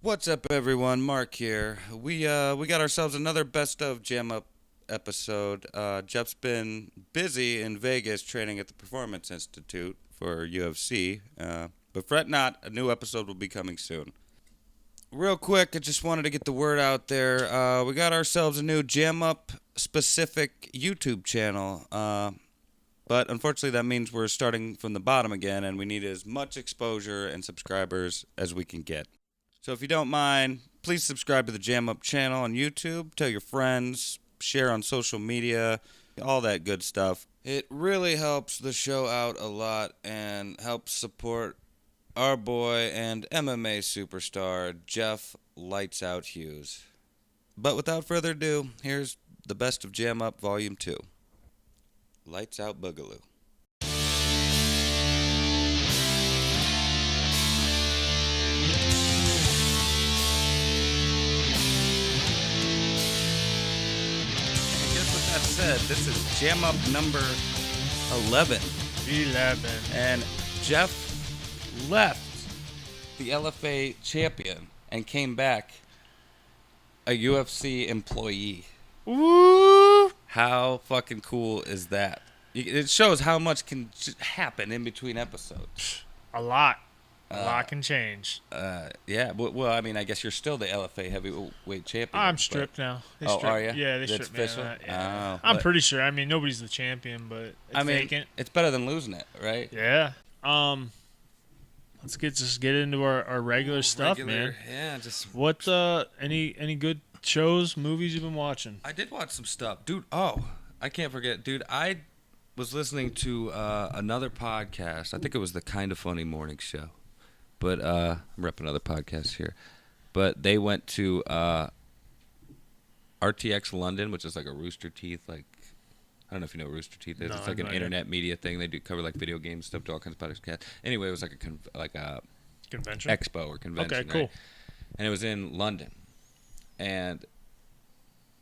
What's up, everyone? Mark here. We got ourselves another best of JAMUP episode. Jeff's been busy in Vegas training at the Performance Institute for UFC. But fret not, a new episode will be coming soon. Real quick, I just wanted to get the word out there. We got ourselves a new JAMUP specific YouTube channel. But unfortunately, that means we're starting from the bottom again, and we need as much exposure and subscribers as we can get. So if you don't mind, please subscribe to the JAMUP channel on YouTube, tell your friends, share on social media, all that good stuff. It really helps the show out a lot and helps support our boy and MMA superstar, Jeff Lights Out Hughes. But without further ado, here's the best of JAMUP Volume 2. Lights Out Boogaloo. That said, this is JAMUP number 11. 11. And Jeff left the LFA champion and came back a UFC employee. Ooh. How fucking cool is that? It shows how much can happen in between episodes. A lot. A lot can change. Yeah. Well, I mean, I guess you're still the LFA heavyweight champion. I'm stripped now. Are you? Yeah, they That's stripped me. official? Yeah. Oh, I'm but- pretty sure. I mean, nobody's the champion, but it's vacant. It's better than losing it, right? Yeah. Let's get into our regular stuff, man. Yeah, just What any good shows, movies you've been watching? I did watch some stuff, dude. I can't forget, dude. I was listening to another podcast. I think it was the Kind of Funny Morning Show, but I'm repping other podcasts here. But they went to RTX London, which is like a Rooster Teeth, like I don't know if you know what Rooster Teeth is. No, It's like an no idea. internet media thing. They do cover like video games stuff, do all kinds of podcasts. Anyway, it was like a Convention. expo or convention. Okay, cool. Right? And it was in London, and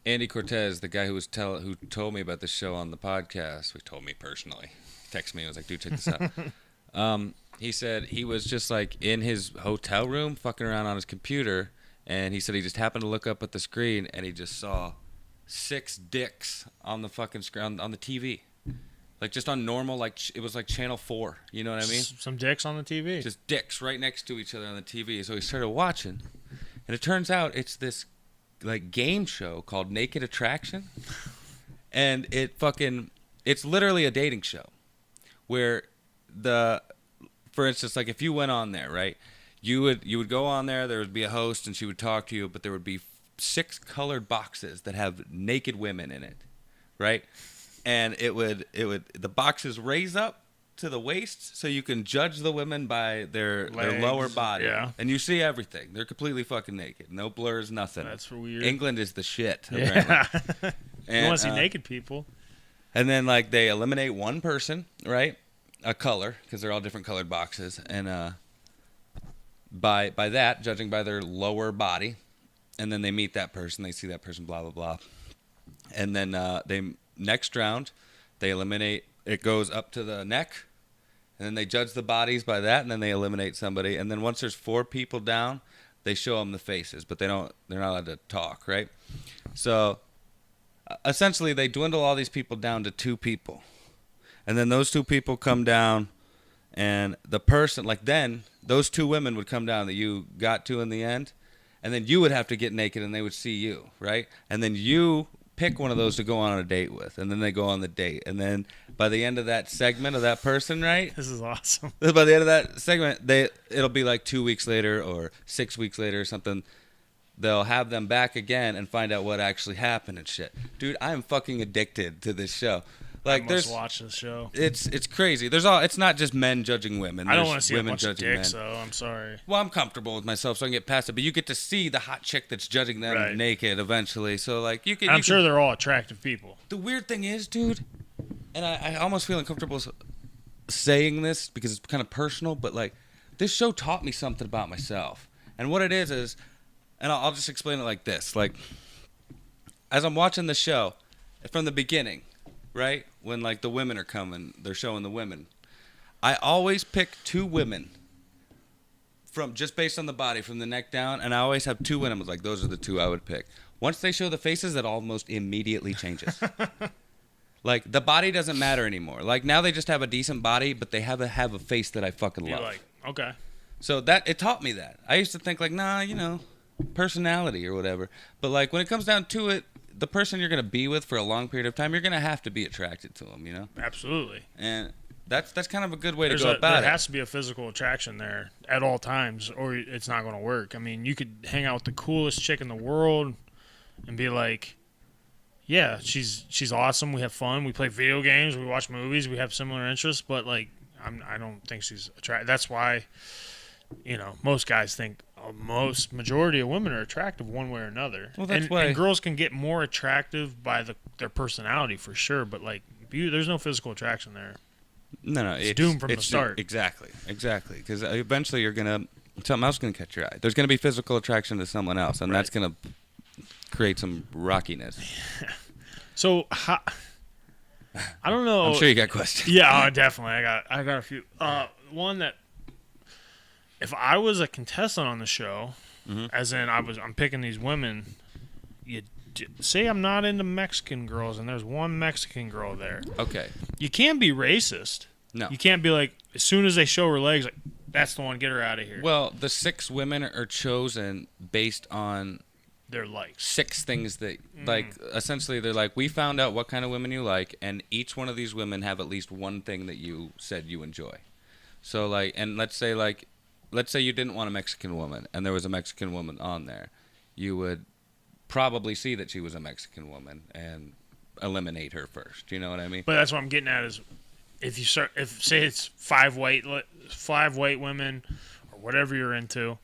Andy Cortez, the guy who told me about this show on the podcast, who told me personally, texted me and was like, dude, check this out. He said he was just like in his hotel room fucking around on his computer, and he said he just happened to look up at the screen and he just saw 6 dicks on the fucking screen on the TV. Like just on normal, like it was like channel 4, you know what I mean? Some dicks on the TV. Just dicks right next to each other on the TV. So he started watching, and it turns out it's this like game show called Naked Attraction, and it's literally a dating show where for instance, like if you went on there, right, you would go on there would be a host and she would talk to you, but there would be 6 colored boxes that have naked women in it, right? And the boxes raise up to the waist so you can judge the women by their lower body. Yeah. And you see everything. They're completely fucking naked. No blurs, nothing. That's for weird. England is the shit. Yeah. Apparently. You want to see naked people? And then like they eliminate one person, right? A color, because they're all different colored boxes. And by that, judging by their lower body, and then they meet that person, they see that person, blah, blah, blah. And then next round, they eliminate, it goes up to the neck, and then they judge the bodies by that, and then they eliminate somebody. And then once there's 4 people down, they show them the faces, but they're not allowed to talk, right? So essentially, they dwindle all these people down to 2 people. And then those 2 people come down, and the person, like then, those 2 women would come down that you got to in the end, and then you would have to get naked, and they would see you, right? And then you pick one of those to go on a date with, and then they go on the date. And then by the end of that segment of that person, right? This is awesome. By the end of that segment, it'll be like 2 weeks later or 6 weeks later or something. They'll have them back again and find out what actually happened and shit. Dude, I'm fucking addicted to this show. Like, I must watch this show. It's crazy. It's not just men judging women. I don't There's want to see a women bunch of judging dicks, men. though. I'm sorry. Well, I'm comfortable with myself, so I can get past it. But you get to see the hot chick that's judging them naked eventually. So like you can. I'm sure they're all attractive people. The weird thing is, dude, and I almost feel uncomfortable saying this because it's kind of personal, but like this show taught me something about myself. And what it is, and I'll just explain it like this: like as I'm watching the show from the beginning, right? When like the women are coming, they're showing the women. I always pick 2 women from just based on the body, from the neck down, and I always have two in them. Like, those are the two I would pick. Once they show the faces, it almost immediately changes. Like, the body doesn't matter anymore. Like, now they just have a decent body, but they have a face that I fucking love. You're like, okay. So it taught me that. I used to think like, nah, personality or whatever. But like when it comes down to it, the person you're gonna be with for a long period of time, you're gonna have to be attracted to them, Absolutely. And that's kind of a good way to go about it. There has to be a physical attraction there at all times, or it's not going to work. I mean, you could hang out with the coolest chick in the world and be like, yeah, she's awesome. We have fun. We play video games. We watch movies. We have similar interests. But like, I don't think she's attractive. That's why, most guys think majority of women are attractive one way or another. Well, that's why. And girls can get more attractive by their personality for sure. But like, there's no physical attraction there. No, it's doomed from the start. Exactly. Because eventually something else gonna catch your eye. There's gonna be physical attraction to someone else, and that's gonna create some rockiness. So, I don't know. I'm sure you got questions. Yeah, definitely. I got a few. One that, if I was a contestant on the show, as in I'm picking these women, say I'm not into Mexican girls, and there's one Mexican girl there. Okay. You can't be racist. No. You can't be like, as soon as they show her legs, like, that's the one, get her out of here. Well, the 6 women are chosen based on their likes. 6 things that, like, essentially they're like, we found out what kind of women you like, and each one of these women have at least one thing that you said you enjoy. So, like, and let's say you didn't want a Mexican woman, and there was a Mexican woman on there. You would probably see that she was a Mexican woman and eliminate her first. You know what I mean? But that's what I'm getting at is, if say it's 5 white women or whatever you're into,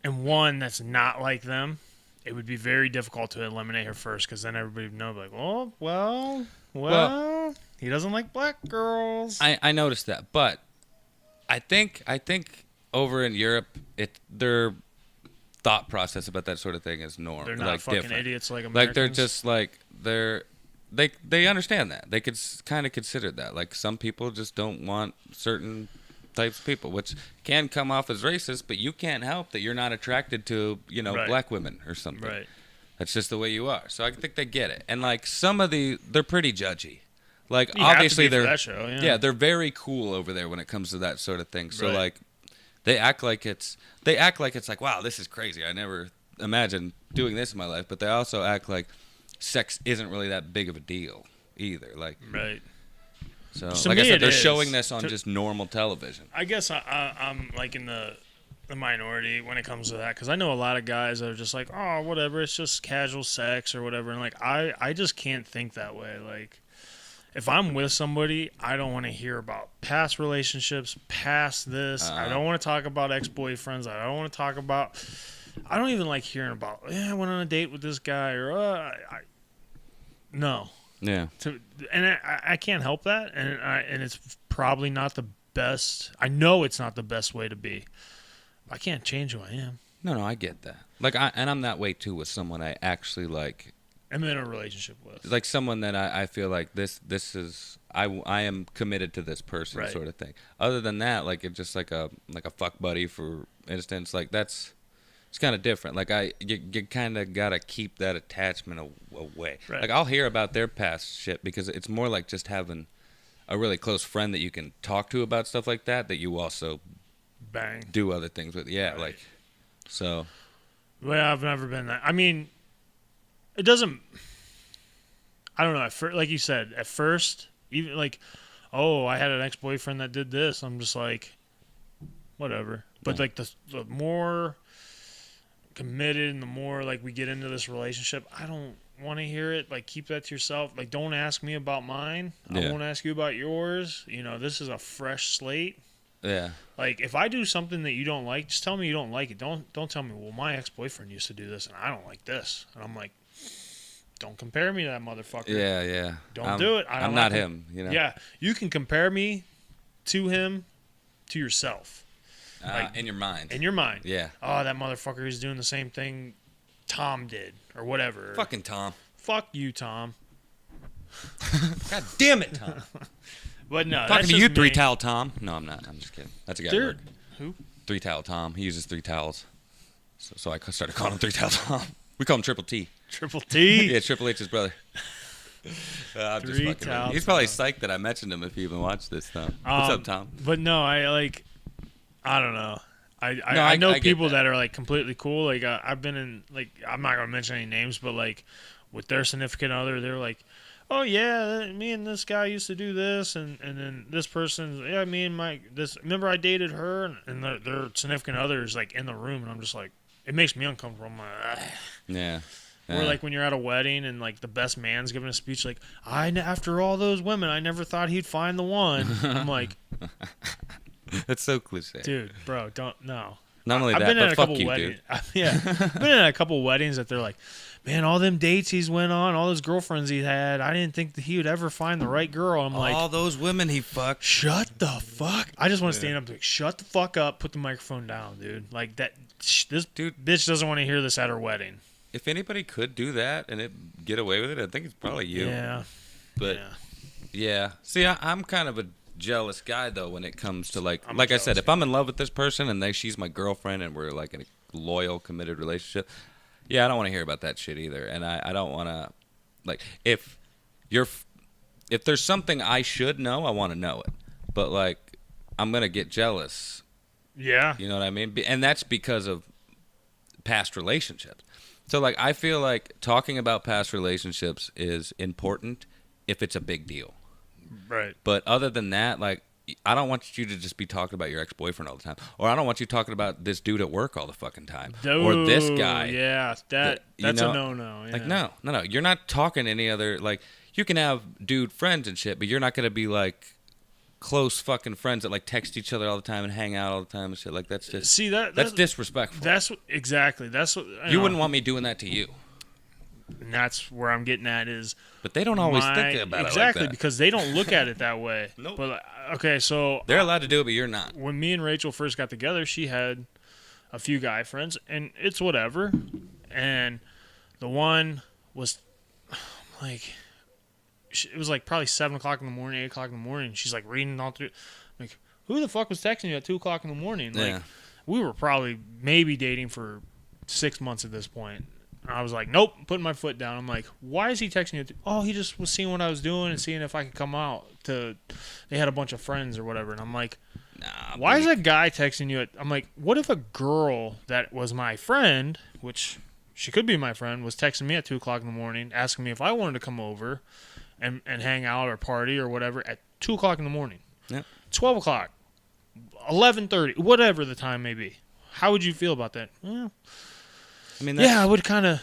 and one that's not like them, it would be very difficult to eliminate her first, because then everybody would know, like, oh, well, he doesn't like black girls. I noticed that, but I think over in Europe, their thought process about that sort of thing is normal. They're not like fucking different. idiots like Americans. Like they're just like they understand that. They could kind of consider that. Like some people just don't want certain types of people, which can come off as racist, but you can't help that you're not attracted to, Right. black women or something. Right. That's just the way you are. So I think they get it. And like they're pretty judgy. Like You have to obviously be for they're that show, yeah. they're very cool over there when it comes to that sort of thing. So Right. like they act like it's like, wow, this is crazy. I never imagined doing this in my life, but they also act like sex isn't really that big of a deal either. Like Right. So To like I me, said, they're it is. showing this on just normal television. I guess I'm like in the minority when it comes to that, because I know a lot of guys that are just like, oh, whatever, it's just casual sex or whatever, and like I just can't think that way. Like, if I'm with somebody, I don't want to hear about past relationships, past this. I don't want to talk about ex-boyfriends. I don't want to talk about. I don't even like hearing about. Yeah, I went on a date with this guy, or no. Yeah. And I can't help that, and it's probably not the best. I know it's not the best way to be. I can't change who I am. No, I get that. Like I'm that way too with someone I actually like. I'm in a relationship with. Like someone that I feel like this is I am committed to this person, Right. sort of thing. Other than that, like it's just like a fuck buddy, for instance. Like it's kind of different. Like you kind of gotta keep that attachment away. Right. Like I'll hear about their past shit because it's more like just having a really close friend that you can talk to about stuff like that you also Bang. do other things with. Yeah, Right. like so. Well, I've never been that. I mean, it doesn't. I don't know. Like you said, at first, even like, oh, I had an ex-boyfriend that did this. I'm just like, whatever. But Yeah. like the more committed and the more like we get into this relationship, I don't want to hear it. Like, keep that to yourself. Like, don't ask me about mine. I Yeah. won't ask you about yours. This is a fresh slate. Yeah. Like, if I do something that you don't like, just tell me you don't like it. Don't tell me, well, my ex-boyfriend used to do this and I don't like this. And I'm like, don't compare me to that motherfucker. Yeah. Don't do it. I'm not him. Yeah, you can compare me to him, to yourself. In your mind. In your mind. Yeah. Oh, that motherfucker is doing the same thing Tom did or whatever. Fucking Tom. Fuck you, Tom. God damn it, Tom. But no, Talking that's to you, just me. 3-towel Tom. No, I'm not. I'm just kidding. That's a guy at work. Who? Three Towel Tom. He uses 3 towels. So I started calling him 3 Towel Tom. We call him Triple T. Triple T? Yeah, Triple H's brother. I'm just fucking with him. He's probably psyched that I mentioned him if he even watched this, Tom. What's up, Tom? But no, I don't know. I know people that are like completely cool. Like I've been in, like, I'm not gonna mention any names, but like with their significant other, they're like, oh yeah, me and this guy used to do this, and then this person, yeah, me and remember I dated her, and their significant other is like in the room, and I'm just like, it makes me uncomfortable. I'm like, yeah. Or like when you're at a wedding and like the best man's giving a speech like, after all those women, I never thought he'd find the one. I'm like, that's so cliche. Dude, bro, no. Not only I've that, been but in a fuck couple you, weddings. dude. Yeah, I've been in a couple weddings that they're like, man, all them dates he's went on, all those girlfriends he had, I didn't think that he would ever find the right girl. I'm like, all those women he fucked. Shut the fuck. I just want to stand up and be like, shut the fuck up, put the microphone down, dude. Like that. This bitch doesn't want to hear this at her wedding. If anybody could do that and get away with it, I think it's probably you. Yeah. But yeah. See, I'm kind of a jealous guy though when it comes to like I said, if I'm in love with this person and she's my girlfriend and we're like in a loyal, committed relationship, yeah, I don't want to hear about that shit either. And I don't want to, like, if there's something I should know, I want to know it. But like, I'm gonna get jealous. Yeah. You know what I mean? And that's because of past relationships. So, like, I feel like talking about past relationships is important if it's a big deal. Right. But other than that, like, I don't want you to just be talking about your ex-boyfriend all the time. Or I don't want you talking about this dude at work all the fucking time. Or this guy. Yeah, that's a no-no. Yeah. Like, no. You're not talking to any other, like, you can have dude friends and shit, but you're not going to be, like, close fucking friends that like text each other all the time and hang out all the time and shit. Like that's just that's disrespectful. That's exactly. That's what you wouldn't want me doing that to you. And that's where I'm getting at is. But they don't always think about it like that. Because they don't look at it that way. Nope. But okay, so they're allowed to do it, but you're not. When me and Rachel first got together, she had a few guy friends, and it's whatever. And the one was like. It was like probably 7 o'clock in the morning, 8 o'clock in the morning. She's like reading all through. Like, who the fuck was texting you at 2 o'clock in the morning? Like, we were probably maybe dating for 6 months at this point. I was like, nope, putting my foot down. I'm like, why is he texting you? Oh, he just was seeing what I was doing and seeing if I could come out to. They had a bunch of friends or whatever, and I'm like, why is a guy texting you? I'm like, what if a girl that was my friend, which she could be my friend, was texting me at 2 o'clock in the morning, asking me if I wanted to come over. And hang out or party or whatever at 2 o'clock in the morning. Yep. 12 o'clock, 11:30, whatever the time may be. How would you feel about that? Well, I mean, I would kind of,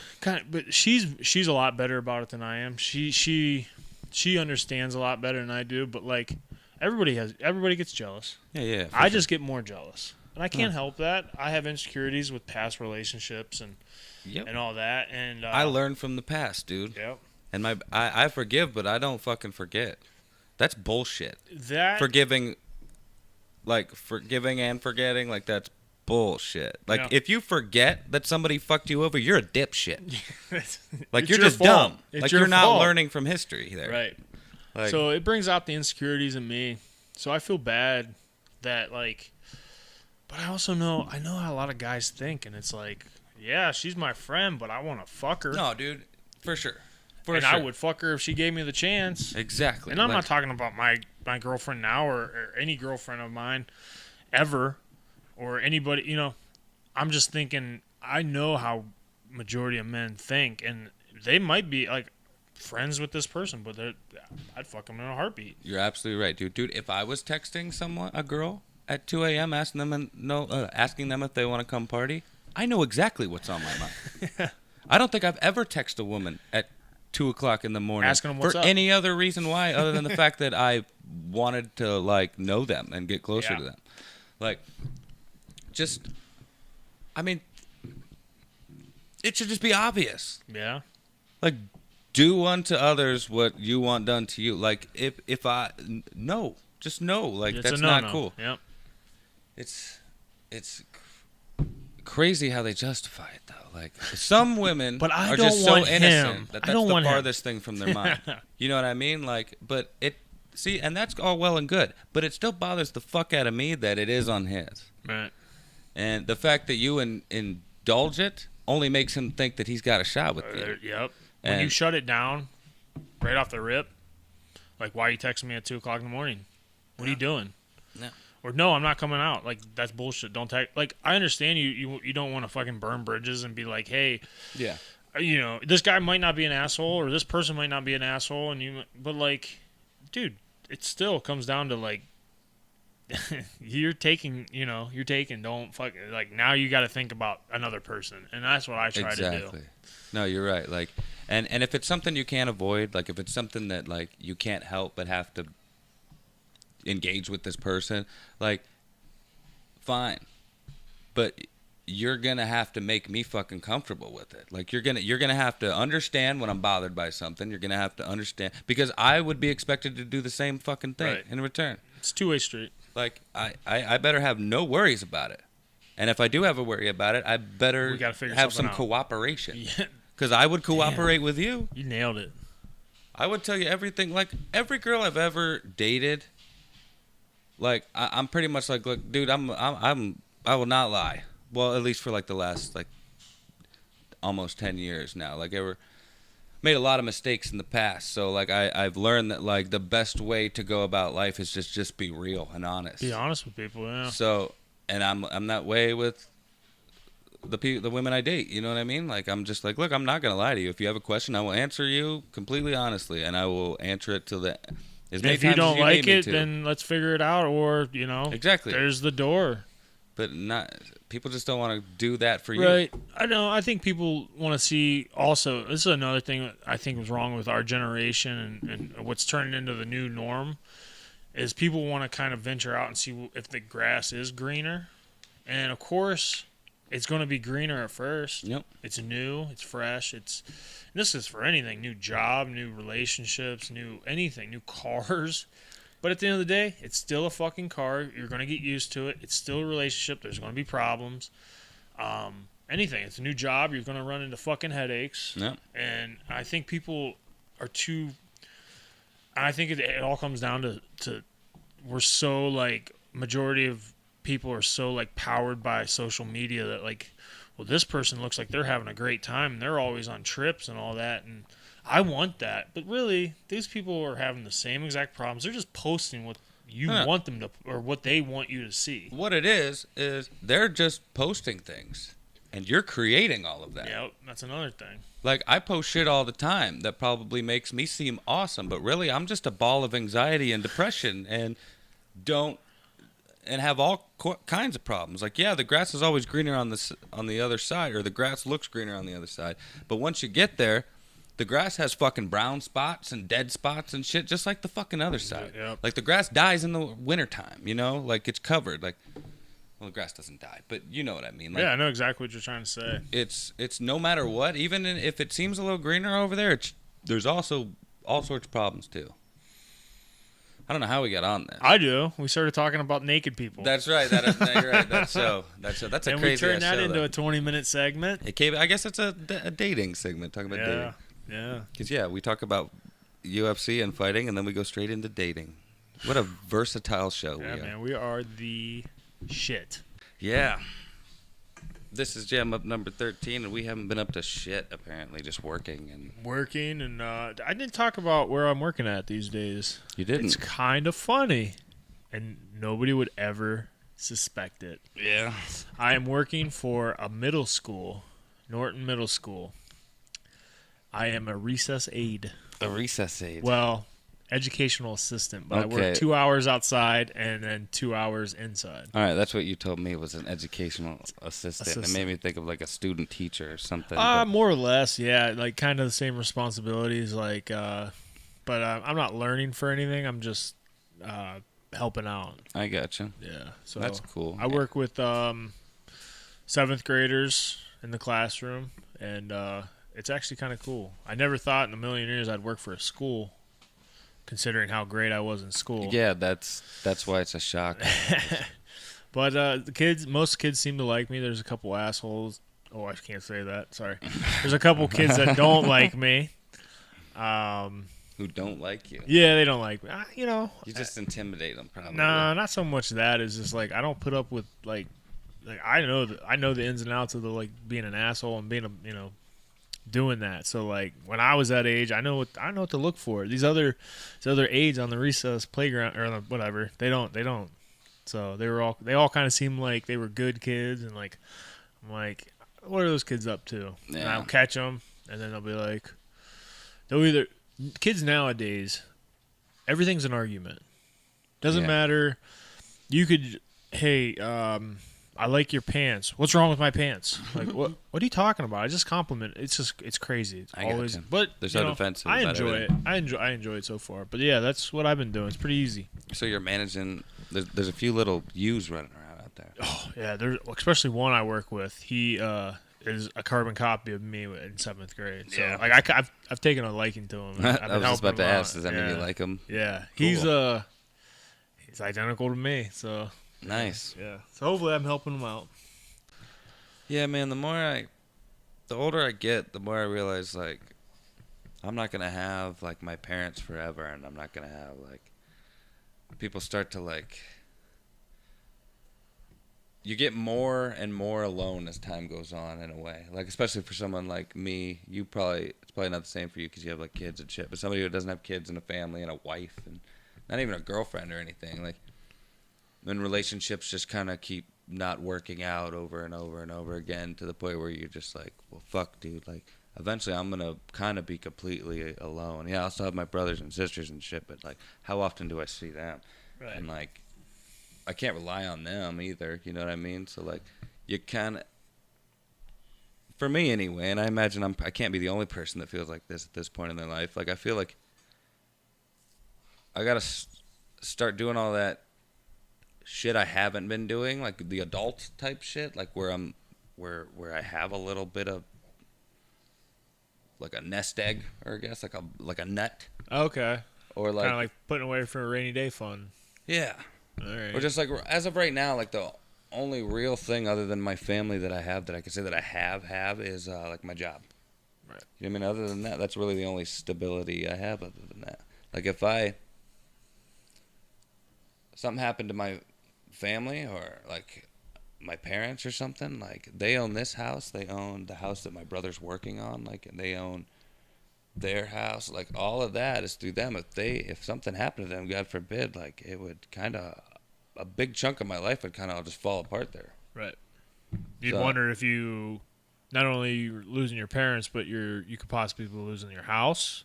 but she's a lot better about it than I am. She understands a lot better than I do. But like everybody gets jealous. Yeah. I just get more jealous, and I can't help that. I have insecurities with past relationships and all that. And I learned from the past, dude. Yep. And I forgive, but I don't fucking forget. That's bullshit. Forgiving and forgetting, like that's bullshit. Like if you forget that somebody fucked you over, you're a dipshit. Like you're just dumb. Like you're not learning from history there. Right. Like, so it brings out the insecurities in me. So I feel bad that like, but I also know how a lot of guys think, and it's like, yeah, she's my friend, but I want to fuck her. No, dude, for sure. I would fuck her if she gave me the chance. Exactly. And I'm not talking about my girlfriend now or any girlfriend of mine ever or anybody, you know. I'm just thinking, I know how majority of men think, and they might be like friends with this person, but I'd fuck them in a heartbeat. You're absolutely right, dude. Dude, if I was texting a girl at 2 a.m. asking them if they want to come party, I know exactly what's on my mind. I don't think I've ever texted a woman at 2 o'clock in the morning asking them what's for up. Any other reason why other than the fact that I wanted to like know them and get closer to them. Like, just, I mean, it should just be obvious. Yeah. Like, do unto others what you want done to you. Like, if I no, just no. Like, that's not cool. Yep. It's crazy how they justify it though. Like some women are just so innocent that that's the farthest thing from their mind. You know what I mean? Like, but and that's all well and good, but it still bothers the fuck out of me that it is on his. Right. And the fact that you indulge it only makes him think that he's got a shot with you. Yep. When you shut it down right off the rip, like, why are you texting me at 2 o'clock in the morning? What are you doing? Yeah. Or, no, I'm not coming out. Like, that's bullshit. Don't text. Like, I understand you don't want to fucking burn bridges and be like, hey, Yeah. you know, this guy might not be an asshole or this person might not be an asshole. But, like, dude, it still comes down to, like, you're taking, don't fuck, like, now you got to think about another person. And that's what I try to do. No, you're right. Like, and if it's something you can't avoid, like if it's something that like you can't help but have to engage with this person, like, fine. But you're gonna have to make me fucking comfortable with it. Like, you're gonna have to understand when I'm bothered by something. You're gonna have to understand, because I would be expected to do the same fucking thing in return. It's a two-way street. Like, I better have no worries about it. And if I do have a worry about it, I better have some cooperation. Yeah. Because I would cooperate with you. You nailed it. I would tell you everything. Like, every girl I've ever dated, like, I'm pretty much like, look, dude, I will not lie. Well, at least for like the last like almost 10 years now. Like, I made a lot of mistakes in the past. So like I've learned that like the best way to go about life is just be real and honest. Be honest with people, yeah. So, and I'm that way with the women I date, you know what I mean? Like, I'm just like, look, I'm not gonna lie to you. If you have a question, I will answer you completely honestly, and I will answer it till the as many if times you don't as you like need me it, to. then let's figure it out, or Exactly. there's the door. But people just don't want to do that for you. Right. I know. I think people want to see also. This is another thing that I think was wrong with our generation and what's turning into the new norm is people want to kind of venture out and see if the grass is greener, and of course. It's going to be greener at first. Yep. It's new. It's fresh. This is for anything. New job, new relationships, new anything, new cars. But at the end of the day, it's still a fucking car. You're going to get used to it. It's still a relationship. There's going to be problems. Anything. It's a new job. You're going to run into fucking headaches. Yep. And I think people are too... I think it all comes down to we're so, like, majority of people are so like powered by social media that like, well, this person looks like they're having a great time and they're always on trips and all that, and I want that, but really these people are having the same exact problems. They're just posting what you want them to, or what they want you to see. What it is they're just posting things and you're creating all of that. Yeah, that's another thing. Like, I post shit all the time that probably makes me seem awesome, but really I'm just a ball of anxiety and depression and have all kinds of problems. Like, yeah, the grass is always greener on the other side, or the grass looks greener on the other side. But once you get there, the grass has fucking brown spots and dead spots and shit, just like the fucking other side. Yep. Like, the grass dies in the wintertime, Like, it's covered. Like, well, the grass doesn't die, but you know what I mean. Like, yeah, I know exactly what you're trying to say. It's no matter what, even if it seems a little greener over there, there's also all sorts of problems, too. I don't know how we got on that. I do. We started talking about naked people. That's right. You're right. That's a crazy. And we turned that into a 20-minute segment. I guess it's a dating segment, talking about dating. Yeah. Because we talk about UFC and fighting, and then we go straight into dating. What a versatile show we are. Man, we are the shit. Yeah. This is JAMUP number 13, and we haven't been up to shit, apparently, just working. And I didn't talk about where I'm working at these days. You didn't? It's kind of funny, and nobody would ever suspect it. Yeah. I am working for a middle school, Norton Middle School. I am a recess aide. A recess aide? Well, educational assistant, but I work 2 hours outside and then 2 hours inside. All right, that's what you told me was an educational assistant. It made me think of like a student teacher or something. More or less, yeah, like kind of the same responsibilities, like, but I'm not learning for anything. I'm just helping out. I gotcha. Yeah, so that's cool. I work with 7th graders in the classroom, and it's actually kind of cool. I never thought in a million years I'd work for a school, considering how great I was in school. Yeah, that's why it's a shock. But most kids seem to like me. There's a couple assholes. Oh, I can't say that. Sorry. There's a couple kids that don't like me. Who don't like you? Yeah, they don't like me. You just intimidate them, probably. No, not so much that. It's just like I don't put up with like like I know the ins and outs of the like being an asshole and being doing that. So like when I was that age, I know what to look for. These other aides on the recess playground or whatever, they don't. So they all kind of seem like they were good kids, and like I'm like, what are those kids up to? Yeah. And I'll catch them, and then they'll be like, they'll either kids nowadays, everything's an argument. Doesn't matter. You could, hey, I like your pants. What's wrong with my pants? Like, what are you talking about? I just compliment. It's crazy. It's always, but they're so defensive. I enjoy it. I enjoy it so far. But yeah, that's what I've been doing. It's pretty easy. So you're managing. There's a few little Hughes running around out there. Oh yeah, there's especially one I work with. He is a carbon copy of me in 7th grade. So like I've taken a liking to him. I was just about to ask. Does that mean you like him? Yeah, Cool. he's identical to me. So nice. Yeah. So hopefully I'm helping him out. Yeah, man. The older I get, the more I realize like I'm not gonna have like my parents forever, and I'm not gonna have like people start to like. You get more and more alone as time goes on in a way. Like, especially for someone like me, it's probably not the same for you because you have, like, kids and shit. But somebody who doesn't have kids and a family and a wife and not even a girlfriend or anything, like, when relationships just kind of keep not working out over and over and over again to the point where you're just like, well, fuck, dude. Like, eventually I'm going to kind of be completely alone. Yeah, I'll still have my brothers and sisters and shit, but, like, how often do I see them? Right. And, like, I can't rely on them either, you know what I mean? So, like, you kind of, for me anyway, and I imagine I can't be the only person that feels like this at this point in their life. Like, I feel like I got to start doing all that shit I haven't been doing, like the adult type shit, like where I have a little bit of, like a nest egg, or I guess, like a nut. Okay. Or like, kind of like putting away for a rainy day fun. Yeah. All right. Or just like, as of right now, like the only real thing other than my family that I have that I can say that I have is like my job. Right. You know what I mean? Other than that, that's really the only stability I have other than that. Like if something happened to my family or like my parents or something, like they own this house, they own the house that my brother's working on, like, and they own their house, like all of that is through them. If something happened to them, God forbid, like it would kind of, a big chunk of my life would kind of just fall apart there. Right. You'd wonder if you, not only you're losing your parents, but you could possibly be losing your house.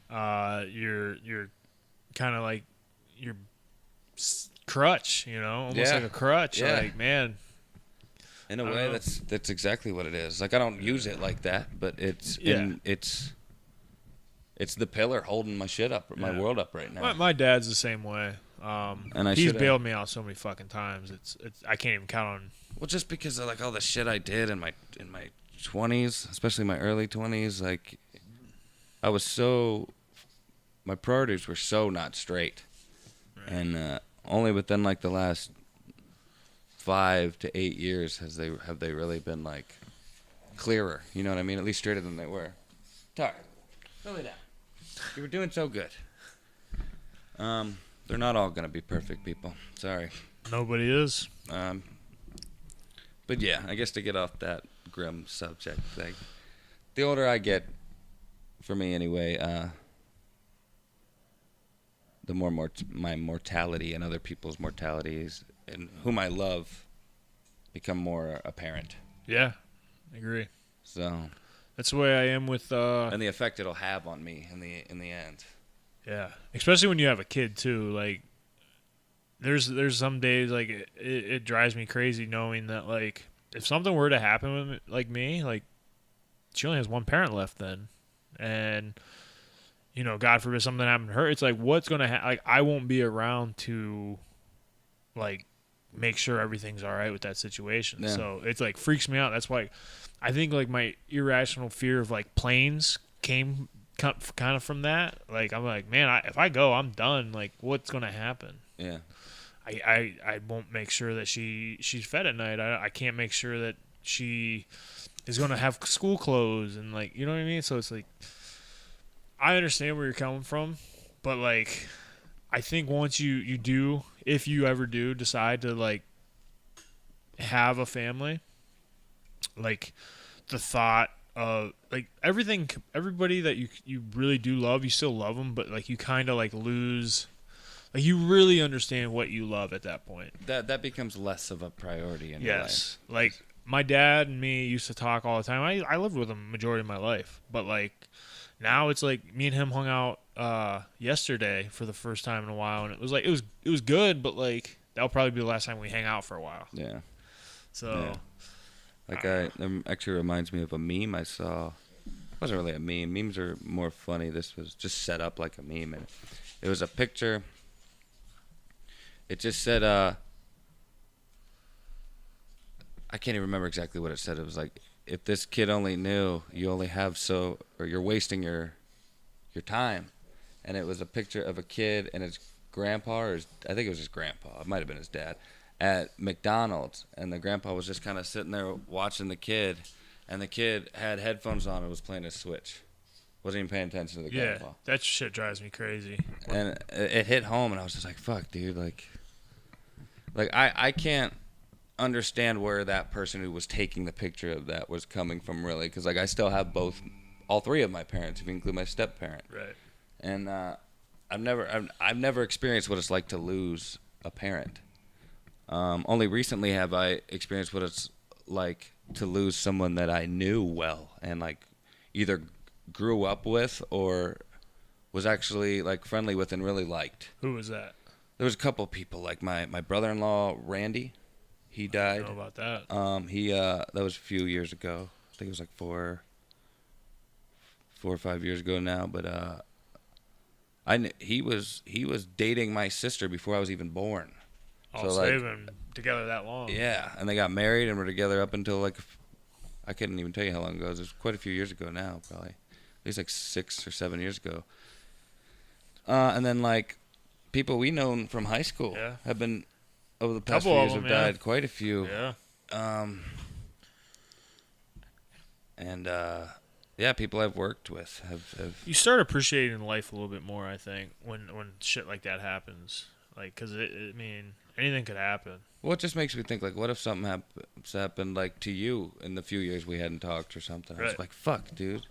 You're kind of like your crutch, almost like a crutch. Yeah. Like, man. In a way, that's exactly what it is. Like I don't use it like that, but it's it's the pillar holding my shit up, my world up right now. My dad's the same way. And he's bailed me out so many fucking times. It's I can't even count on. Well, just because of like all the shit I did in my 20s, especially my early 20s, like my priorities were so not straight, right. And only within like the last 5 to 8 years have they really been like clearer. You know what I mean? At least straighter than they were. Tar, really down. You were doing so good. They're not all gonna be perfect people. Sorry. Nobody is. But yeah, I guess to get off that grim subject, like the older I get, for me anyway, the more my mortality and other people's mortalities and whom I love become more apparent. Yeah, I agree. So that's the way I am with and the effect it'll have on me in the end. Yeah, especially when you have a kid too. Like, there's some days like it drives me crazy knowing that like if something were to happen with like me, like she only has one parent left then, and God forbid something happened to her. It's like what's gonna happen? Like I won't be around to like make sure everything's all right with that situation. Yeah. So it's like freaks me out. That's why I think like my irrational fear of like planes came kind of from that. Like I'm like, man, if I go, I'm done. Like what's gonna happen? Yeah. I won't make sure that she's fed at night. I can't make sure that she is gonna have school clothes and like you know what I mean. So it's like I understand where you're coming from, but like I think once you do, if you ever do decide to like have a family, like the thought of like everybody that you really do love, you still love them, but like you kind of like lose, like you really understand what you love at that point. That becomes less of a priority in your life. Yes, like my dad and me used to talk all the time. I lived with him majority of my life, but like now it's like me and him hung out yesterday for the first time in a while, and it was like it was good, but like that'll probably be the last time we hang out for a while. Yeah. So, yeah. Like it actually reminds me of a meme I saw. It wasn't really a meme. Memes are more funny. This was just set up like a meme, and it was a picture. It just said, I can't even remember exactly what it said. It was like, if this kid only knew, you only have or you're wasting your time. And it was a picture of a kid and his grandpa, I think it was his grandpa. It might have been his dad. At McDonald's, and the grandpa was just kind of sitting there watching the kid, and the kid had headphones on and was playing his Switch. Wasn't even paying attention to the grandpa. Yeah, that shit drives me crazy. And it hit home, and I was just like, fuck, dude. Like I can't understand where that person who was taking the picture of that was coming from, really, because like I still have all three of my parents, if you include my step parent. Right. And I've never experienced what it's like to lose a parent. Only recently have I experienced what it's like to lose someone that I knew well and like either grew up with or was actually like friendly with and really liked. Who was that? There was a couple of people, like my brother-in-law Randy. He died. I don't know about that. That was a few years ago. I think it was like 4 or 5 years ago now. But he was dating my sister before I was even born. Oh, so they've been together that long. Yeah, and they got married and were together up until like, I couldn't even tell you how long ago. It was quite a few years ago now, probably. At least like 6 or 7 years ago. And then like people we known from high school have been, over the past few years, have died. Quite a few. Yeah. Yeah, people I've worked with have. You start appreciating life a little bit more, I think, when shit like that happens. Like, because I mean, anything could happen. Well, it just makes me think, like, what if something happened, like, to you in the few years we hadn't talked or something? Right. I was like, fuck, dude.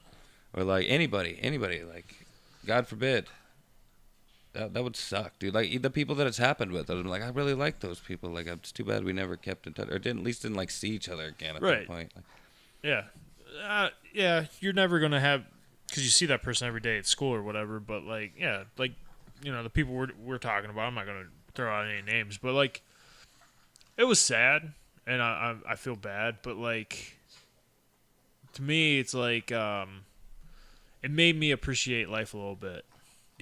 Or, like, anybody, like, God forbid. That would suck, dude. Like, the people that it's happened with, I'm like, I really like those people. Like, it's too bad we never kept in touch, or at least didn't, like, see each other again at that point. Like, yeah. Yeah, you're never going to have, because you see that person every day at school or whatever, but, like, yeah, like, you know, the people we're talking about, I'm not going to throw out any names, but, like, it was sad, and I feel bad, but, like, to me, it's like, it made me appreciate life a little bit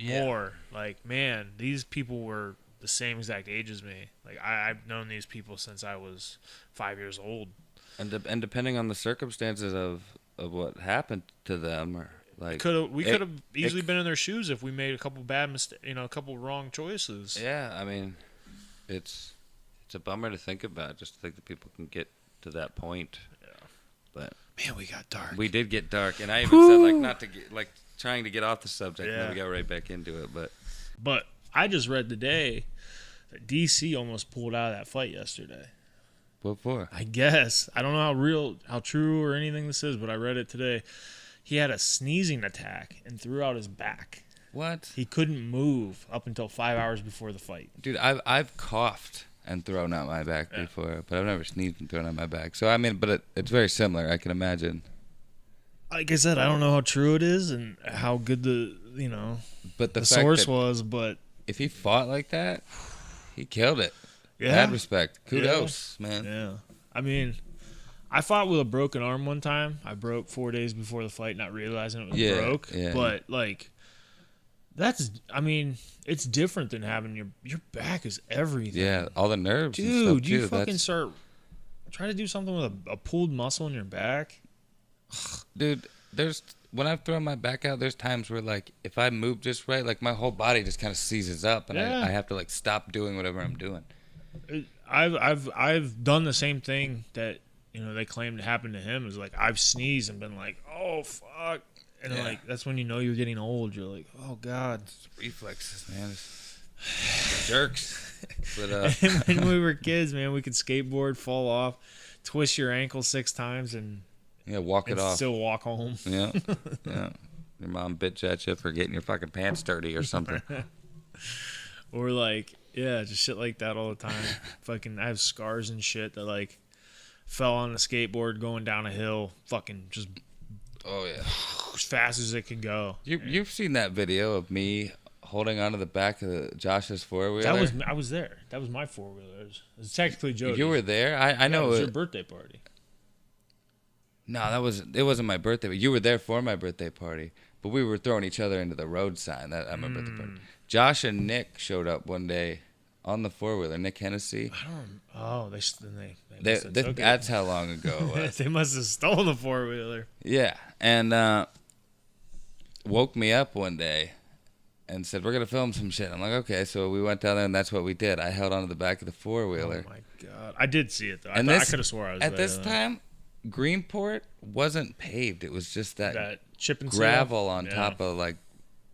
more. Like, man, these people were the same exact age as me. Like, I've known these people since I was 5 years old. And depending on the circumstances of what happened to them, or like we could have easily been in their shoes if we made a couple bad a couple wrong choices. Yeah, I mean, it's a bummer to think about. Just to think that people can get to that point. Yeah. But man, we got dark. We did get dark, and I even said like not to get like trying to get off the subject, and then we got right back into it. But I just read today that DC almost pulled out of that fight yesterday. What for? I guess. I don't know how true or anything this is, but I read it today. He had a sneezing attack and threw out his back. What? He couldn't move up until 5 hours before the fight. Dude, I've coughed and thrown out my back before, but I've never sneezed and thrown out my back. So, I mean, but it's very similar, I can imagine. Like I said, I don't know how true it is and how good the source was, but if he fought like that, he killed it. Yeah. Mad respect. Kudos, man. Yeah. I mean, I fought with a broken arm one time. I broke 4 days before the fight, not realizing it was broke. Yeah. But, like, it's different than having your back is everything. Yeah, all the nerves. Dude, and stuff you fucking try to do something with a pulled muscle in your back. Dude, when I've thrown my back out, there's times where, like, if I move just right, like, my whole body just kind of seizes up, and I have to, like, stop doing whatever I'm doing. I've done the same thing that they claimed happened to him. Is like I've sneezed and been like, oh fuck, and like that's when you know you're getting old. You're like, oh god, it's reflexes, man. Jerks. But And when we were kids, man, we could skateboard, fall off, twist your ankle 6 times, and walk it off. Still walk home. Yeah. Your mom bitch at you for getting your fucking pants dirty or something. Or like, just shit like that all the time. Fucking, I have scars and shit that like fell on a skateboard going down a hill, fucking just. Oh yeah. As fast as it could go. You've seen that video of me holding onto the back of Josh's 4-wheeler? I was there. That was my 4-wheeler. It was technically Jody's. You were there? I know it was your birthday party. No, it wasn't my birthday. You were there for my birthday party, but we were throwing each other into the road sign. That at my birthday party. Josh and Nick showed up one day on the 4-wheeler. Nick Hennessy. That's how long ago it was. They must have stolen the 4-wheeler. Yeah, and woke me up one day and said, we're going to film some shit. I'm like, okay. So we went down there, and that's what we did. I held onto the back of the 4-wheeler. Oh, my God. I did see it, though. I could have swore I was at this time, Greenport wasn't paved. It was just that chip and gravel seal? on top of, like,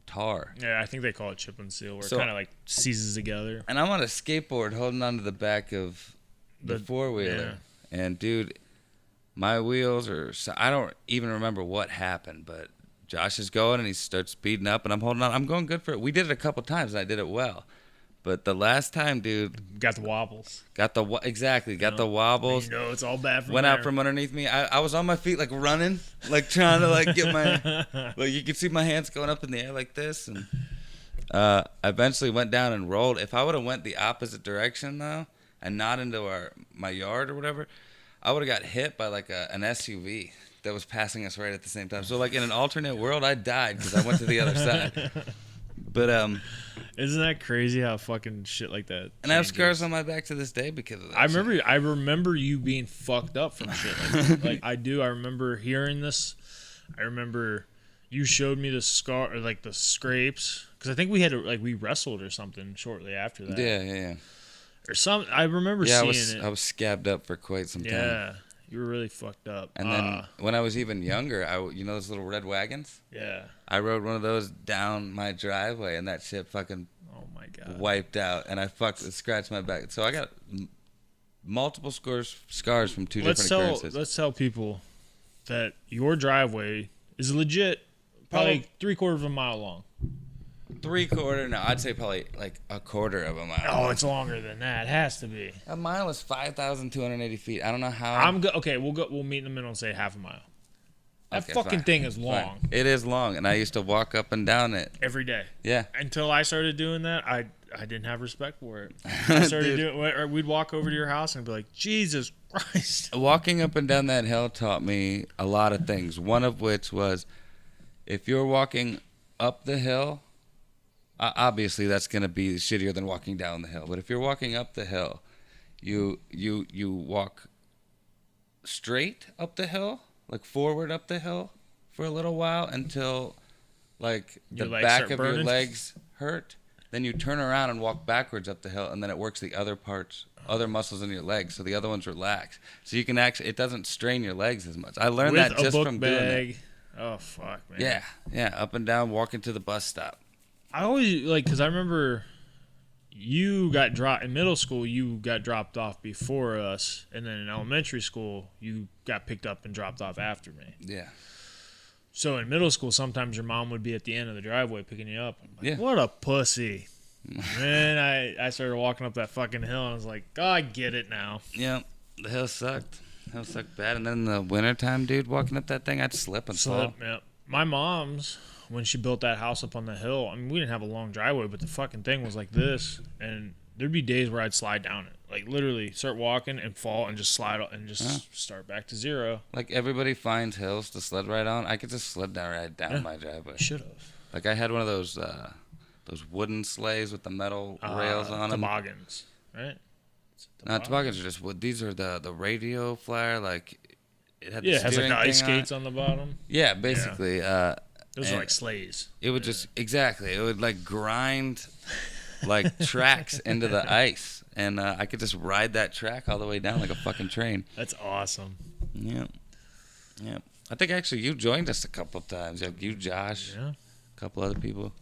tar. Yeah, I think they call it chip and seal, where it kind of, like, seizes together. And I'm on a skateboard holding onto the back of the 4-wheeler. Yeah. And, dude, my wheels are... I don't even remember what happened, but... Josh is going, and he starts speeding up, and I'm holding on. I'm going good for it. We did it a couple times, and I did it well. But the last time, dude... Got the wobbles. Got the wobbles. You know it's all bad from Went there. out from underneath me. I was on my feet, like, running, like, trying to, like, get my... like, you could see my hands going up in the air like this, and I eventually went down and rolled. If I would have went the opposite direction, though, and not into my yard or whatever, I would have got hit by, like, an SUV that was passing us right at the same time. So, like, in an alternate world, I died because I went to the other side. But, isn't that crazy how fucking shit like that and I have scars on my back to this day because of that I remember you being fucked up from shit like that. Like, I do. I remember hearing this. I remember you showed me the scar, or, like, the scrapes. Because I think we had to, like, we wrestled or something shortly after that. Yeah. Or some, I remember seeing it. I was scabbed up for quite some time. Yeah. You were really fucked up. And then when I was even younger, you know those little red wagons? Yeah. I rode one of those down my driveway, and that shit fucking wiped out, and I scratched my back. So I got multiple scars from two different occurrences. Let's tell people that your driveway is legit, probably 3/4 of a mile long. 3/4? No, I'd say probably like 1/4 of a mile. Oh, it's longer than that. It has to be. A mile is 5,280 feet. I don't know how. Okay, we'll meet in the middle and say half a mile. That fucking thing is long. Fine. It is long, and I used to walk up and down it every day. Yeah. Until I started doing that, I didn't have respect for it. I started doing. Or we'd walk over to your house and be like, Jesus Christ. Walking up and down that hill taught me a lot of things. One of which was, if you're walking up the hill, obviously that's going to be shittier than walking down the hill. But if you're walking up the hill, you walk straight up the hill, like forward up the hill for a little while until like the back of your legs hurt. Then you turn around and walk backwards up the hill, and then it works the other muscles in your legs, so the other ones relax. So you can it doesn't strain your legs as much. I learned that just from doing it. Oh, fuck, man. Yeah, up and down, walking to the bus stop. I always, because I remember you got dropped, in middle school, you got dropped off before us, and then in elementary school, you got picked up and dropped off after me. Yeah. So in middle school, sometimes your mom would be at the end of the driveway picking you up. I'm like, what a pussy. Then I started walking up that fucking hill, and I was like, oh, I get it now. Yeah, the hill sucked. The hill sucked bad. And then in the wintertime, dude, walking up that thing, I'd slip and fall. Yeah. My mom's, when she built that house up on the hill, I mean, we didn't have a long driveway, but the fucking thing was like this, and there'd be days where I'd slide down it. Like, literally start walking and fall and just slide and just start back to zero. Like, everybody finds hills to sled right on. I could just sled right down my driveway. Should have. Like, I had one of those wooden sleighs with the metal rails on them. Toboggans, right? No, toboggans are just wood. These are the radio flyer. Like, it had the it has like the ice skates on the bottom. Yeah, basically. Those are like sleighs. It would just, exactly. It would, like, grind, like, tracks into the ice. And I could just ride that track all the way down like a fucking train. That's awesome. Yeah. I think actually you joined us a couple of times. Like you, Josh, a couple other people.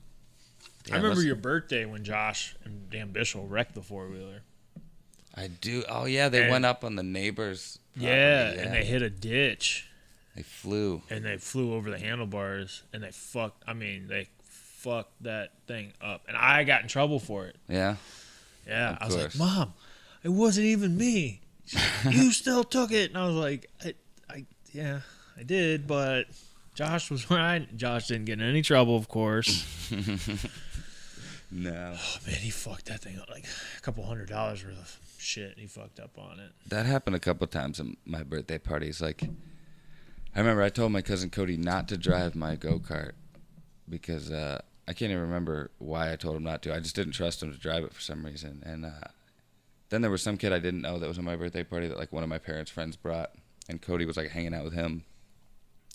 I remember your birthday when Josh and Dan Bishop wrecked the 4-wheeler. I do. Oh, yeah, they went up on the neighbor's property. Yeah, and they hit a ditch. They flew. And they flew over the handlebars, and they fucked that thing up. And I got in trouble for it. Yeah? Yeah. I was like, Mom, it wasn't even me. You still took it. And I was like, I did, but Josh was right. Josh didn't get in any trouble, of course. No. Oh, man, he fucked that thing up. Like a couple $100 worth of shit he fucked up on it. That happened a couple times at my birthday parties. Like, I remember I told my cousin Cody not to drive my go-kart because I can't even remember why I told him not to. I just didn't trust him to drive it for some reason. And then there was some kid I didn't know that was at my birthday party that like one of my parents' friends brought, and Cody was like hanging out with him.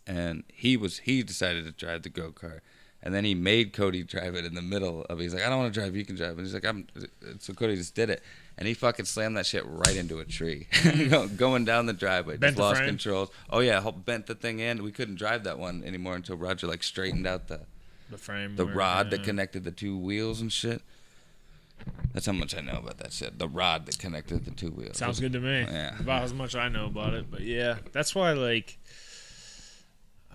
And he decided to drive the go-kart. And then he made Cody drive it in the middle of it. He's like, I don't want to drive, you can drive. And he's like, so Cody just did it. And he fucking slammed that shit right into a tree. Going down the driveway. Bent just lost frame? control. Oh, yeah, bent the thing in. We couldn't drive that one anymore until Roger, like, straightened out the frame. The rod that connected the two wheels and shit. That's how much I know about that shit. The rod that connected the two wheels. Sounds good to me. Yeah. About as much I know about it. But, yeah, that's why, like,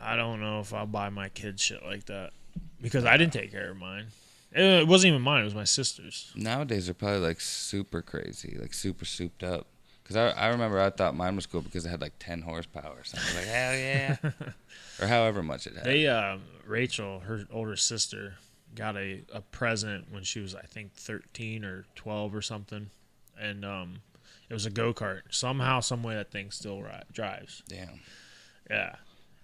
I don't know if I'll buy my kids shit like that. Because I didn't take care of mine. It wasn't even mine. It was my sister's. Nowadays, they're probably, like, super crazy. Like, super souped up. Because I remember I thought mine was cool because it had, like, 10 horsepower. So I was like, hell yeah. Or however much it had. Rachel, her older sister, got a present when she was, I think, 13 or 12 or something. And it was a go-kart. Somehow, some way, that thing still drives. Damn. Yeah.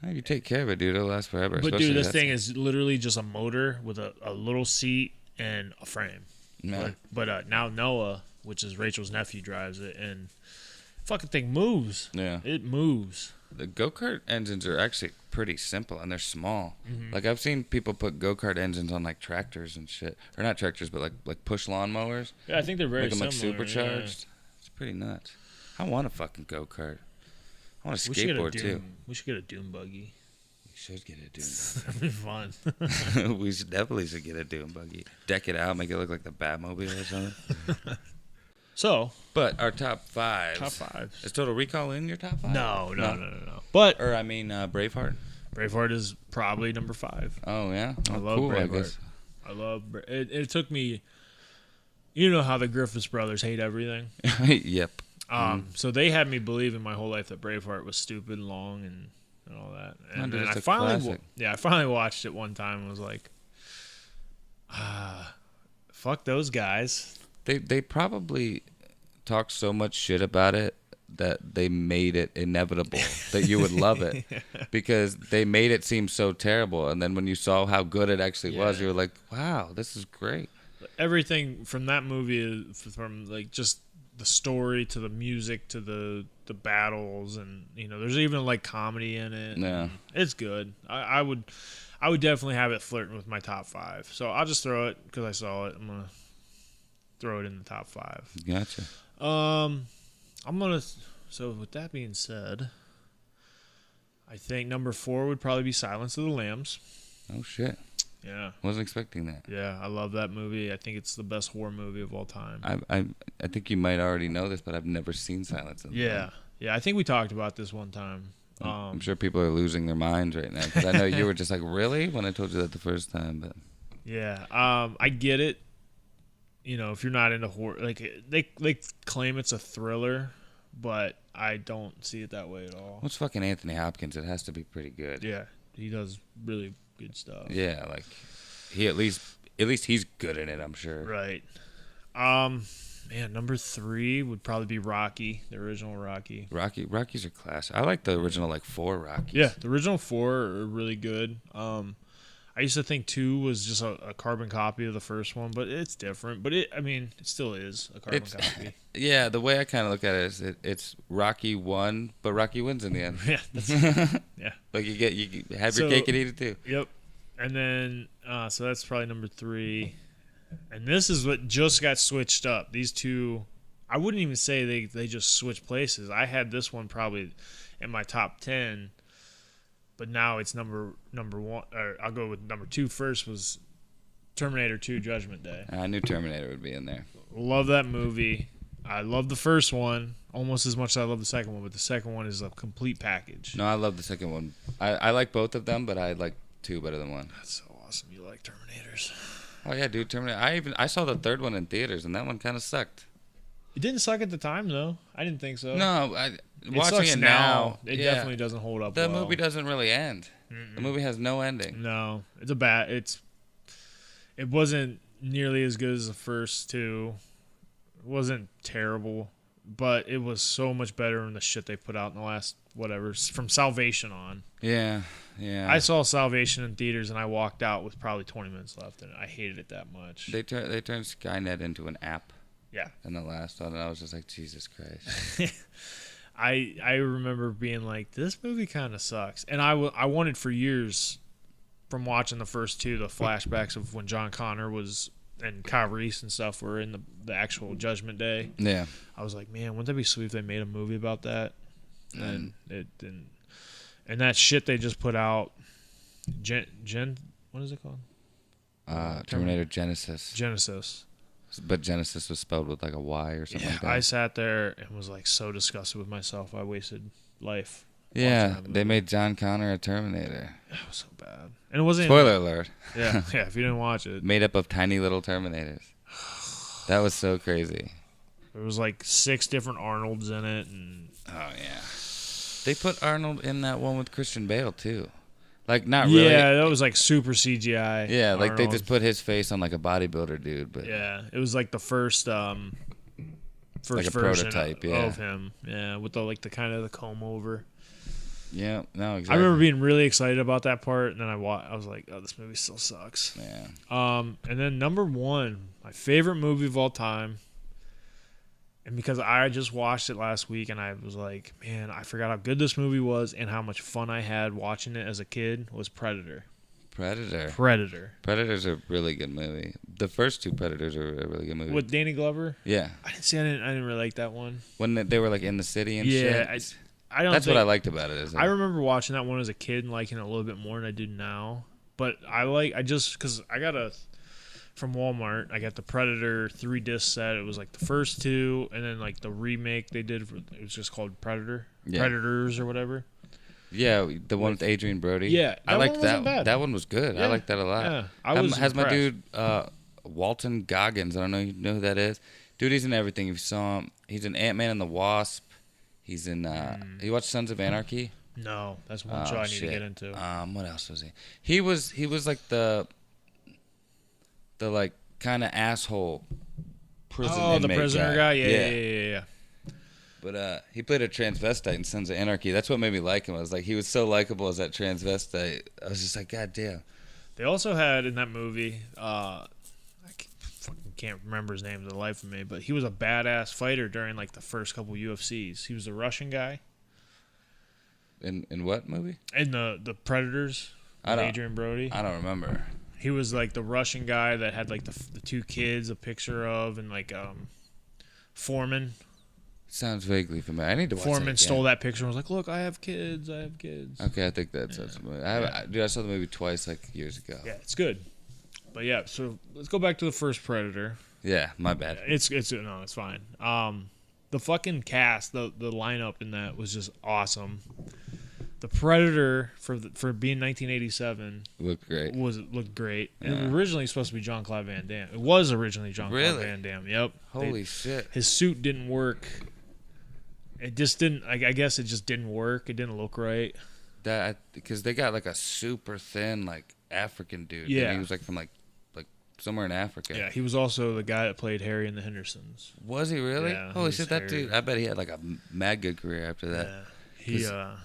You take care of it, dude. It'll last forever. But, dude, this thing is literally just a motor with a little seat and a frame. Yeah. But now Noah, which is Rachel's nephew, drives it, and fucking thing moves. Yeah. It moves. The go-kart engines are actually pretty simple, and they're small. Mm-hmm. Like, I've seen people put go-kart engines on, like, tractors and shit. Or not tractors, but, like push lawnmowers. Yeah, I think they're very Make them, similar. like, supercharged. Yeah. It's pretty nuts. I want a fucking go-kart. I want a skateboard, too. We should get a Doom buggy. Should get a Doom That'd be fun. We definitely should get a Doom buggy. Deck it out, make it look like the Batmobile or something. So, but our top five. Top five. Is Total Recall in your top five? No. But Braveheart. Braveheart is probably number 5. Oh yeah, I love cool, Braveheart. I guess. I love it. It took me. You know how the Griffiths brothers hate everything. Yep. So they had me believing my whole life that Braveheart was stupid, long, and all that. And then it's I a finally watched it one time and was like, fuck those guys. They probably talked so much shit about it that they made it inevitable that you would love it because they made it seem so terrible, and then when you saw how good it actually was, you were like, wow, this is great. Everything from that movie, from like just the story to the music to the battles, and there's even like comedy in it. Yeah, it's good. I would definitely have it flirting with my top 5. So I'll just throw it because I saw it. I'm gonna throw it in the top 5. Gotcha. I'm gonna. So with that being said, I think number 4 would probably be Silence of the Lambs. Oh shit. Yeah. Wasn't expecting that. Yeah, I love that movie. I think it's the best horror movie of all time. I think you might already know this, but I've never seen Silence of the Lambs. Yeah. I think we talked about this one time. I'm sure people are losing their minds right now because I know you were just like, really? When I told you that the first time. But yeah, I get it. If you're not into horror, like they claim it's a thriller, but I don't see it that way at all. Well, it's fucking Anthony Hopkins. It has to be pretty good. Yeah, he does really good stuff. Yeah, like he at least he's good in it, I'm sure. Right. Man, number 3 would probably be Rocky, the original Rocky. Rockies are class. I like the original 4 Rockies. Yeah, the original 4 are really good. I used to think 2 was just a carbon copy of the first one, but it's different. But it still is a carbon copy. Yeah, the way I kind of look at it is it's Rocky 1, but Rocky wins in the end. Yeah, yeah. Like you have your cake and eat it too. Yep. And then so that's probably number 3. And this is what just got switched up. These two, I wouldn't even say they just switched places. I had this one probably in my top 10. But now it's number 1, or I'll go with number 2 first, was Terminator 2 Judgment Day. I knew Terminator would be in there. Love that movie. I love the first one almost as much as I love the second one, but the second one is a complete package. No, I love the second one. I like both of them, but I like 2 better than 1. That's so awesome. You like Terminators. Oh yeah, dude, Terminator. I saw the third one in theaters, and that one kind of sucked. It didn't suck at the time, though. I didn't think so. No, watching sucks it now, it definitely doesn't hold up The well. movie doesn't really end. Mm-mm. The movie has no ending. No, it wasn't nearly as good as the first 2. It wasn't terrible, but it was so much better than the shit they put out in the last whatever from Salvation on. Yeah. I saw Salvation in theaters and I walked out with probably 20 minutes left, and I hated it that much. They turned Skynet into an app. Yeah. In the last one, and I was just like, Jesus Christ. I remember being like, this movie kind of sucks, and I wanted for years, from watching the first 2, the flashbacks of when John Connor was and Kyle Reese and stuff were in the actual Judgment Day. Yeah. I was like, man, wouldn't that be sweet if they made a movie about that? And it didn't. And that shit they just put out, what is it called? Terminator Genesis. Genesis. But Genesis was spelled with like a Y or something like that. I sat there and was like so disgusted with myself. I wasted life. Yeah, they made John Connor a Terminator. It was so bad. And it wasn't Spoiler alert. Yeah, if you didn't watch it. Made up of tiny little Terminators. That was so crazy. There was like 6 different Arnolds in it, and oh yeah. They put Arnold in that one with Christian Bale too. Like not really. Yeah, that was like super CGI. Yeah, like Arnold. they just put his face on like a bodybuilder dude, but yeah, it was like the first like a version prototype, of him. Yeah, with the kind of the comb over. Yeah, no, exactly. I remember being really excited about that part, and then I was like, "Oh, this movie still sucks." Yeah. And then number 1, my favorite movie of all time, and because I just watched it last week, and I was like, "Man, I forgot how good this movie was, and how much fun I had watching it as a kid." Was Predator. Predator's a really good movie. The first 2 Predators are a really good movie. With Danny Glover. Yeah. I didn't really like that one. When they were like in the city and shit. Yeah, I don't. That's what I liked about it. I remember watching that one as a kid and liking it a little bit more than I do now. But because I got from Walmart, I got the Predator 3-disc set. It was like the first 2, and then like the remake they did. It was just called Predators or whatever. Yeah, the one with Adrian Brody. Yeah, I liked one that. wasn't bad. That one was good. Yeah. I liked that a lot. Yeah, I was has my impressed. dude Walton Goggins. I don't know. You know who that is? Dude, he's in everything. If you saw him, he's in Ant-Man and the Wasp. He's in. You watch Sons of Anarchy? No, that's one show I need to get into. What else was he? He was like the like kind of asshole prison inmate the prisoner guy. Yeah. But he played a transvestite in Sons of Anarchy. That's what made me like him. I was like, he was so likable as that transvestite. I was just like, God damn. They also had in that movie, can't remember his name to the life of me, but he was a badass fighter during like the first couple UFCs. He was a Russian guy. In what movie? In the Predators. With Adrian Brody. I don't remember. He was like the Russian guy that had like the 2 kids, a picture of, and like Foreman. Sounds vaguely familiar. I need to watch Foreman that stole that picture and was like, "Look, I have kids. Okay, I think that sounds familiar. Dude, I saw the movie twice like years ago. Yeah, it's good. But yeah, so let's go back to the first Predator. Yeah, my bad. It's fine. The fucking cast, the lineup in that was just awesome. The Predator for being 1987 looked great. Yeah. It was originally supposed to be Jean-Claude Van Damme. It was originally Jean-Claude Van Damme. Yep. Holy shit. His suit didn't work. It just didn't. I guess it just didn't work. It didn't look right. Because they got like a super thin like African dude. Yeah. And he was like from like somewhere in Africa. Yeah, he was also the guy that played Harry in The Hendersons. Was he really? Yeah, Holy shit, that Harry. dude! I bet he had like a mad good career after that. Yeah.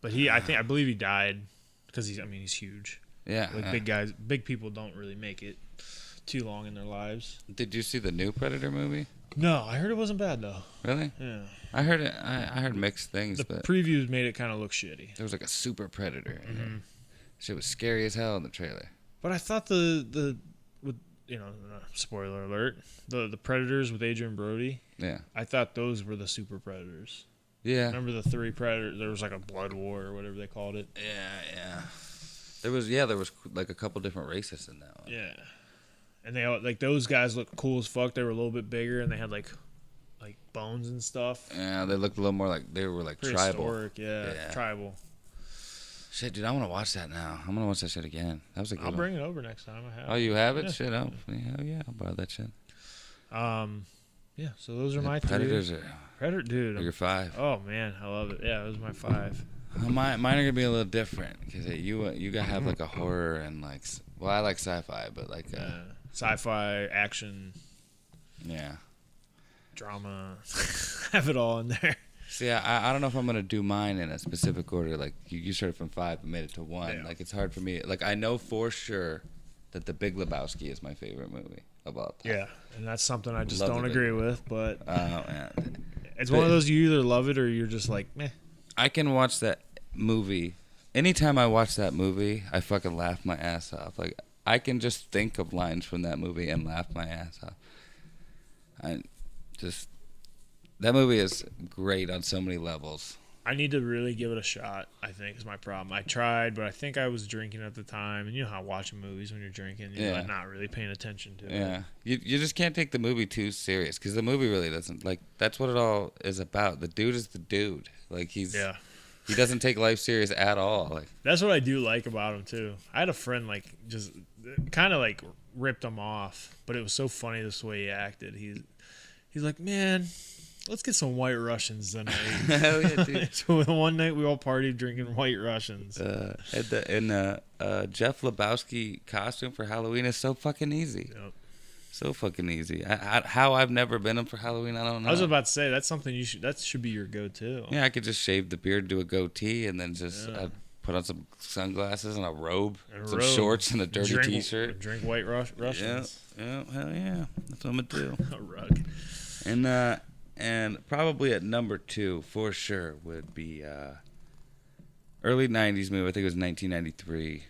I believe he died because he's huge. Yeah. Like big guys, big people don't really make it too long in their lives. Did you see the new Predator movie? No, I heard it wasn't bad though. Really? Yeah. I heard it. I heard mixed things. The but previews made it kind of look shitty. there was like a super Predator. Shit was scary as hell in the trailer. But I thought spoiler alert, the Predators with Adrian Brody. Yeah. I thought those were the super Predators. Yeah. Remember the 3 Predators? There was like a blood war or whatever they called it. Yeah. There was like a couple different races in that one. Yeah. and they all, like those guys look cool as fuck. They were a little bit bigger, and they had like bones and stuff. Yeah, they looked a little more like they were like tribal. Yeah, tribal. Shit, dude, I want to watch that now. I'm gonna watch that shit again. That was a good I'll one. bring it over next time. I have. Oh, you have it? Yeah. Shit, oh yeah, I'll borrow that shit. Yeah. So those are my Predators three. are Predator, dude. your 5. Oh man, I love it. Yeah, it was my 5. Mine are gonna be a little different because you gotta have like a horror and like I like sci-fi, but like sci-fi, action, drama, have it all in there. See, I don't know if I'm gonna do mine in a specific order. Like you started from 5 and made it to 1. Yeah. Like it's hard for me. Like I know for sure that The Big Lebowski is my favorite movie of all time. Yeah, and that's something I just Love don't The agree Big with. But it's But- one of those you either love it or you're just like, meh. I can watch that movie. Anytime I watch that movie, I fucking laugh my ass off. Like I can just think of lines from that movie and laugh my ass off. That movie is great on so many levels. I need to really give it a shot, I think, is my problem. I tried, but I think I was drinking at the time. And you know how watching movies when you're drinking, you're like not really paying attention to it. Yeah. You just can't take the movie too serious because the movie really doesn't. Like, that's what it all is about. The dude is the dude. Like, he doesn't take life serious at all. Like that's what I do like about him, too. I had a friend, like, just kind of, like, ripped him off. But it was so funny this way he acted. He's like, man, let's get some White Russians tonight. Hell yeah, dude. So one night we all partied drinking White Russians. Jeff Lebowski costume for Halloween is so fucking easy. Yep. So fucking easy. How I've never been him for Halloween, I don't know. I was about to say that's something that should be your go-to. Yeah, I could just shave the beard, do a goatee, and then just put on some sunglasses and a robe, some shorts, and a dirty T-shirt. Drink White Russians. Yeah, hell yeah. That's what I'm gonna do. A rug. And probably at number 2 for sure would be early '90s movie. I think it was 1993.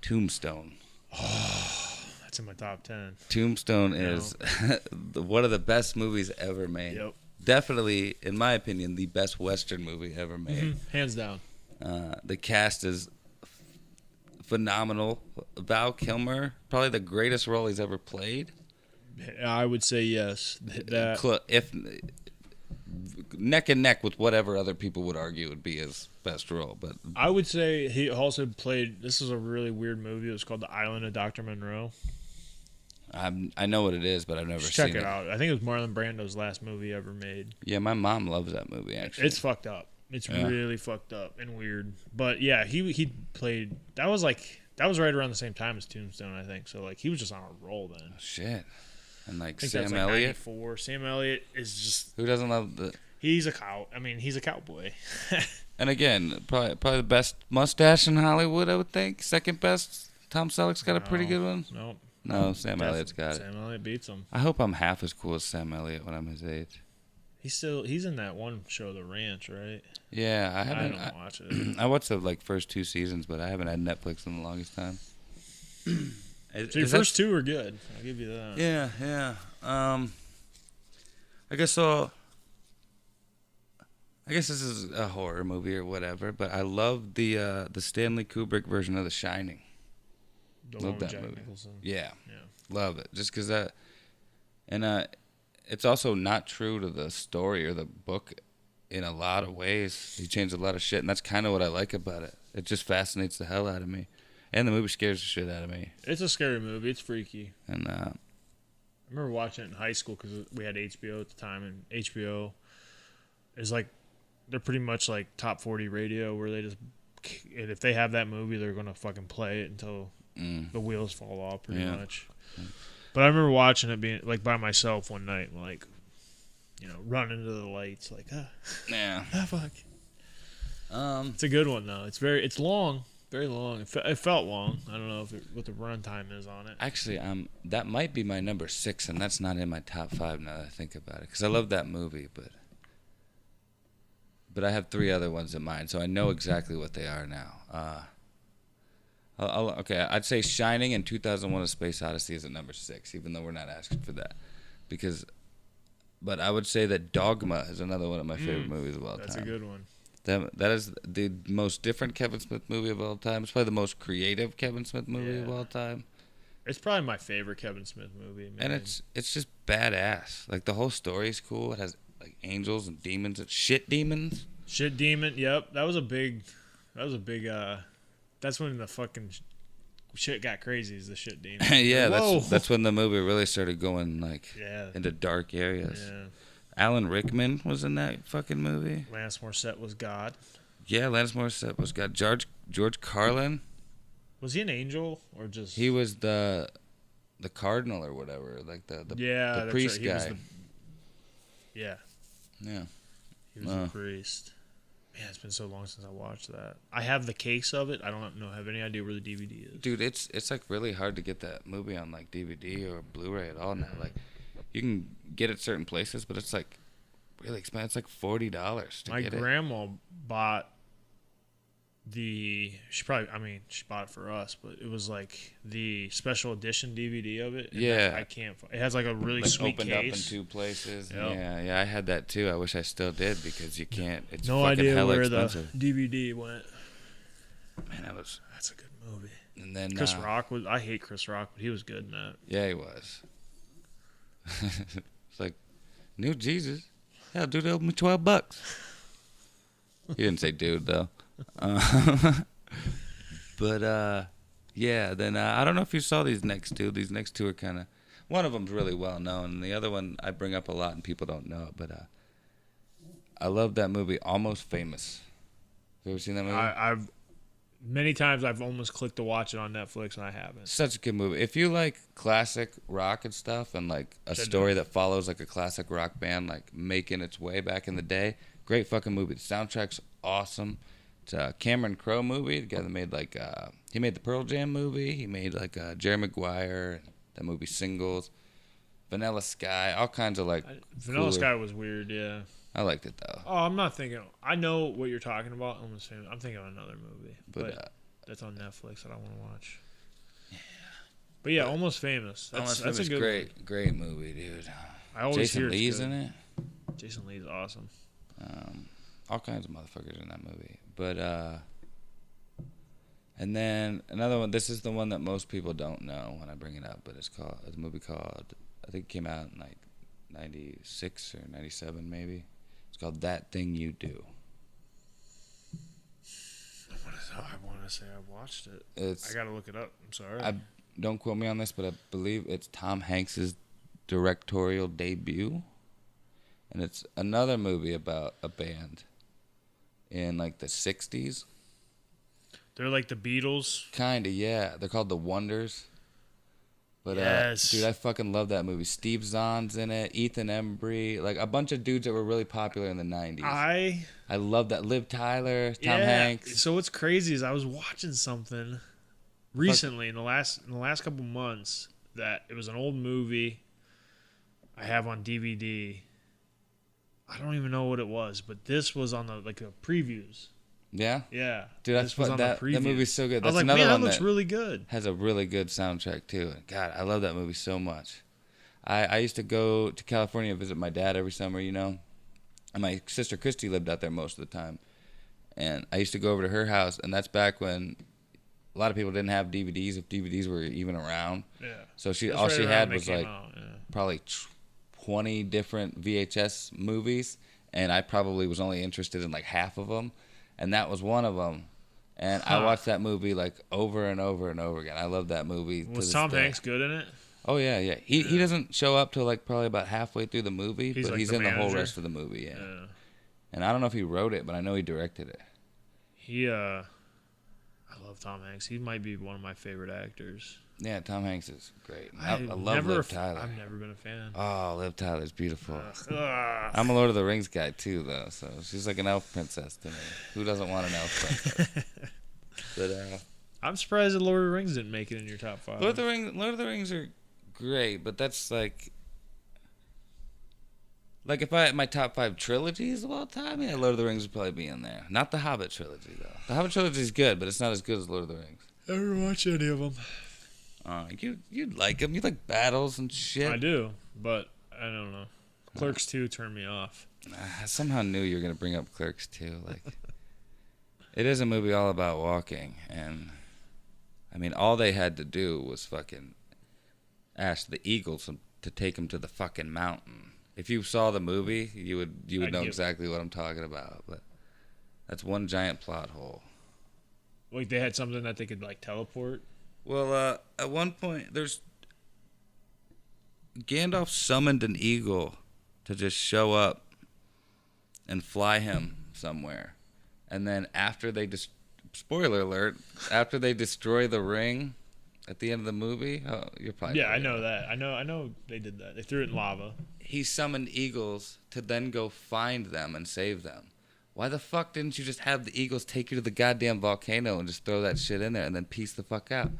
Tombstone. Oh, that's in my top 10. Tombstone is one of the best movies ever made. Yep. Definitely, in my opinion, the best Western movie ever made. Mm-hmm. Hands down. The cast is phenomenal. Val Kilmer, probably the greatest role he's ever played. I would say yes. If neck and neck with whatever other people would argue would be his best role, but I would say he also played. This is a really weird movie. It was called The Island of Dr. Monroe. I know what it is, but I've never seen it. Check it out. I think it was Marlon Brando's last movie ever made. Yeah, my mom loves that movie. Actually, it's fucked up. It's really fucked up and weird. But yeah, he played. That was right around the same time as Tombstone, I think. So like he was just on a roll then. Oh, shit. And like I think Sam that's Elliott. 94. Sam Elliott is just. Who doesn't love the? He's a cow. I mean, he's a cowboy. And again, probably the best mustache in Hollywood, I would think. Second best. Tom Selleck's got a pretty good one. Nope. No, Sam Elliott's got it. Sam Elliott beats him. I hope I'm half as cool as Sam Elliott when I'm his age. He's in that one show, The Ranch, right? Yeah, I haven't. I don't watch it. I watched the first 2 seasons, but I haven't had Netflix in the longest time. So your first 2 were good. I'll give you that. Yeah. I guess so. I guess this is a horror movie or whatever, but I love the Stanley Kubrick version of The Shining. The Love one with that Jack movie. Nicholson. Yeah, love it. Just because that, and it's also not true to the story or the book in a lot of ways. He changed a lot of shit, and that's kind of what I like about it. It just fascinates the hell out of me, and the movie scares the shit out of me. It's a scary movie. It's freaky. And I remember watching it in high school because we had HBO at the time, and HBO is like they're pretty much like top 40 radio where they just if they have that movie, they're gonna fucking play it until the wheels fall off, pretty much. But I remember watching it being like by myself one night, like running into the lights, like fuck. It's a good one though. It's long, very long. It felt long. I don't know what the runtime is on it. actually, that might be my number 6, and that's not in my top 5 now that I think about it, because I love that movie, but I have 3 other ones in mind, so I know exactly what they are now. Okay, I'd say Shining and 2001: A Space Odyssey is at number 6, even though we're not asking for that, but I would say that Dogma is another one of my favorite movies of all time. That's a good one. That is the most different Kevin Smith movie of all time. It's probably the most creative Kevin Smith movie of all time. It's probably my favorite Kevin Smith movie. And it's just badass. Like the whole story's cool. It has like angels and demons and shit demons. Shit demon. Yep, that was a big. That's when the fucking shit got crazy. Is the shit demon? Yeah, Whoa. that's when the movie really started going like Yeah. into dark areas. Yeah. Alan Rickman was in that fucking movie. Lance Morissette was God. Yeah, Lance Morissette was got George Carlin. Was he an angel or just? He was the cardinal or whatever, like the that's priest right. He was guy. Yeah. Yeah. He was a priest. Man, it's been so long since I watched that. I have the case of it. I don't have any idea where the DVD is. Dude, it's like really hard to get that movie on like DVD or Blu-ray at all now. Like you can get it certain places, but it's like really expensive. It's like $40 to My get it. My grandma bought she bought it for us, but it was like the special edition DVD of it. And Yeah. I can't. It has like a really Like sweet opened case. up in two places. Yep. Yeah, I had that too. I wish I still did because you can't. It's No fucking idea hella where expensive. the DVD went. Man, That's a good movie. And then Chris Rock was. I hate Chris Rock, but he was good in that. Yeah, he was. It's like, new Jesus. Yeah, dude, owe me $12. He didn't say dude though. But yeah. Then I don't know if you saw these next two. These next two are kind of. One of them's really well known, and the other one I bring up a lot, and people don't know it. But I love that movie, Almost Famous. Have you ever seen that movie? I've many times I've almost clicked to watch it on Netflix, and I haven't. Such a good movie. If you like classic rock and stuff, and like a story that follows like a classic rock band, like making its way back in the day, great fucking movie. The soundtrack's awesome. It's a Cameron Crowe movie. The guy that made like he made the Pearl Jam movie. He made like Jerry Maguire, that movie Singles, Vanilla Sky, all kinds of like. Vanilla Sky was weird, yeah. I liked it though. Oh, I'm not thinking. I know what you're talking about. Almost Famous. I'm thinking of another movie, but that's on Netflix that I want to watch. Yeah. But yeah, Almost Famous. That's a good great movie, dude. I always Jason hear it's Lee's good. in it. Jason Lee's awesome. All kinds of motherfuckers in that movie. But and then another one. This is the one that most people don't know when I bring it up, but it's a movie called, I think it came out in like 96 or 97 maybe. It's called That Thing You Do. I want to say I watched it. I gotta look it up. I'm sorry. Don't quote me on this, but I believe it's Tom Hanks's directorial debut, and it's another movie about a band in like the 60s. They're like the Beatles. Kinda, yeah. They're called The Wonders. But yes. Dude, I fucking love that movie. Steve Zahn's in it, Ethan Embry, like a bunch of dudes that were really popular in the 90s. I love that. Liv Tyler, Tom Hanks. So what's crazy is I was watching something recently in the last couple months that it was an old movie I have on DVD. I don't even know what it was, but this was on the previews. Yeah? Yeah. Dude, that movie's so good. I was like, another man, one that looks really good. Has a really good soundtrack, too. God, I love that movie so much. I used to go to California and visit my dad every summer, you know. And my sister Christy lived out there most of the time. And I used to go over to her house, and that's back when a lot of people didn't have DVDs, if DVDs were even around. Yeah. So she had was like probably 20 different VHS movies, and I probably was only interested in like half of them. And that was one of them. And I watched that movie like over and over and over again. I love that movie. Was Tom Hanks good in it? Oh, yeah. He doesn't show up till like probably about halfway through the movie, but like he's in the whole rest of the movie, yeah. And I don't know if he wrote it, but I know he directed it. I love Tom Hanks. He might be one of my favorite actors. Yeah, Tom Hanks is great. I love Liv Tyler. I've never been a fan. Oh, Liv Tyler's beautiful. I'm a Lord of the Rings guy, too, though. So she's like an elf princess to me. Who doesn't want an elf princess? But I'm surprised that Lord of the Rings didn't make it in your top 5. Lord of the Rings are great, but that's like if I had my top 5 trilogies of all time, yeah, Lord of the Rings would probably be in there. Not the Hobbit trilogy, though. The Hobbit trilogy is good, but it's not as good as Lord of the Rings. I never watched any of them. You'd like them. You like battles and shit. I do, but I don't know. Clerks 2 turned me off. I somehow knew you were going to bring up Clerks 2. Like, it is a movie all about walking, and I mean, all they had to do was fucking asked the Eagles to take him to the fucking mountain. If you saw the movie, you would know exactly what I'm talking about. But that's one giant plot hole. Like they had something that they could like teleport. Well, at one point, Gandalf summoned an eagle to just show up and fly him somewhere, and then after they spoiler alert, after they destroy the ring at the end of the movie, you're probably I know that. I know they did that. They threw it in lava. He summoned eagles to then go find them and save them. Why the fuck didn't you just have the eagles take you to the goddamn volcano and just throw that shit in there and then peace the fuck out?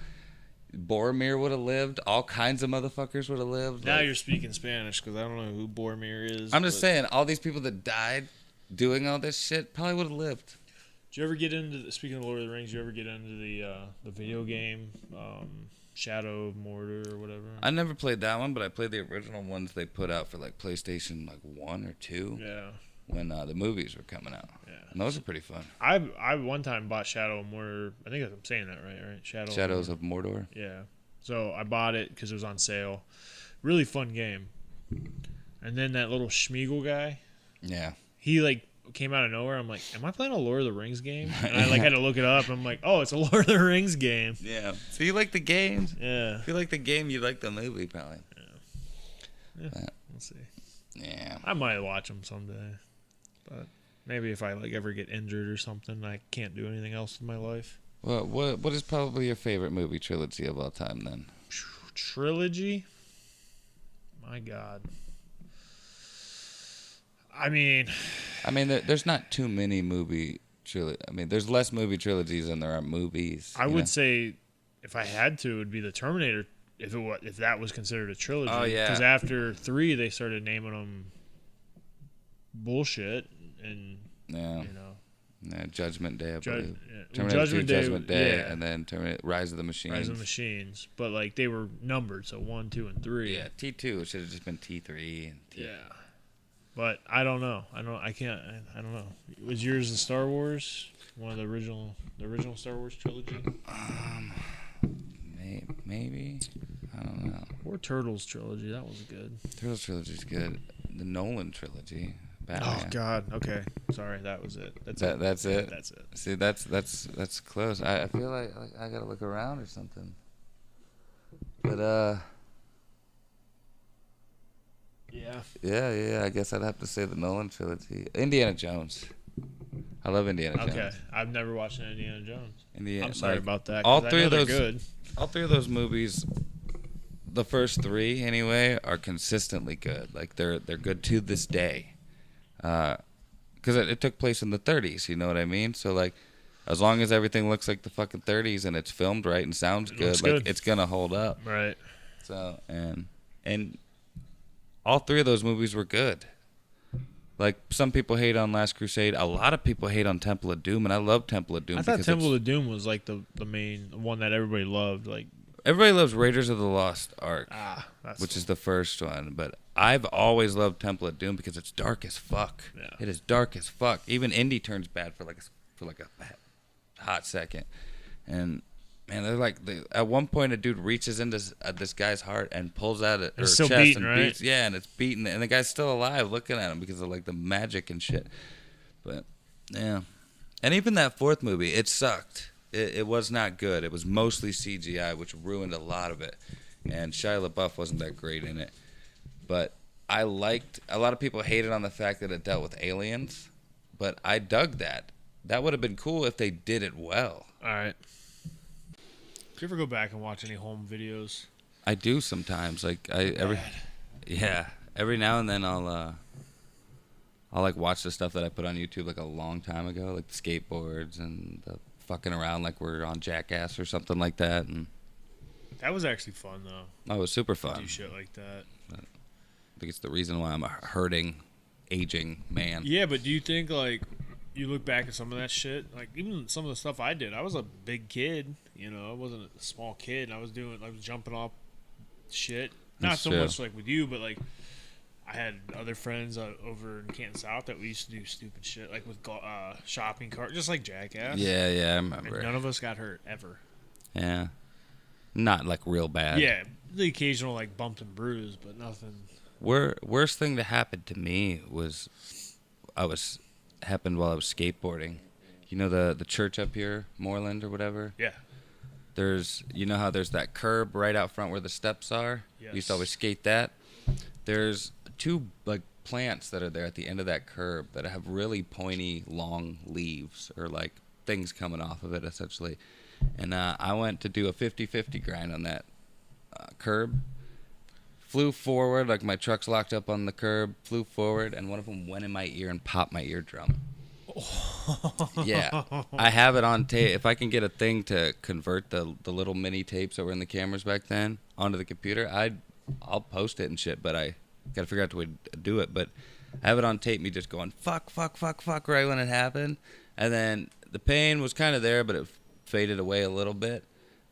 Boromir would have lived. All kinds of motherfuckers would have lived. Now you're speaking Spanish because I don't know who Boromir is. I'm just saying, all these people that died doing all this shit probably would have lived. Did you ever get into, speaking of Lord of the Rings, did you ever get into the video game, Shadow of Mordor or whatever? I never played that one, but I played the original ones they put out for like PlayStation 1 or 2. Yeah. When the movies were coming out. Yeah. And those are pretty fun. I one time bought Shadow of Mordor. I think I'm saying that right? Shadows of Mordor. Yeah. So I bought it because it was on sale. Really fun game. And then that little Schmeagle guy. Yeah. He like came out of nowhere. I'm like, am I playing a Lord of the Rings game? And I like had to look it up. I'm like, oh, it's a Lord of the Rings game. Yeah. So you like the games? Yeah. If you like the game, you like the movie, probably. Yeah. We'll see. Yeah. I might watch them someday. But maybe if I like ever get injured or something, I can't do anything else in my life. Well, what is probably your favorite movie trilogy of all time then? Trilogy? My God. I mean, there's not too many movie trilogies. I mean, there's less movie trilogies than there are movies. I would say if I had to, it would be the Terminator. If that was considered a trilogy. Oh yeah. Because after 3, they started naming them bullshit. And Judgment Day, I believe. Judgment Day, and then Rise of the Machines. Rise of the Machines, but like they were numbered, so 1, 2, and 3. Yeah, T2 should have just been T3 and T. Yeah, but I don't know. I don't know. Was yours the Star Wars? One of the original Star Wars trilogy? Maybe. I don't know. Or Turtles trilogy. That was good. Turtles trilogy's good. The Nolan trilogy. Batman. Oh God. Okay. Sorry, that was it. That's it. That's it. That's it. See, that's close. I feel like I gotta look around or something. But Yeah. I guess I'd have to say the Nolan trilogy. Indiana Jones. I love Indiana Jones. Okay. I've never watched an Indiana Jones. I'm sorry like, about that. All three of those good. All three of those movies, the first 3 anyway, are consistently good. Like they're good to this day. Because it took place in the 30s, you know what I mean? So like, as long as everything looks like the fucking 30s and it's filmed right and sounds good, it's gonna hold up. Right. So and all 3 of those movies were good. Like some people hate on Last Crusade, a lot of people hate on Temple of Doom, and I love Temple of Doom. I thought Temple of Doom was like the main one that everybody loved. Like everybody loves Raiders of the Lost Ark, which cool. is the first one, but I've always loved Temple of Doom because it's dark as fuck. Yeah. It is dark as fuck. Even Indy turns bad for like a hot second. And man, they're like at one point a dude reaches into this guy's heart and pulls out her chest beating, and right? beats. Yeah, and it's beaten, and the guy's still alive looking at him because of like the magic and shit. But yeah, and even that 4th movie, it sucked. It was not good. It was mostly CGI, which ruined a lot of it. And Shia LaBeouf wasn't that great in it. But I liked, a lot of people hated on the fact that it dealt with aliens, but I dug that. That would have been cool if they did it well. All right. Do you ever go back and watch any home videos? I do sometimes. Like every now and then I'll like watch the stuff that I put on YouTube like a long time ago, like the skateboards and the fucking around like we're on Jackass or something like that. And that was actually fun though. It was super fun. Do shit like that. But I think it's the reason why I'm a hurting, aging man. Yeah, but do you think like you look back at some of that shit, like even some of the stuff I did, I was a big kid, you know, I wasn't a small kid, and I was jumping off shit. Not so much like with you, but like I had other friends over in Canton South that we used to do stupid shit, like with shopping cart, just like Jackass. Yeah, I remember. And none of us got hurt ever. Yeah. Not like real bad. Yeah, the occasional like bumped and bruised, but nothing. Worst thing that happened to me was happened while I was skateboarding. You know the church up here, Moreland or whatever? Yeah. You know how there's that curb right out front where the steps are? Yes. We used to always skate that. There's two like plants that are there at the end of that curb that have really pointy, long leaves or like things coming off of it essentially. And I went to do a 50-50 grind on that curb. Flew forward, like my truck's locked up on the curb, flew forward, and one of them went in my ear and popped my eardrum. Yeah, I have it on tape. If I can get a thing to convert the little mini tapes that were in the cameras back then onto the computer, I'll post it and shit, but I got to figure out the way to do it. But I have it on tape, me just going, fuck, right when it happened. And then the pain was kind of there, but it faded away a little bit.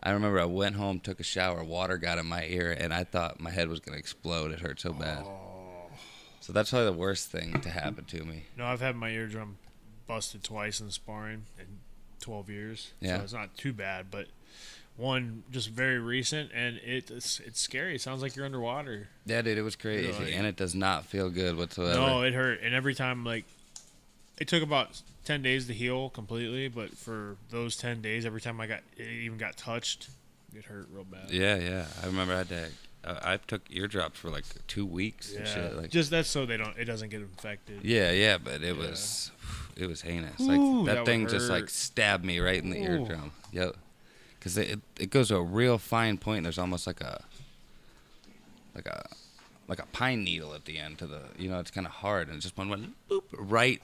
I remember I went home, took a shower, water got in my ear, and I thought my head was going to explode. It hurt so bad. So that's probably the worst thing to happen to me. No, I've had my eardrum busted twice in sparring in 12 years. Yeah. So it's not too bad, but one just very recent, and it's scary. It sounds like you're underwater. Yeah, dude, it was crazy, and it does not feel good whatsoever. No, it hurt, and every time, like, it took about 10 days to heal completely, but for those 10 days, every time it even got touched, it hurt real bad. Yeah. I remember I took eardrops for like 2 weeks and shit. Like, just that's so it doesn't get infected. Yeah, but it was heinous. Ooh, like that thing would just hurt. like stabbed me right in the Ooh. eardrum. Yep. Because it goes to a real fine point. There's almost like a pine needle at the end to the, it's kind of hard, and it just went boop, right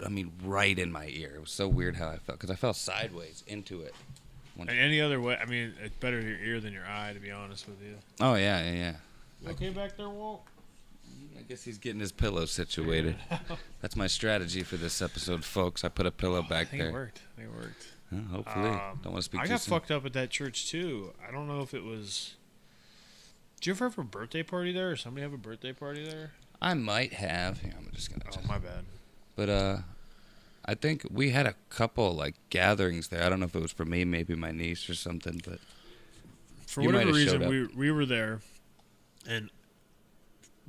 in my ear. It was so weird how I felt, because I fell sideways into it. And any other way, it's better your ear than your eye, to be honest with you. Oh, yeah. You okay back there, Walt? I guess he's getting his pillow situated. That's my strategy for this episode, folks. I put a pillow back there. I think it worked. Hopefully. Don't want to speak too soon. I got fucked up at that church, too. I don't know if it was... Did you ever have a birthday party there, or somebody have a birthday party there? I might have. Here, I'm just going to... Oh, my bad. But, I think we had a couple, like, gatherings there. I don't know if it was for me, maybe my niece or something, but... For whatever reason, we were there, and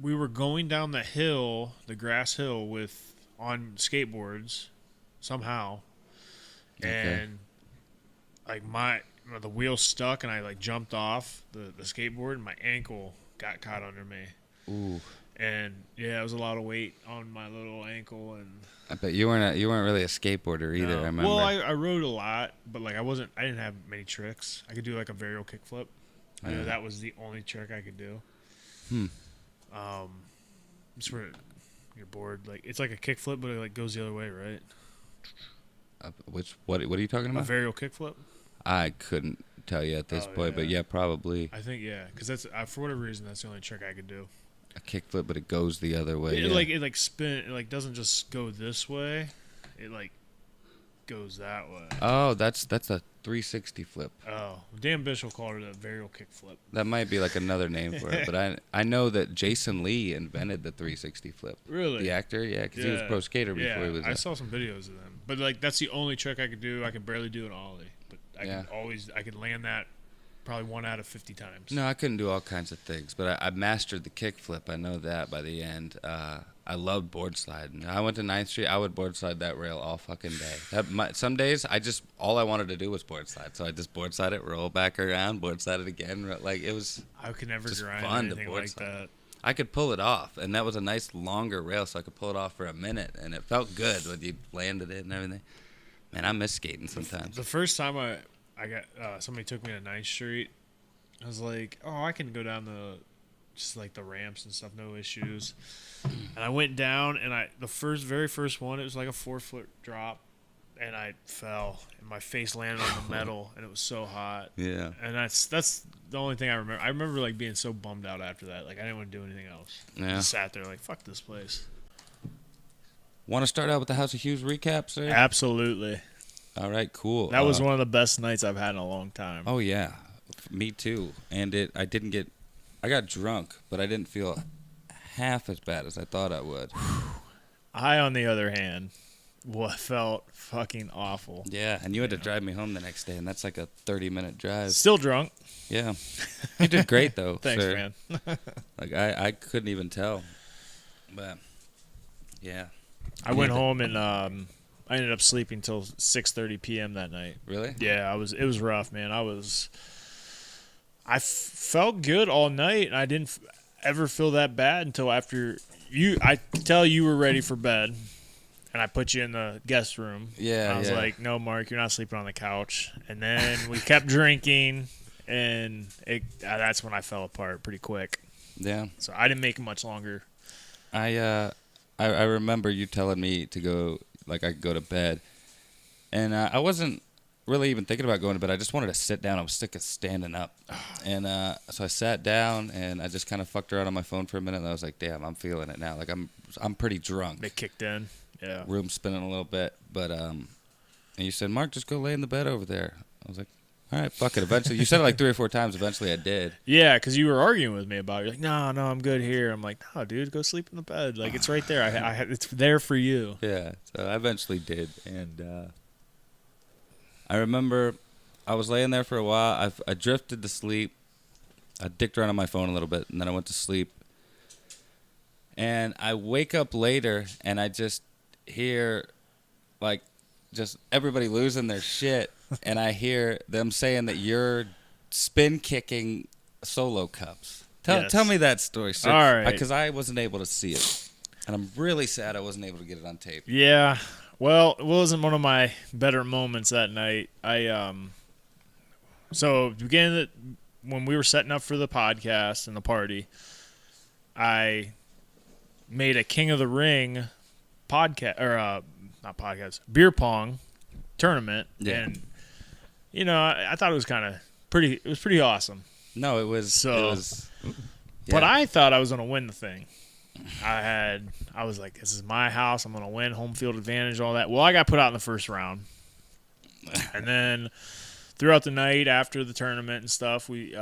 we were going down the hill, the grass hill, on skateboards, somehow. Okay. And, like, the wheel stuck, and I like jumped off the skateboard, and my ankle got caught under me. Ooh. And yeah, it was a lot of weight on my little ankle, and I bet you weren't really a skateboarder either. no. I remember. Well, I rode a lot, but like I didn't have many tricks. I could do like a varial kickflip. I know that was the only trick I could do. Just where you're bored, like it's like a kickflip, but it like goes the other way, right? What are you talking about? A varial kickflip. I couldn't tell you at this point, but yeah, probably. I think because that's for whatever reason that's the only trick I could do. A kickflip, but it goes the other way. It spin. It like doesn't just go this way. It like goes that way. Oh, that's a 360 flip. Oh, Dan Bishop called it a varial kickflip. That might be like another name for it, but I know that Jason Lee invented the 360 flip. Really? The actor, yeah, because he was a pro skater before he was. I saw some videos of them, but like that's the only trick I could do. I could barely do an ollie, but I could land that probably 1 out of 50 times. No, I couldn't do all kinds of things, but I mastered the kickflip. I know that by the end. I loved board sliding. I went to 9th Street. I would board slide that rail all fucking day. Some days, all I wanted to do was board slide. So I just board slide it, roll back around, board slide it again. Like, it was I could never just grind fun anything to board like slide. that. I could pull it off, and that was a nice longer rail, so I could pull it off for a minute, and it felt good when you landed it and everything. Man, I miss skating sometimes. The first time I got somebody took me to 9th Street, I was like, oh, I can go down just like the ramps and stuff, no issues. And I went down, and the very first one, it was like a 4-foot drop, and I fell, and my face landed on the metal, and it was so hot. Yeah. And that's the only thing I remember. I remember like being so bummed out after that, like I didn't want to do anything else. Yeah. Just sat there like, fuck this place. Want to start out with the House of Hughes recap, sir? Absolutely. All right, cool. That was one of the best nights I've had in a long time. Oh yeah, me too. And I got drunk, but I didn't feel half as bad as I thought I would. I, on the other hand, what felt fucking awful. Yeah, and you had to drive me home the next day, and that's like a 30-minute drive. Still drunk. Yeah. You did great, though. Thanks, sir. man. Like, I couldn't even tell. But, yeah. I went home and I ended up sleeping till 6:30 p.m. that night. Really? Yeah, it was rough, man. I felt good all night, and I didn't ever feel that bad until after I could tell you were ready for bed, and I put you in the guest room. Yeah, and I was like, no, Mark, you're not sleeping on the couch. And then we kept drinking, and that's when I fell apart pretty quick. Yeah. So I didn't make it much longer. I remember you telling me to go, like, I could go to bed. And I wasn't really even thinking about going to bed. I just wanted to sit down. I was sick of standing up. And so I sat down, and I just kind of fucked around on my phone for a minute. And I was like, damn, I'm feeling it now. Like, I'm pretty drunk. It kicked in. Yeah. Room spinning a little bit. But, and you said, Mark, just go lay in the bed over there. I was like, all right, fuck it. Eventually, you said it like 3 or 4 times. Eventually, I did. Yeah, because you were arguing with me about it. You're like, no, I'm good here. I'm like, no, dude, go sleep in the bed. Like, it's right there. It's there for you. Yeah, so I eventually did. And I remember I was laying there for a while. I drifted to sleep. I dicked around on my phone a little bit, and then I went to sleep. And I wake up later, and I just hear, like, just everybody losing their shit. And I hear them saying that you're spin kicking solo cups. Tell me that story, sir. All right. Because I wasn't able to see it. And I'm really sad I wasn't able to get it on tape. Yeah. Well, it wasn't one of my better moments that night. So when we were setting up for the podcast and the party, I made a King of the Ring podcast, or not podcast, beer pong tournament. Yeah. And, I thought it was kind of pretty, it was pretty awesome. No, it was. Yeah. But I thought I was going to win the thing. I was like, this is my house. I'm going to win home field advantage, all that. Well, I got put out in the first round. And then throughout the night after the tournament and stuff, we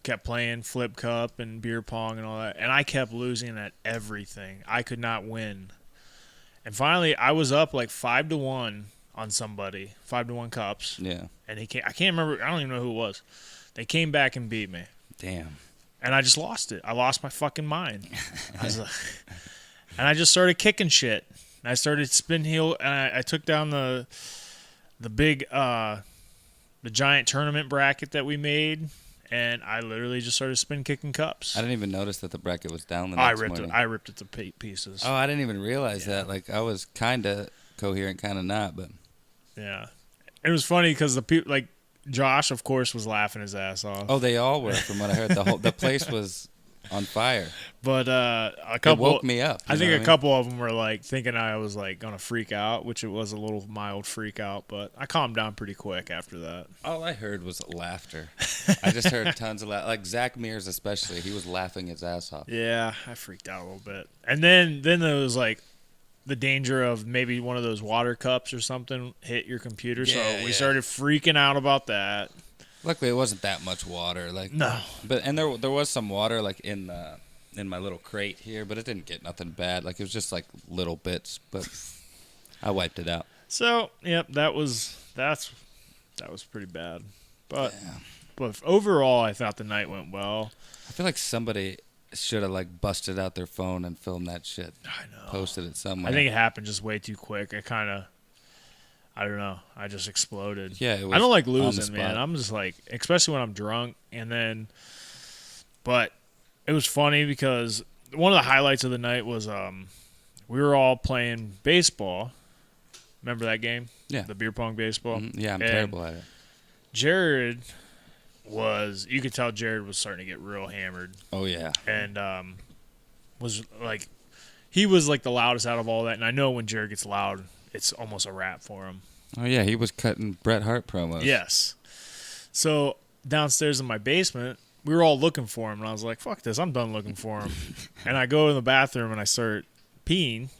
kept playing flip cup and beer pong and all that. And I kept losing at everything. I could not win. And finally, I was up like 5-1 on somebody, 5-1 cups. Yeah. And I can't remember. I don't even know who it was. They came back and beat me. Damn. And I just lost it. I lost my fucking mind. And I just started kicking shit. And I started spin heel, and I took down the big, the giant tournament bracket that we made, and I literally just started spin kicking cups. I didn't even notice that the bracket was down the next morning. I ripped it to pieces. Oh, I didn't even realize that. Like, I was kind of coherent, kind of not, but. Yeah. It was funny because the people, like, Josh, of course, was laughing his ass off. Oh, they all were, from what I heard. The place was on fire. But a couple it woke me up. I think a couple of them were like thinking I was like gonna freak out, which it was a little mild freak out. But I calmed down pretty quick after that. All I heard was laughter. I just heard tons of laughter. Like Zach Mears, especially, he was laughing his ass off. Yeah, I freaked out a little bit. And then there was like the danger of maybe one of those water cups or something hit your computer. Yeah, so we started freaking out about that. Luckily, it wasn't that much water. Like no, and there was some water like in my little crate here, but it didn't get nothing bad. Like it was just like little bits, but I wiped it out. So yep, that was pretty bad. But overall, I thought the night went well. I feel like somebody should have like busted out their phone and filmed that shit. I know. Posted it somewhere. I think it happened just way too quick. I don't know. I just exploded. Yeah, it was I don't like on the losing, spot. man. I'm just like, especially when I'm drunk. But it was funny because one of the highlights of the night was we were all playing baseball. Remember that game? Yeah. The beer pong baseball? Mm-hmm. Yeah, I'm And terrible at it. Jerrod you could tell Jerrod was starting to get real hammered. Oh, yeah. And was like, he was like the loudest out of all that. And I know when Jerrod gets loud, it's almost a wrap for him. Oh, yeah, he was cutting Bret Hart promos. Yes. So downstairs in my basement, we were all looking for him. And I was like, fuck this, I'm done looking for him. And I go in the bathroom and I start peeing.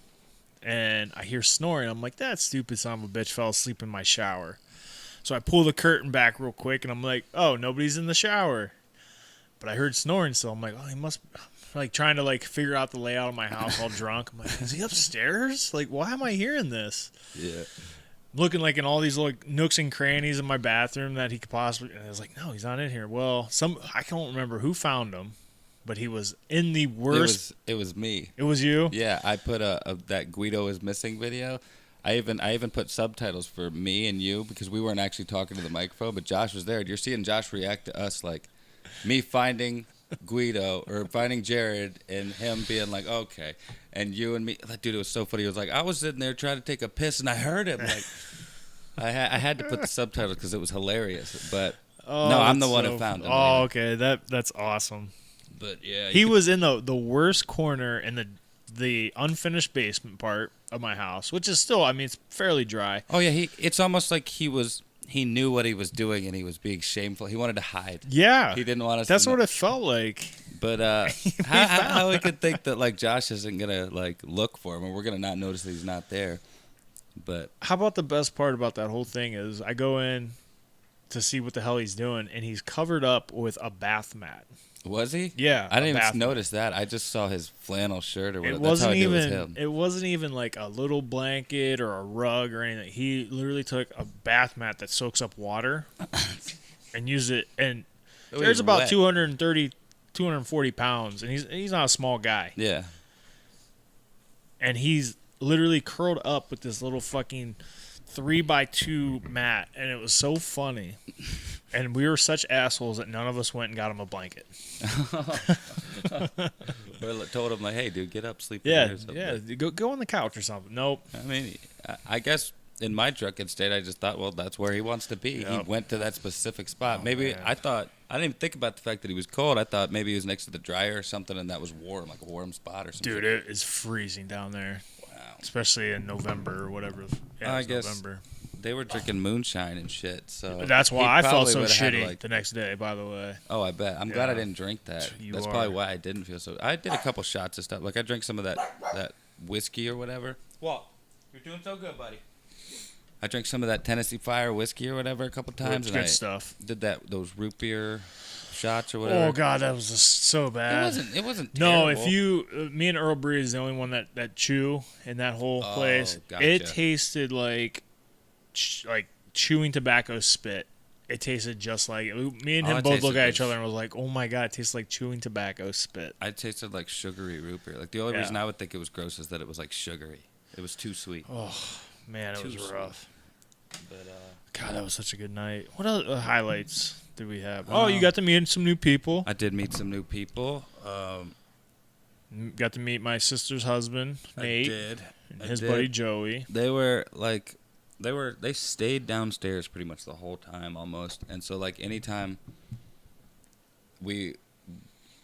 And I hear snoring. I'm like, that stupid son of a bitch fell asleep in my shower. So I pull the curtain back real quick, and I'm like, oh, nobody's in the shower. But I heard snoring, so I'm like, oh, like trying to like figure out the layout of my house all drunk. I'm like, is he upstairs? Like, why am I hearing this? Yeah. Looking like in all these like nooks and crannies in my bathroom that he could possibly. And I was like, no, he's not in here. Well, I can't remember who found him, but he was in the worst. It was me. It was you? Yeah, I put that Guido is missing video. I even put subtitles for me and you because we weren't actually talking to the microphone, but Josh was there. You're seeing Josh react to us like me finding Guido or finding Jerrod and him being like, okay. And you and me, that dude, it was so funny. He was like, I was sitting there trying to take a piss and I heard him. Like, I had to put the subtitles because it was hilarious. But no, I'm the one who found him. Oh, okay, that's awesome. But yeah, he was in the worst corner in the unfinished basement part of my house, which is still, I mean, it's fairly dry. Oh yeah, it's almost like he knew what he was doing and he was being shameful. He wanted to hide. Yeah, he didn't want us. That's what it felt like. But how we could think that like Josh isn't gonna like look for him and we're gonna not notice that he's not there. But how about the best part about that whole thing is I go in to see what the hell he's doing and he's covered up with a bath mat. Was he? Yeah, I didn't even notice that. I just saw his flannel shirt or whatever. It wasn't even like a little blanket or a rug or anything. He literally took a bath mat that soaks up water and used it. And there's about 240 pounds, and he's not a small guy. Yeah. And he's literally curled up with this little fucking 3x2 mat, and it was so funny. And we were such assholes that none of us went and got him a blanket. Or told him like, "Hey, dude, get up, sleep." Yeah, or something. yeah. Go on the couch or something. Nope. I mean, I guess in my drunken state, I just thought, well, that's where he wants to be. Yep. He went to that specific spot. Maybe I thought I didn't even think about the fact that he was cold. I thought maybe he was next to the dryer or something, and that was warm, like a warm spot or something. Dude, it is freezing down there. Wow. Especially in November or whatever. Yeah, I guess November. They were drinking moonshine and shit, so that's why I felt so shitty the next day. By the way. Oh, I bet. I'm glad I didn't drink that. That's probably why I didn't feel so. I did a couple shots of stuff. Like I drank some of that whiskey or whatever. Walt, you're doing so good, buddy. I drank some of that Tennessee Fire whiskey or whatever a couple times. Good stuff. Did those root beer shots or whatever. Oh god, that was just so bad. It wasn't. No, terrible. if you, me and Earl Bree is the only one that chew in that whole place. Gotcha. It tasted like chewing tobacco spit. It tasted just like it. Me and him both looked at each other and was like, "Oh my god, it tastes like chewing tobacco spit." I tasted like sugary root beer. Like the only reason I would think it was gross is that it was like sugary. It was too sweet. Oh man, it was rough. But God, that was such a good night. What other highlights did we have? Oh, you got to meet some new people. I did meet some new people. Got to meet my sister's husband, Nate. I did. And his buddy Joey. They were like, they stayed downstairs pretty much the whole time almost. And so like anytime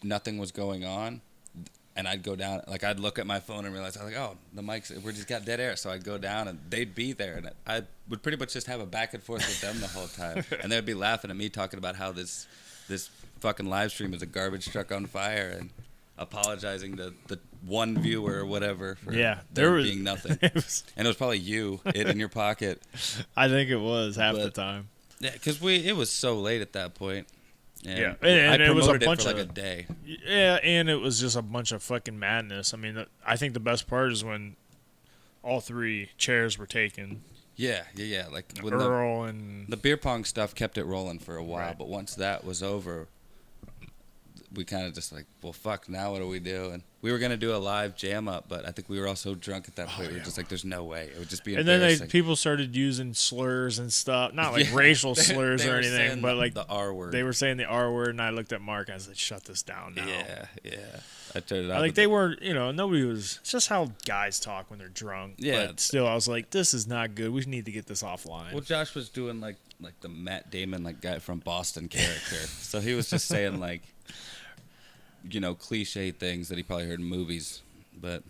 nothing was going on, and I'd go down, like I'd look at my phone and realize I was like, oh, the mics, we just got dead air. So I'd go down and they'd be there, and I would pretty much just have a back and forth with them the whole time, and they'd be laughing at me talking about how this fucking live stream is a garbage truck on fire and apologizing to the one viewer or whatever for there being nothing. And it was probably you in your pocket. I think it was half the time. Yeah, because it was so late at that point. And I it was a promoted bunch for of like a day. Yeah, and it was just a bunch of fucking madness. I mean, I think the best part is when all three chairs were taken. Yeah. Like when Earl and the beer pong stuff kept it rolling for a while, but once that was over, we kind of just like, well, fuck, now what do we do? And we were going to do a live jam up, but I think we were all so drunk at that point. We were just like, there's no way. It would just be embarrassing. And then people started using slurs and stuff. Not like racial slurs or anything, but like the R word. They were saying the R word, and I looked at Mark and I said, shut this down now. Yeah. I turned it off. Like they weren't, nobody was, it's just how guys talk when they're drunk. Yeah. But still, I was like, this is not good. We need to get this offline. Well, Josh was doing like the Matt Damon, like guy from Boston character. So he was just saying like, cliche things that he probably heard in movies, but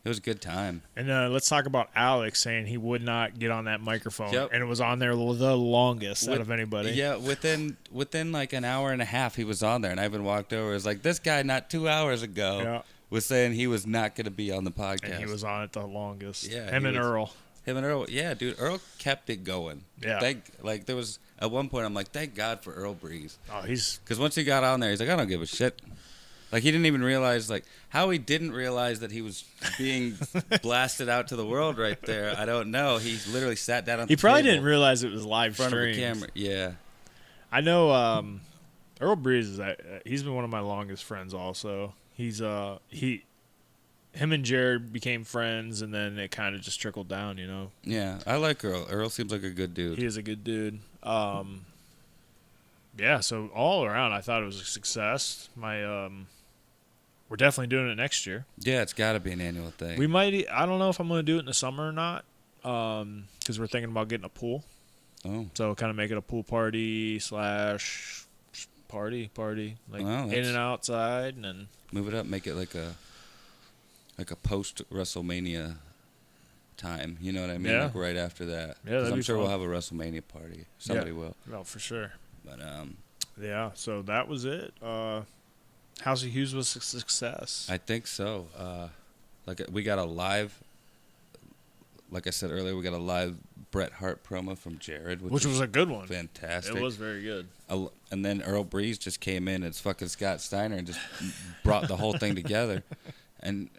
it was a good time. And let's talk about Alex saying he would not get on that microphone, and it was on there the longest out of anybody. Yeah, within like an hour and a half, he was on there, and Ivan walked over. It was like, this guy not 2 hours ago was saying he was not going to be on the podcast. And he was on it the longest. Yeah, Him and Earl, yeah, dude, Earl kept it going. Yeah. There was, at one point, I'm like, thank God for Earl Breeze. Oh, because once he got on there, he's like, I don't give a shit. Like, he didn't even realize, like, how he didn't realize that he was being blasted out to the world right there. I don't know. He literally sat down on the He probably table didn't realize it was live in front of the stream. camera. Yeah. I know Earl Breeze he's been one of my longest friends also. Him and Jerrod became friends, and then it kind of just trickled down, you know. Yeah, I like Earl. Earl seems like a good dude. He is a good dude. Yeah, so all around, I thought it was a success. We're definitely doing it next year. Yeah, it's got to be an annual thing. We might. I don't know if I'm going to do it in the summer or not, because we're thinking about getting a pool. Oh. So kind of make it a pool party / party, like in and outside, and then move it up, make it like a post WrestleMania time. You know what I mean? Yeah. Like right after that. Yeah, that'd I'm be sure fun. we'll have a WrestleMania party. Somebody will. No, for sure. But yeah. So that was it. House of Hughes was a success. I think so. Like we got a live. Like I said earlier, we got a live Bret Hart promo from Jerrod, which was a good one. Fantastic. It was very good. And then Earl Breeze just came in as fucking Scott Steiner and just brought the whole thing together. And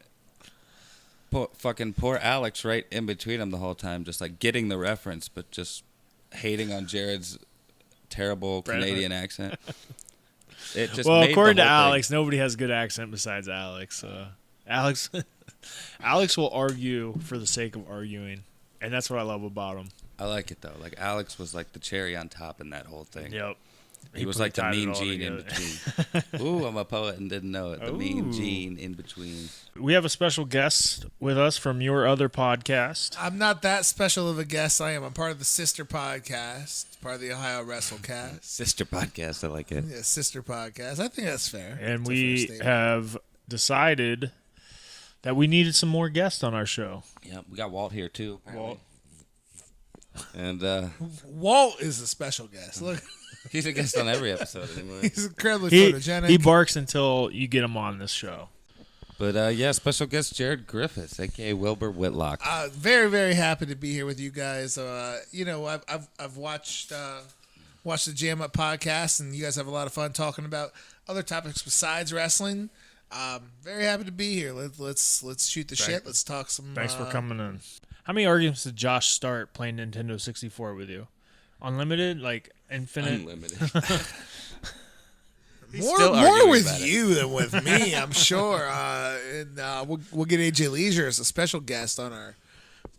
poor Alex right in between them the whole time, just like getting the reference, but just hating on Jared's terrible Canadian accent. It just well, made according the to whole Alex, nobody has a good accent besides Alex. Alex will argue for the sake of arguing, and that's what I love about him. I like it though. Like Alex was like the cherry on top in that whole thing. Yep. He was like the mean gene in between. Ooh, I'm a poet and didn't know it. The mean gene in between. We have a special guest with us from your other podcast. I'm not that special of a guest. I am. I'm part of the sister podcast, part of the Ohio WrestleCast. Sister podcast. I like it. Yeah, sister podcast. I think that's fair. And That's a fair we statement. have decided that we needed some more guests on our show. Yeah, we got Walt here too. Walt. And Walt is a special guest. Look, he's a guest on every episode anymore. he's incredibly He photogenic. barks until you get him on this show. But yeah, special guest Jerrod Griffiths, aka Wilbur Whitlock. Very, very happy to be here with you guys. You know, I've watched the JAMUP podcast, and you guys have a lot of fun talking about other topics besides wrestling. Very happy to be here. Let's shoot the shit. Let's talk some. Thanks for coming in. How many arguments did Josh start playing Nintendo 64 with you? Unlimited, like infinite. Unlimited. More with you than with me, I'm sure. And we'll get AJ Leisure as a special guest on our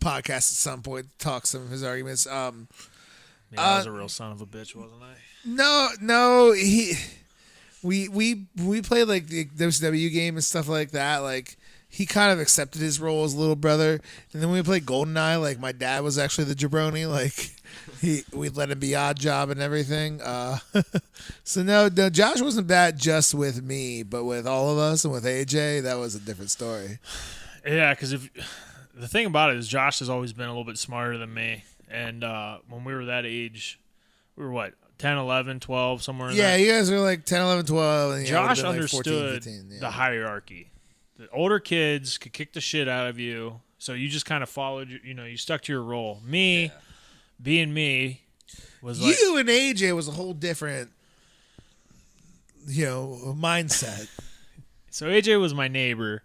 podcast at some point to talk some of his arguments. Yeah, I was a real son of a bitch, wasn't I? No, we played like the WCW game and stuff like that. Like he kind of accepted his role as little brother, and then when we played GoldenEye, like my dad was actually the jabroni. Like we'd let him be odd job and everything. So no, Josh wasn't bad just with me, but with all of us and with AJ, that was a different story. Yeah, because the thing about it is Josh has always been a little bit smarter than me, and when we were that age, we were what, 10, 11, 12, somewhere in Yeah, there? you guys were like 10, 11, 12. And Josh like understood 14, 15, yeah. the hierarchy. The older kids could kick the shit out of you, so you just kind of followed, you stuck to your role. Me, being me, was like... You and AJ was a whole different, mindset. So AJ was my neighbor,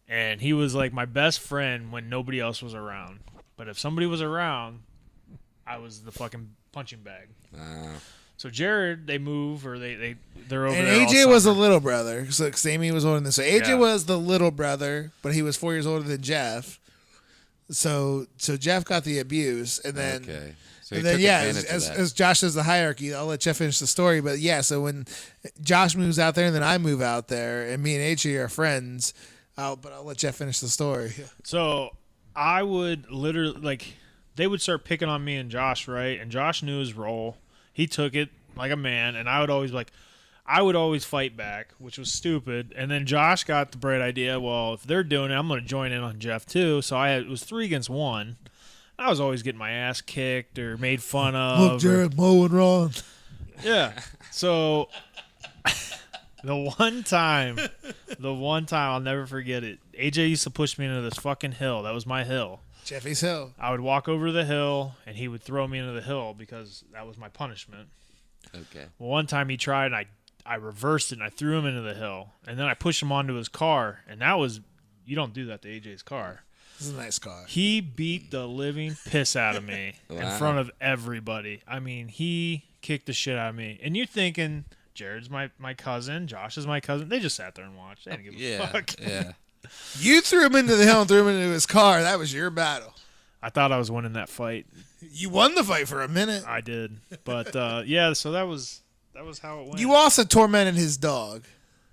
and he was like my best friend when nobody else was around. But if somebody was around, I was the fucking punching bag. So Jerrod, they move, or they're over And there all AJ was a summer. little brother. So Sammy was older than this. So AJ Yeah. was the little brother, but he was 4 years older than Jeff. So Jeff got the abuse, and then Okay. So he and then took advantage of that. as Josh does the hierarchy, I'll let Jeff finish the story. But yeah, so when Josh moves out there, and then I move out there, and me and AJ are friends. I'll let Jeff finish the story. So I would literally they would start picking on me and Josh, right? And Josh knew his role. He took it like a man, and I would always fight back, which was stupid. And then Josh got the bright idea, well, if they're doing it, I'm going to join in on Jeff too. So it was 3 against 1. I was always getting my ass kicked or made fun of. Look, Jerrod, Mo and Ron. Yeah. So the one time I'll never forget it. AJ used to push me into this fucking hill. That was my hill. Jeffy's Hill. I would walk over the hill, and he would throw me into the hill because that was my punishment. Okay. Well, one time he tried, and I reversed it and I threw him into the hill, and then I pushed him onto his car, and that was, you don't do that to AJ's car. This is a nice car. He beat the living piss out of me in Wow. front of everybody. I mean, he kicked the shit out of me. And you're thinking, Jared's my cousin, Josh is my cousin. They just sat there and watched. They didn't give a fuck. Yeah. You threw him into the hill and threw him into his car. That was your battle. I thought I was winning that fight. You won the fight for a minute. I did. But, yeah, so that was how it went. You also tormented his dog.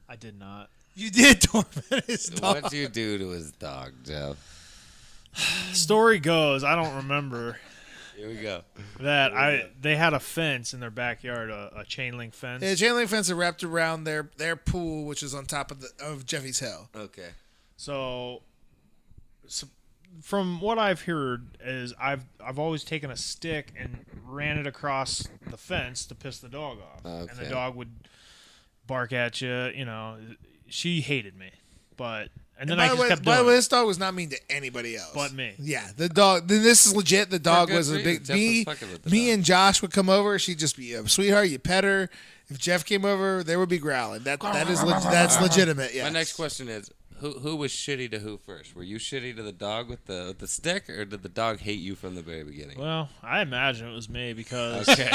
I did not. You did torment his dog. What'd you do to his dog, Joe? Story goes, I don't remember Here we go. that they had a fence in their backyard, a chain link fence. Yeah, chain link fence that wrapped around their pool, which is on top of Jeffy's hill. Okay. So from what I've heard is I've always taken a stick and ran it across the fence to piss the dog off. And the Okay. dog would bark at you, you know. She hated me. And then I just kept by the doing way, it. this dog was not mean to anybody else. But me. Yeah, the dog. This is legit. The dog good was a reason. big. Jeff was fucking with the Me dog. and Josh would come over. She'd just be a sweetheart. You pet her. If Jeff came over, there would be growling. That's legitimate. Yeah. My next question is, who was shitty to who first? Were you shitty to the dog with the stick, or did the dog hate you from the very beginning? Well, I imagine it was me because Okay.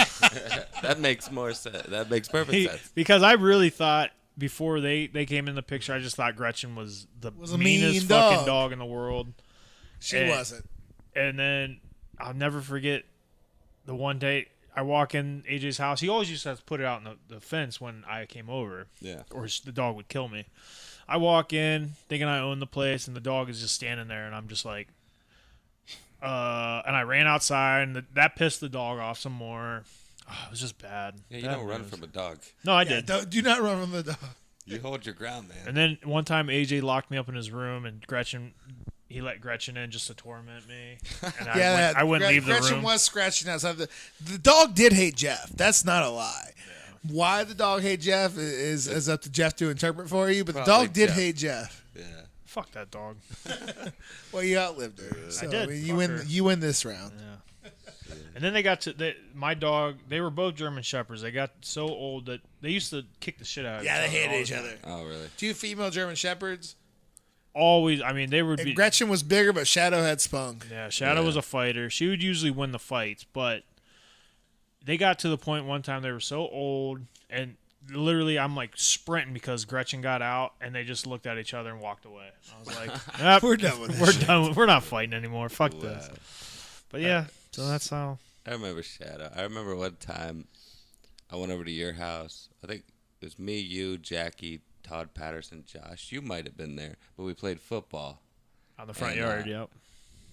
That makes more sense. That makes perfect sense. because I really thought before they came in the picture, I just thought Gretchen was the a meanest mean fucking dog. dog in the world. She And- wasn't. And then I'll never forget the one day I walk in AJ's house. He always used to have to put it out in the fence when I came over. Yeah. Or the dog would kill me. I walk in thinking I own the place, and the dog is just standing there, and I'm just like, and I ran outside, and that pissed the dog off some more. Oh, it was just bad. Yeah, you Bad don't run news. from a dog. No, I Yeah, did. do not run from the dog. You hold your ground, man. And then one time AJ locked me up in his room, and he let Gretchen in just to torment me. And I wouldn't leave the Gretchen room. was scratching outside. The dog did hate Jeff. That's not a lie. Why the dog hate Jeff is up to Jeff to interpret for you. But the Probably dog did Jeff. hate Jeff. Yeah. Fuck that dog. Well, you outlived her. So, did. mean, Fuck her. you win this round. Yeah. And then they got to my dog. They were both German shepherds. They got so old that they used to kick the shit out of Yeah, they each other. hated all each the time. other. Oh, really? 2 female German shepherds. Always. I mean, they would And be. Gretchen was bigger, but Shadow had spunk. Yeah, Shadow Yeah. was a fighter. She would usually win the fights, but they got to the point one time they were so old, and literally I'm like sprinting because Gretchen got out, and they just looked at each other and walked away. I was like, "Yep, We're done with this We're shit." done. We're not fighting anymore. Fuck this." But yeah, so that's how. I remember Shadow. I remember one time I went over to your house. I think it was me, you, Jackie, Todd Patterson, Josh. You might have been there, but we played football. On the front And, yard, yep.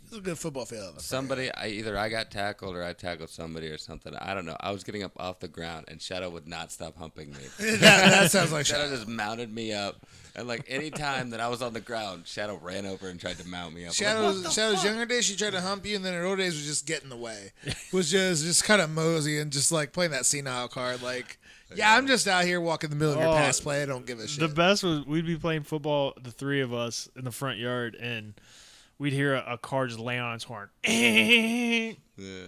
It was a good football field. Somebody, either I got tackled or I tackled somebody or something. I don't know. I was getting up off the ground, and Shadow would not stop humping me. that sounds like Shadow Shadow. just mounted me up, and like any time that I was on the ground, Shadow ran over and tried to mount me up. I'm like, "What the Shadow's fuck?" younger days, she tried to hump you, and then her older days was just get in the way. Was just kind of mosey and just like playing that senile card. Like, yeah, I'm just out here walking the middle of your Oh, pass play. I don't give a shit. The best was we'd be playing football, the three of us in the front yard, and we'd hear a car just lay on its horn, and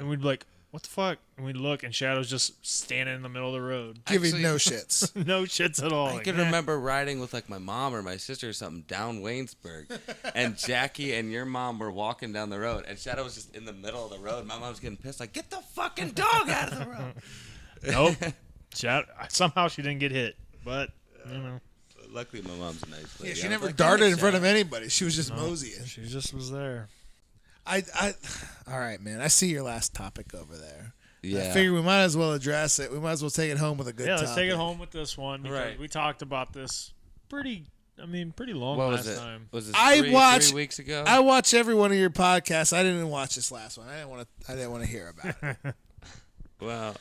we'd be like, "What the fuck?" And we'd look, and Shadow's just standing in the middle of the road, Giving Actually- no shits. no shits at all. I Like, can "Eh." remember riding with like my mom or my sister or something down Waynesburg, and Jackie and your mom were walking down the road, and Shadow was just in the middle of the road. My mom's getting pissed, like, "Get the fucking dog out of the road!" Nope. Somehow she didn't get hit, but you know, Luckily, my mom's a nice lady. Yeah, she I was never like, darted in "Thanks, front of Shadow." anybody. She was just moseying. she just was there. All right, man. I see your last topic over there. I Yeah. figure we might as well address it. We might as well take it home with a good Yeah, topic. let's take it home with this one because Right. we talked about this pretty long What last was it? time. Was it I three watched- weeks ago? I watch every one of your podcasts. I didn't watch this last one. I didn't want to hear about it. Well,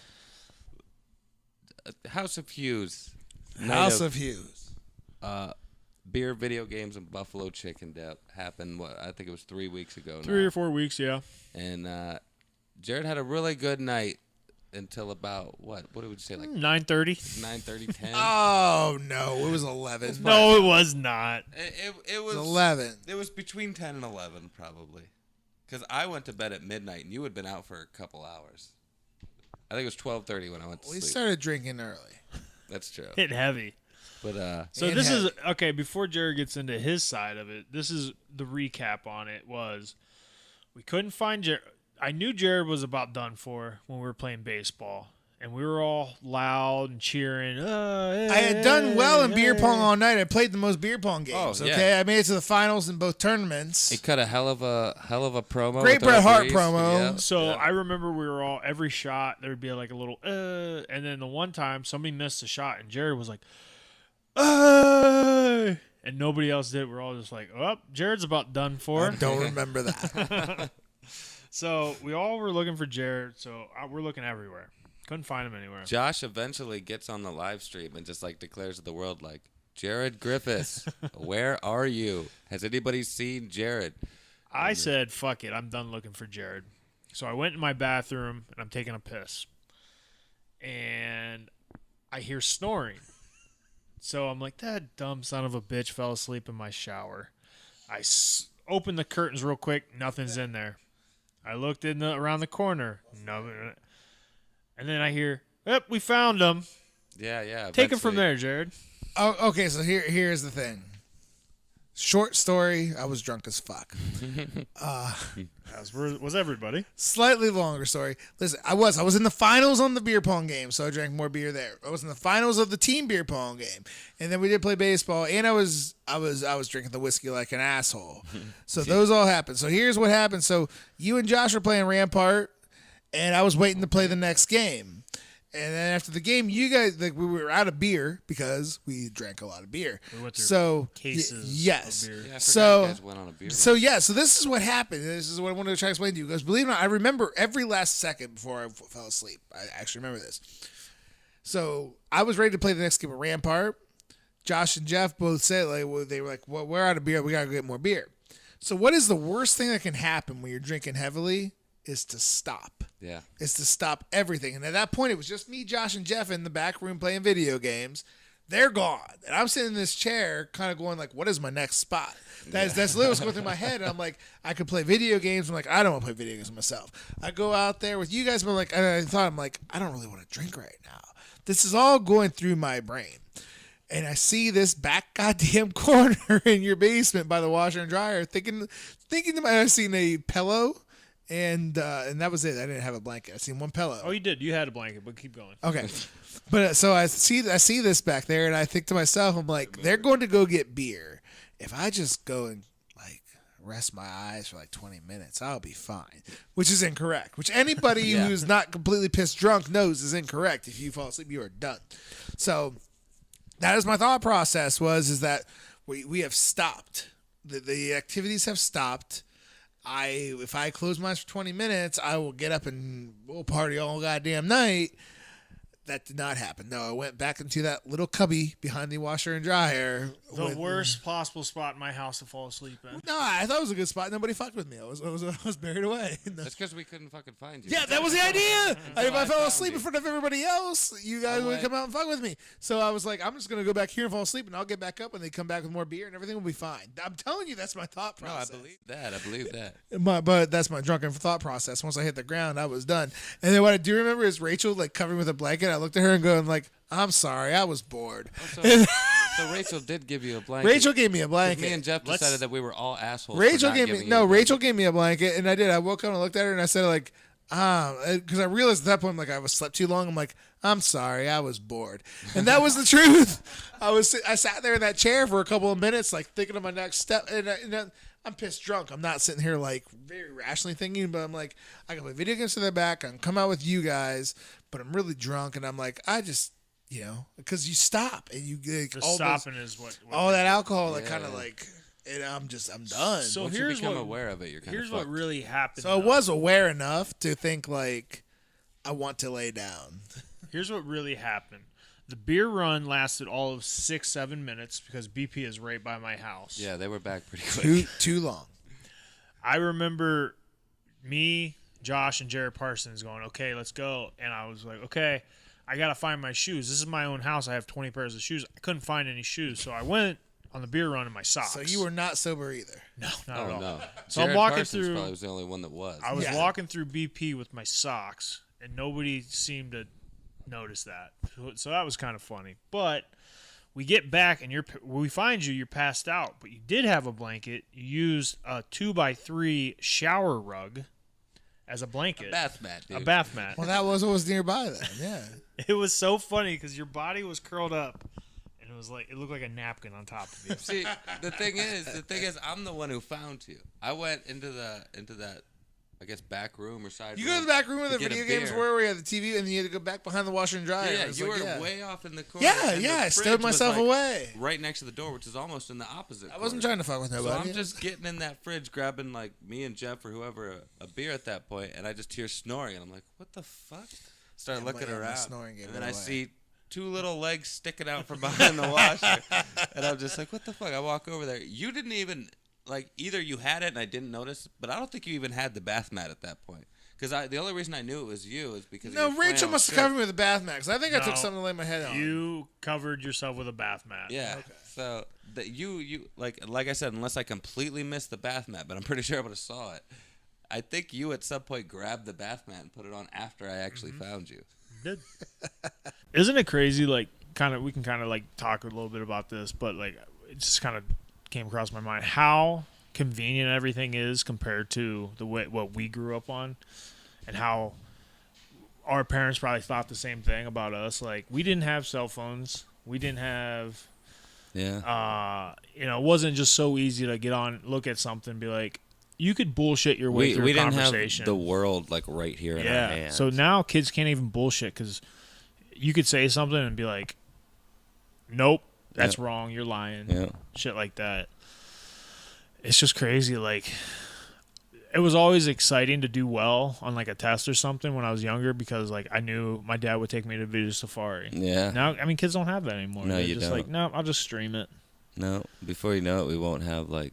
House of Hughes. Night House of Hughes. Beer, video games, and Buffalo Chicken Dip happened. What I think it was 3 weeks ago. 3 now. or 4 weeks, yeah. And Jerrod had a really good night until about what? What would you say? Like 9:30. 9:30, 10. Oh no, it was 11. No, it was not. It was 11. It was between 10 and 11 probably, because I went to bed at midnight and you had been out for a couple hours. I think it was 12:30 when I went to We sleep. started drinking early. That's true. Hit heavy. But So And this is heavy. okay. Before Jerrod gets into his side of it, this is the recap on it. Was we couldn't find Jerrod. I knew Jerrod was about done for when we were playing baseball, and we were all loud and cheering. I had done well in beer pong all night. I played the most beer pong games. Oh, yeah. Okay, I made it to the finals in both tournaments. he cut a hell of a promo. Great with the Bret Hart referees. promo. Yeah. So Yeah. I remember we were all every shot there would be like a little and then the one time somebody missed a shot and Jerrod was like and nobody else did. We're all just like, oh, Jared's about done for. I don't remember that. So we all were looking for Jerrod. So we're looking everywhere. Couldn't find him anywhere. Josh eventually gets on the live stream and just like declares to the world like, Jerrod Griffiths, where are you? Has anybody seen Jerrod? I said, fuck it. I'm done looking for Jerrod. So I went in my bathroom and I'm taking a piss. And I hear snoring. So I'm like, that dumb son of a bitch fell asleep in my shower. I opened the curtains real quick. Nothing's in there. I looked around the corner. No. And then I hear, yep, we found him. Yeah. Take him from eventually. there, Jerrod. Oh, okay, so here's the thing. Short story, I was drunk as fuck. As was everybody. Slightly longer story. Listen, I was in the finals on the beer pong game, so I drank more beer there. I was in the finals of the team beer pong game, and then we did play baseball, and I was drinking the whiskey like an asshole. So those all happened. So here's what happened. So you and Josh were playing Rampart, and I was waiting to play the next game. And then after the game, you guys we were out of beer because we drank a lot of beer. We went through So cases yes. of beer. Yeah, I forgot So- you guys went on a beer So yeah, so this is what happened. This is what I wanted to try to explain to you guys. Believe it or not, I remember every last second before I fell asleep. I actually remember this. So I was ready to play the next game of Rampart. Josh and Jeff both said they were like, "Well, we're out of beer. We gotta get more beer." So what is the worst thing that can happen when you're drinking heavily? Is to stop. Yeah. Is to stop everything. And at that point, it was just me, Josh, and Jeff in the back room playing video games. They're gone. And I'm sitting in this chair kind of going like, what is my next spot? That's literally what's going through my head. And I'm like, I could play video games. I'm like, I don't want to play video games myself. I go out there with you guys, but like, I thought, I'm like, I don't really want to drink right now. This is all going through my brain. And I see this back goddamn corner in your basement by the washer and dryer, thinking to myself, I seen a pillow. And that was it. I didn't have a blanket. I seen one pillow. Oh, you did. You had a blanket, but keep going. Okay, but so I see this back there, and I think to myself, I'm like, they're going to go get beer. If I just go and like rest my eyes for like 20 minutes, I'll be fine. Which is incorrect. Which anybody Yeah. who's not completely pissed drunk knows is incorrect. If you fall asleep, you are done. So that is my thought process. Is that we have stopped. The activities have stopped. If I close my eyes for 20 minutes, I will get up and we'll party all goddamn night. That did not happen. No, I went back into that little cubby behind the washer and dryer. The worst possible spot in my house to fall asleep in. No, I thought it was a good spot. Nobody fucked with me. I was buried away. That's because we couldn't fucking find you. Yeah, that was the idea. If I fell found asleep you. in front of everybody else, you guys No would way. come out and fuck with me. So I was like, I'm just gonna go back here and fall asleep, and I'll get back up, and they come back with more beer, and everything will be fine. I'm telling you, that's my thought No, I process. believe that. But that's my drunken thought process. Once I hit the ground, I was done. And then what I do remember is Rachel like covering with a blanket. I looked at her and going like, "I'm sorry, I was bored." So Rachel did give you a blanket. Rachel gave me a 'Cause blanket. Me and Jeff Let's- decided that we were all assholes. Rachel for not gave giving me you a blanket. Rachel gave me a blanket, and I did. I woke up and looked at her and I said like, because I realized at that point like I was slept too long. I'm like, I'm sorry, I was bored, and that was the truth. I sat there in that chair for a couple of minutes, like thinking of my next step, and I'm pissed drunk. I'm not sitting here like very rationally thinking, but I'm like, I can play video games to the back. I can come out with you guys, but I'm really drunk, and I'm like, I just. Because you stop and you get The all stopping is what all that alcohol, like Yeah. kind of like, and I'm done. So Once here's you become what aware of it, you're kind here's of what really happened. So I though. was aware enough to think like I want to lay down. Here's what really happened. The beer run lasted all of 6-7 minutes because BP is right by my house. Yeah, they were back pretty quick. Too long. I remember me, Josh, and Jerrod Parsons going, okay, let's go. And I was like, okay, I got to find my shoes. This is my own house. I have 20 pairs of shoes. I couldn't find any shoes. So I went on the beer run in my socks. So you were not sober either. No, not Oh at all. no. So I'm Jerrod walking Parsons through- Probably was the only one that was. I was Yeah. walking through BP with my socks, and nobody seemed to notice that. So that was kind of funny. But we get back and we find you're passed out, but you did have a blanket. You used a 2x3 shower rug as a blanket. A bath mat, dude. A bath mat. Well, that was what was nearby then. Yeah. It was so funny because your body was curled up, and it looked like a napkin on top of you. See, the thing is, I'm the one who found you. I went into that, I guess, back room or side You room. go to the back room where the to get a video games beer. were, where you had the TV, and then you had to go back behind the washer and dryer. Yeah, It's you like, were yeah. way off in the corner. Yeah, and the I fridge stowed was, myself like, away. right next to the door, which is almost in the opposite. I wasn't corner. trying to fuck with So nobody. I'm just getting in that fridge, grabbing like me and Jeff or whoever a beer at that point, and I just hear snoring, and I'm like, "What the fuck?" Start Yeah, looking my around, snoring gave and then it I away. see 2 little legs sticking out from behind the washer, and I'm just like, "What the fuck?" I walk over there. You didn't even like either you had it and I didn't notice, but I don't think you even had the bath mat at that point. Because the only reason I knew it was you is because No, of your Rachel flannel must have shirt. covered me with a bath mat, because I think I No, took something to lay my head on. You covered yourself with a bath mat. Yeah. Okay. So that you like I said, unless I completely missed the bath mat, but I'm pretty sure I would have saw it. I think you at some point grabbed the bath mat and put it on after I actually found you. Did. Isn't it crazy? Like, we can kind of like talk a little bit about this, but like, it just kind of came across my mind how convenient everything is compared to the way what we grew up on, and how our parents probably thought the same thing about us. Like, we didn't have cell phones. We didn't have, Yeah. it wasn't just so easy to get on, look at something, and be like, you could bullshit your way through we a didn't conversation. have the world like right here in our Yeah. hands. So now kids can't even bullshit because you could say something and be like, "Nope, that's wrong. You're lying." Yeah. Shit like that. It's just crazy. Like, it was always exciting to do well on like a test or something when I was younger because like I knew my dad would take me to Video Safari. Yeah. Now, I mean, kids don't have that anymore. No, They're you just don't. like, no, I'll just stream it. No, before you know it, we won't have like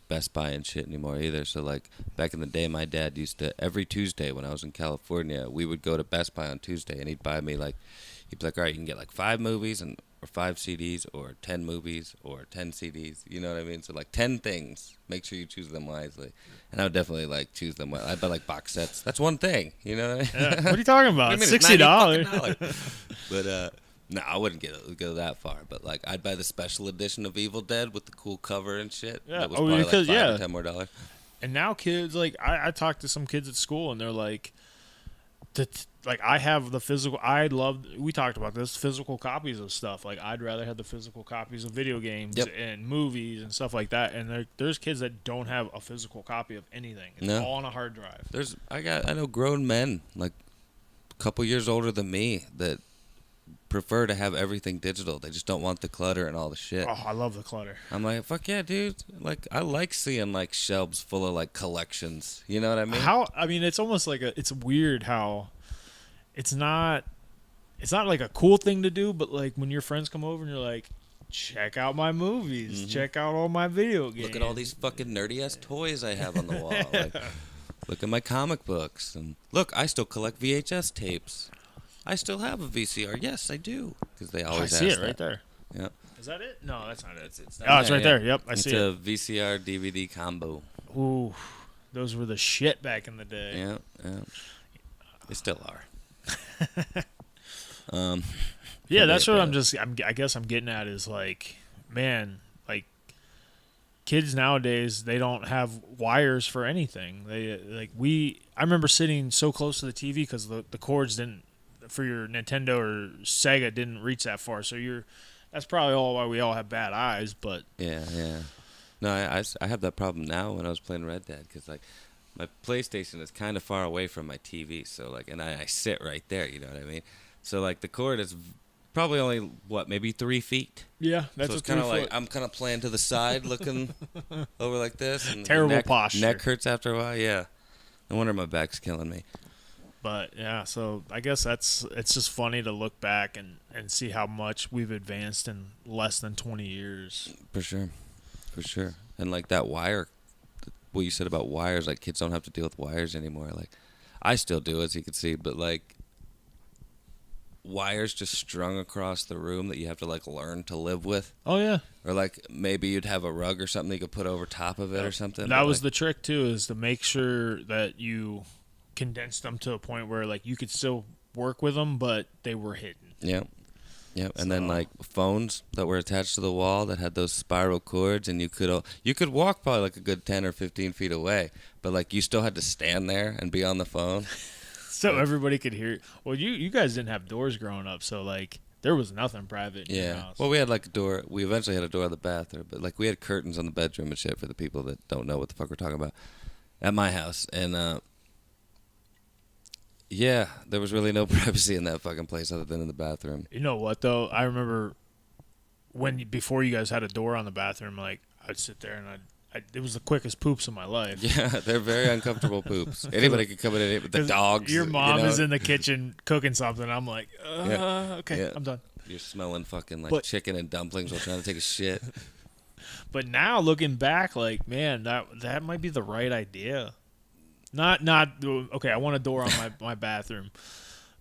Best Buy and shit anymore either. So like back in the day, my dad used to every Tuesday when I was in California, we would go to Best Buy on Tuesday, and he'd buy me he'd be like, all right, you can get like 5 movies or 5 CDs or 10 movies or 10 CDs. You know what I mean? So like 10 things. Make sure you choose them wisely. And I would definitely like choose them. I'd buy like box sets. That's one thing. You know what I mean? Yeah. What are you talking about? What do you mean? It's $60. $90. But no, I wouldn't go that far. But like, I'd buy the special edition of Evil Dead with the cool cover and shit. Yeah. That was Oh, probably because, like $5 yeah. or $10 more. And now kids, like, I talked to some kids at school, and they're like, I have the physical. We talked about this, physical copies of stuff. Like, I'd rather have the physical copies of video games and movies and stuff like that. And there's kids that don't have a physical copy of anything. It's all on a hard drive. I know grown men, like a couple years older than me, that prefer to have everything digital. They just don't want the clutter and all the shit. Oh, I love the clutter. I'm like, fuck yeah, dude. Like, I like seeing like shelves full of like collections. You know what I mean? It's almost like it's weird how it's not like a cool thing to do, but like when your friends come over and you're like, check out my movies, check out all my video games. Look at all these fucking nerdy ass toys I have on the wall. Like, look at my comic books, and look, I still collect VHS tapes. I still have a VCR. Yes, I do. Because they always I see ask it right that. there. Yeah. Is that it? No, that's not it. It's Oh, it's right there. Yep, I see It's it. a VCR DVD combo. Ooh, those were the shit back in the day. Yeah, yeah. They still are. Yeah, that's what I guess I'm getting at is like, man, like kids nowadays, they don't have wires for anything. I remember sitting so close to the TV because the cords for your Nintendo or Sega didn't reach that far. So that's probably why we all have bad eyes. But Yeah. No, I have that problem now when I was playing Red Dead because like my PlayStation is kind of far away from my TV, so like, and I sit right there. You know what I mean? So like the cord is probably only maybe 3 feet. yeah, that's So it's kind of like I'm kind of playing to the side, looking over like this. And Terrible posture. Neck hurts after a while. Yeah, no wonder my back's killing me. But yeah, so I guess it's just funny to look back and see how much we've advanced in less than 20 years. For sure. And like that wire, what you said about wires, like kids don't have to deal with wires anymore. Like I still do, as you can see, but like wires just strung across the room that you have to like learn to live with. Oh yeah. Or like maybe you'd have a rug or something you could put over top of it or something. That but, was like, the trick too, is to make sure that you condense them to a point where like you could still work with them, but they were hidden. Yep. Yep. And then like phones that were attached to the wall that had those spiral cords, and you could walk probably like a good 10 or 15 feet away, but like you still had to stand there and be on the phone. So everybody could hear. Well, you guys didn't have doors growing up, so like there was nothing private in your house. Well, we had like a door. We eventually had a door on the bathroom, but like we had curtains on the bedroom and shit for the people that don't know what the fuck we're talking about at my house. And yeah, there was really no privacy in that fucking place other than in the bathroom. You know what though? I remember before you guys had a door on the bathroom, like I'd sit there and it was the quickest poops of my life. Yeah, they're very uncomfortable poops. Anybody could come in and eat with the dogs. Your mom is in the kitchen cooking something. I'm like, okay, Yeah. I'm done. You're smelling fucking like chicken and dumplings while trying to take a shit. But now looking back, like, man, that might be the right idea. Not okay. I want a door on my bathroom,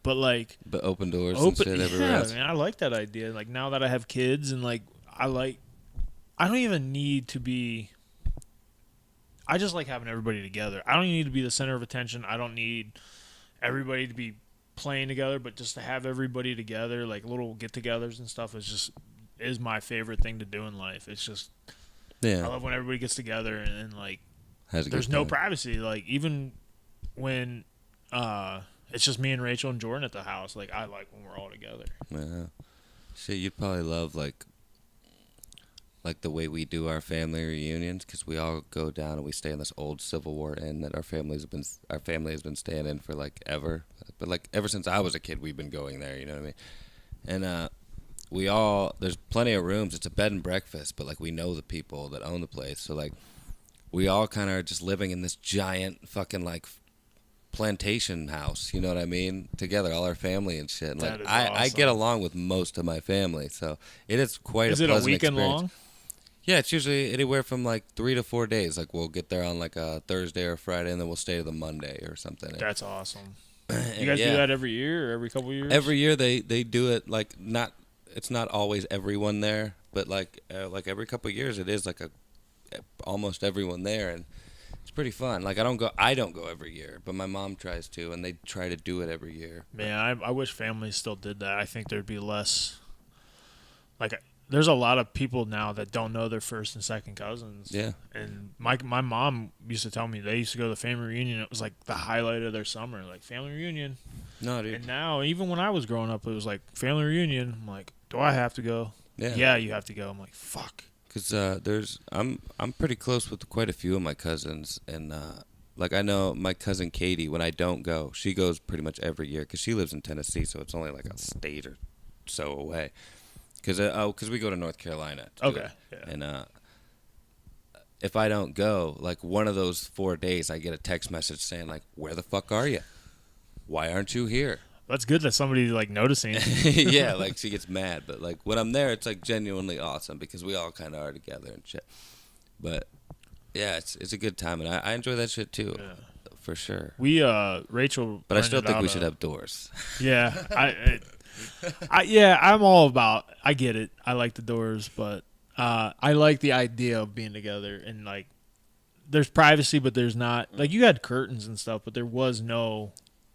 but like, But open doors and shit everywhere else. Man, I like that idea. Like now that I have kids and like I don't even need to be. I just like having everybody together. I don't even need to be the center of attention. I don't need everybody to be playing together, but just to have everybody together, like little get-togethers and stuff, is my favorite thing to do in life. It's just, I love when everybody gets together and like, there's no privacy. Like even when it's just me and Rachel and Jordan at the house, like I like when we're all together. Yeah. Shit, you'd probably love like the way we do our family reunions, because we all go down and we stay in this old Civil War inn that our family has been staying in for like ever. But like ever since I was a kid, we've been going there. You know what I mean? And there's plenty of rooms. It's a bed and breakfast, but like we know the people that own the place, so like we all kind of are just living in this giant fucking like plantation house. You know what I mean? Together, all our family and shit. And, like I get along with most of my family, so it is quite a pleasant experience. Is it a weekend long? Yeah, it's usually anywhere from like 3 to 4 days. Like we'll get there on like a Thursday or Friday, and then we'll stay to the Monday or something. That's awesome. You guys do that every year or every couple of years? Every year they do it. Like it's not always everyone there, but like every couple of years it is like almost everyone there, and it's pretty fun. Like I don't go every year, but my mom tries to, and they try to do it every year. Man, I wish families still did that. I think there'd be less. Like there's a lot of people now that don't know their first and second cousins. Yeah. And my mom used to tell me they used to go to the family reunion. It was like the highlight of their summer, like family reunion. No, dude. And now, even when I was growing up, it was like family reunion. I'm like, do I have to go? Yeah. Yeah, you have to go. I'm like, fuck. Because I'm pretty close with quite a few of my cousins, and like I know my cousin Katie. When I don't go, she goes pretty much every year because she lives in Tennessee, so it's only like a state or so away. Because we go to North Carolina. Okay. Yeah. And if I don't go, like one of those 4 days, I get a text message saying like, "Where the fuck are you? Why aren't you here?" That's good that somebody's like noticing. Yeah, like she gets mad, but like when I'm there, it's like genuinely awesome because we all kind of are together and shit. But yeah, it's a good time, and I enjoy that shit too, for sure. We Rachel, but I still think we should have doors. Yeah, I'm all about. I get it. I like the doors, but I like the idea of being together and like there's privacy, but there's not like you had curtains and stuff, but there was no.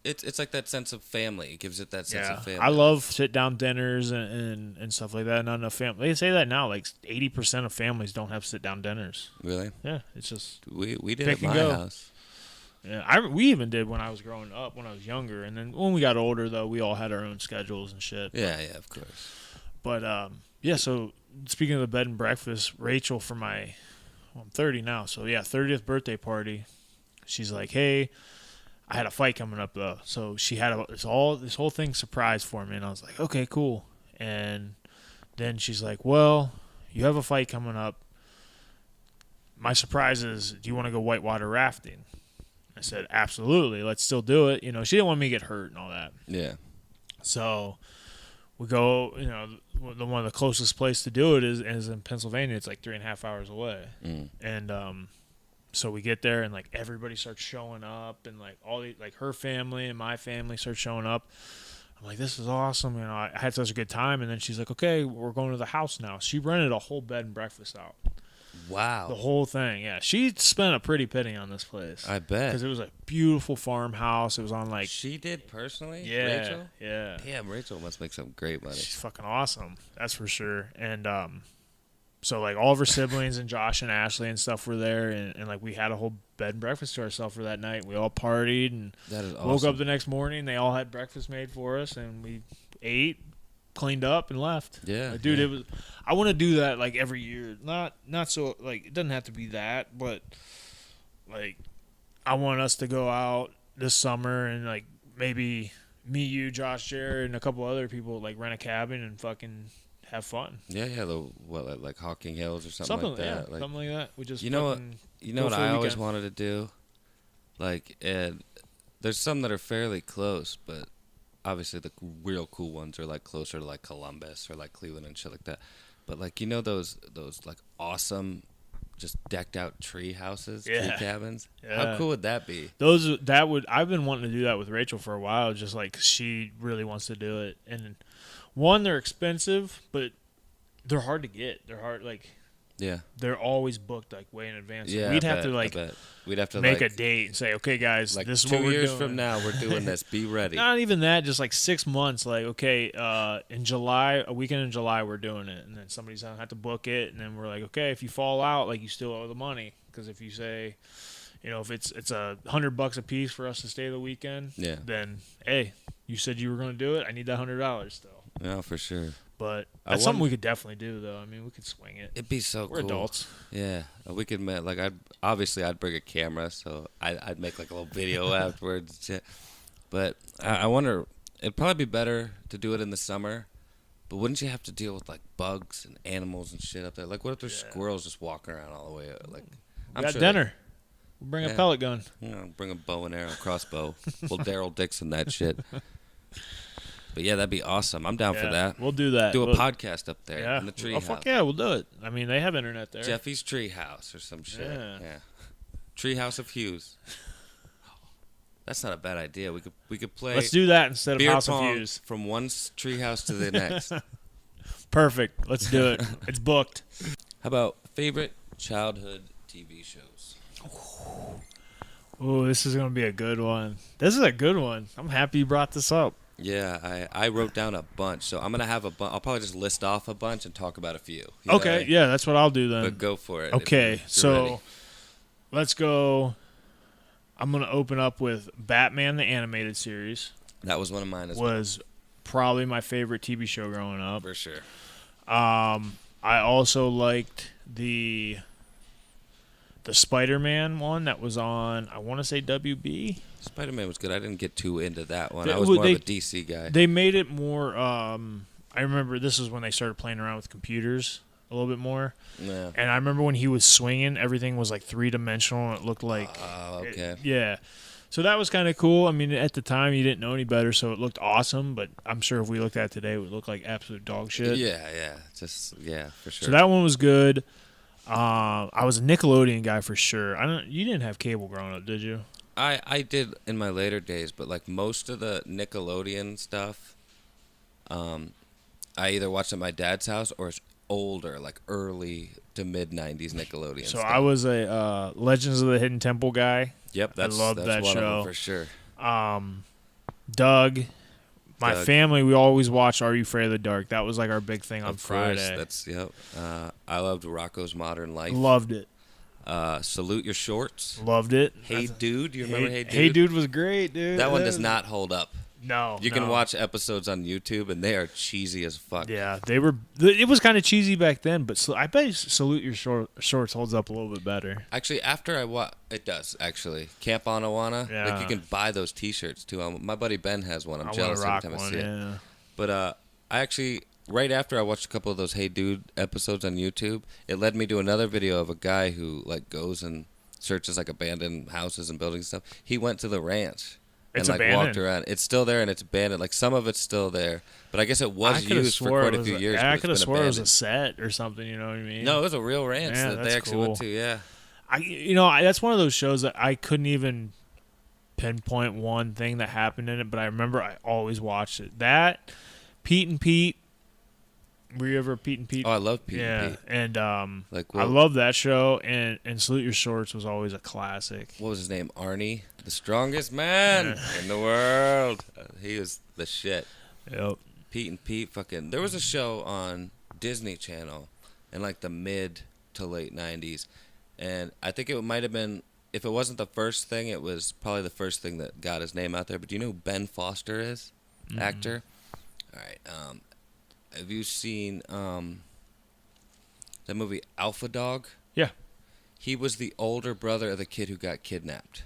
It's like that sense of family. It gives it that sense of family. I love sit down dinners and stuff like that. Not enough family. They say that now. Like 80% of families don't have sit down dinners. Really? Yeah, it's just we did at my house. Yeah, we even did when I was growing up, when I was younger, and then when we got older, though, we all had our own schedules and shit. Yeah, of course. But yeah. So speaking of the bed and breakfast, Rachel for I'm 30 now, so yeah, 30th birthday party. She's like, hey, I had a fight coming up though, so she had this whole thing surprise for me, and I was like, okay, cool. And then she's like, well, you have a fight coming up. My surprise is, do you want to go whitewater rafting? I said, absolutely, let's still do it. You know, she didn't want me to get hurt and all that. Yeah. So we go, you know, one of the closest place to do it is in Pennsylvania. It's like 3.5 hours away. And so we get there and like everybody starts showing up, and like like her family and my family start showing up. I'm like, this is awesome. You know, I had such a good time. And then she's like, okay, we're going to the house now. She rented a whole bed and breakfast out. Wow. The whole thing, yeah. She spent a pretty penny on this place. I bet. Because it was a beautiful farmhouse. It was on like... She did personally? Yeah. Rachel? Yeah. Damn, Rachel must make some great money. She's fucking awesome. That's for sure. And so like all of her siblings and Josh and Ashley and stuff were there. And like we had a whole bed and breakfast to ourselves for that night. We all partied and That is awesome. woke up the next morning. They all had breakfast made for us. And we ate, cleaned up, and left. Yeah. Like, dude, yeah. it was... I want to do that like every year. Not so like it doesn't have to be that, but like I want us to go out this summer and like maybe me, you, Josh, Jerrod, and a couple other people like rent a cabin and fucking have fun. Yeah, like Hawking Hills or something like that. Yeah, Like, something like that. We just you know what? fucking You know go what for a I always weekend. wanted to do? Like, there's some that are fairly close, but obviously the real cool ones are like closer to like Columbus or like Cleveland and shit like that. But like, you know those like awesome, just decked out tree houses, tree Yeah. cabins. Yeah. How cool would that be? I've been wanting to do that with Rachel for a while, just like 'cause she really wants to do it. And one, they're expensive, but they're hard to get. They're hard, like Yeah. they're always booked like way in advance. So Yeah. we'd I have bet, to I like bet. We'd have to make like, a date and say, okay, guys, like this is 2 what we're years doing. from now we're doing this. Be ready. Not even that, just like 6 months. Like, okay, in July, a weekend in July, we're doing it, and then somebody's gonna have to book it, and then we're like, okay, if you fall out, like you still owe the money, because if you say, you know, if it's $100 a piece for us to stay the weekend, Yeah. then hey, you said you were gonna do it. I need that $100 still. Yeah, for sure. But I that's something wonder- we could definitely do, though. I mean, we could swing it. It'd be so We're cool. adults. Yeah, we could make like I'd bring a camera, so I'd make like a little video afterwards. And shit. But I wonder, it'd probably be better to do it in the summer. But wouldn't you have to deal with like bugs and animals and shit up there? Like, what if there's Yeah. squirrels just walking around all the way? Like, We got dinner. We'll bring a Yeah. pellet gun. Bring a bow and arrow, crossbow. Well, Daryl Dixon that shit. But yeah, that'd be awesome. I'm down for Yeah, that. We'll do that. Do a We'll- podcast up there Yeah. in the tree Oh, house. fuck yeah, we'll do it. I mean, they have internet there. Jeffy's Tree House or some shit. Yeah. Yeah. Tree House of Hughes. That's not a bad idea. We could play Let's do that instead of beer House of pong Hughes. from one tree house to the next. How Perfect. Let's do it. It's booked. about favorite childhood TV shows? Ooh, this is going to be a good one. This is a good one. I'm happy you brought this up. Yeah, I wrote down a bunch, so I'm gonna have a bunch. I'll probably just list off a bunch and talk about a few. You know Okay, what I mean? yeah, that's what I'll do then. But go for it. Okay, if you're so ready. let's go. I'm going to open up with Batman the Animated Series. That was one of mine as well, Was probably my favorite TV show growing up. for sure. I also liked the Spider-Man one that was on, I want to say WB. Spider-Man was good. I didn't get too into that one. They- I was well, more they- of a DC guy. They made it more. I remember this is when they started playing around with computers a little bit more. Yeah. And I remember when he was swinging, everything was like 3-dimensional. And it looked like, Oh, okay. yeah. So that was kind of cool. I mean, at the time you didn't know any better, so it looked awesome. But I'm sure if we looked at it today, it would look like absolute dog shit. Yeah. Yeah, for sure. So that one was good. I was a Nickelodeon guy for sure. You didn't have cable growing up, did you? I did in my later days, but like most of the Nickelodeon stuff, I either watched at my dad's house or it's older, like early to mid '90s Nickelodeon. So stuff. I was a Legends of the Hidden Temple guy. Yep, that's loved that's that one show. of them for sure. Doug. My Doug. family, we always watched Are You Afraid of the Dark? That was like our big thing on Of course, Friday. that's yep. I loved Rocco's Modern Life. Loved it. Salute Your Shorts. Loved it. Hey Dude, do you remember Hey Dude? Hey Dude was great, dude. That one does not hold up. No. You can no. watch episodes on YouTube and they are cheesy as fuck. Yeah, they were. It was kind of cheesy back then, but I bet Salute Your Shorts holds up a little bit better. Actually, after I watch, it does actually. Camp Anawana, Yeah. like you can buy those T-shirts too. My buddy Ben has one. I'm I want jealous to every rock time I one. see it. Yeah. But I actually, right after I watched a couple of those Hey Dude episodes on YouTube, it led me to another video of a guy who like goes and searches like abandoned houses and buildings and stuff. He went to the ranch. It's and like abandoned. walked around. It's still there and it's abandoned. Like some of it's still there, but I guess it I was coulda used for swore quite it a was few years. I but could have it's been swore it was a abandoned. set or something. You know what I mean? No, it was a real ranch Yeah, that that's they actually went cool. to. Yeah. That's one of those shows that I couldn't even pinpoint one thing that happened in it, but I remember I always watched it. That, Pete and Pete, Were you ever a Pete and Pete? Oh, I love Pete yeah, and Pete. and Like, I love that show. And Salute Your Shorts was always a classic. What was his name? Arnie, the strongest man in the world. He was the shit. Yep. Pete and Pete, fucking. There was a show on Disney Channel in like the mid to late '90s, and I think it might have been. If it wasn't the first thing, it was probably the first thing that got his name out there. But do you know who Ben Foster is? Mm-hmm. Actor. All right. Have you seen the movie Alpha Dog? Yeah. He was the older brother of the kid who got kidnapped.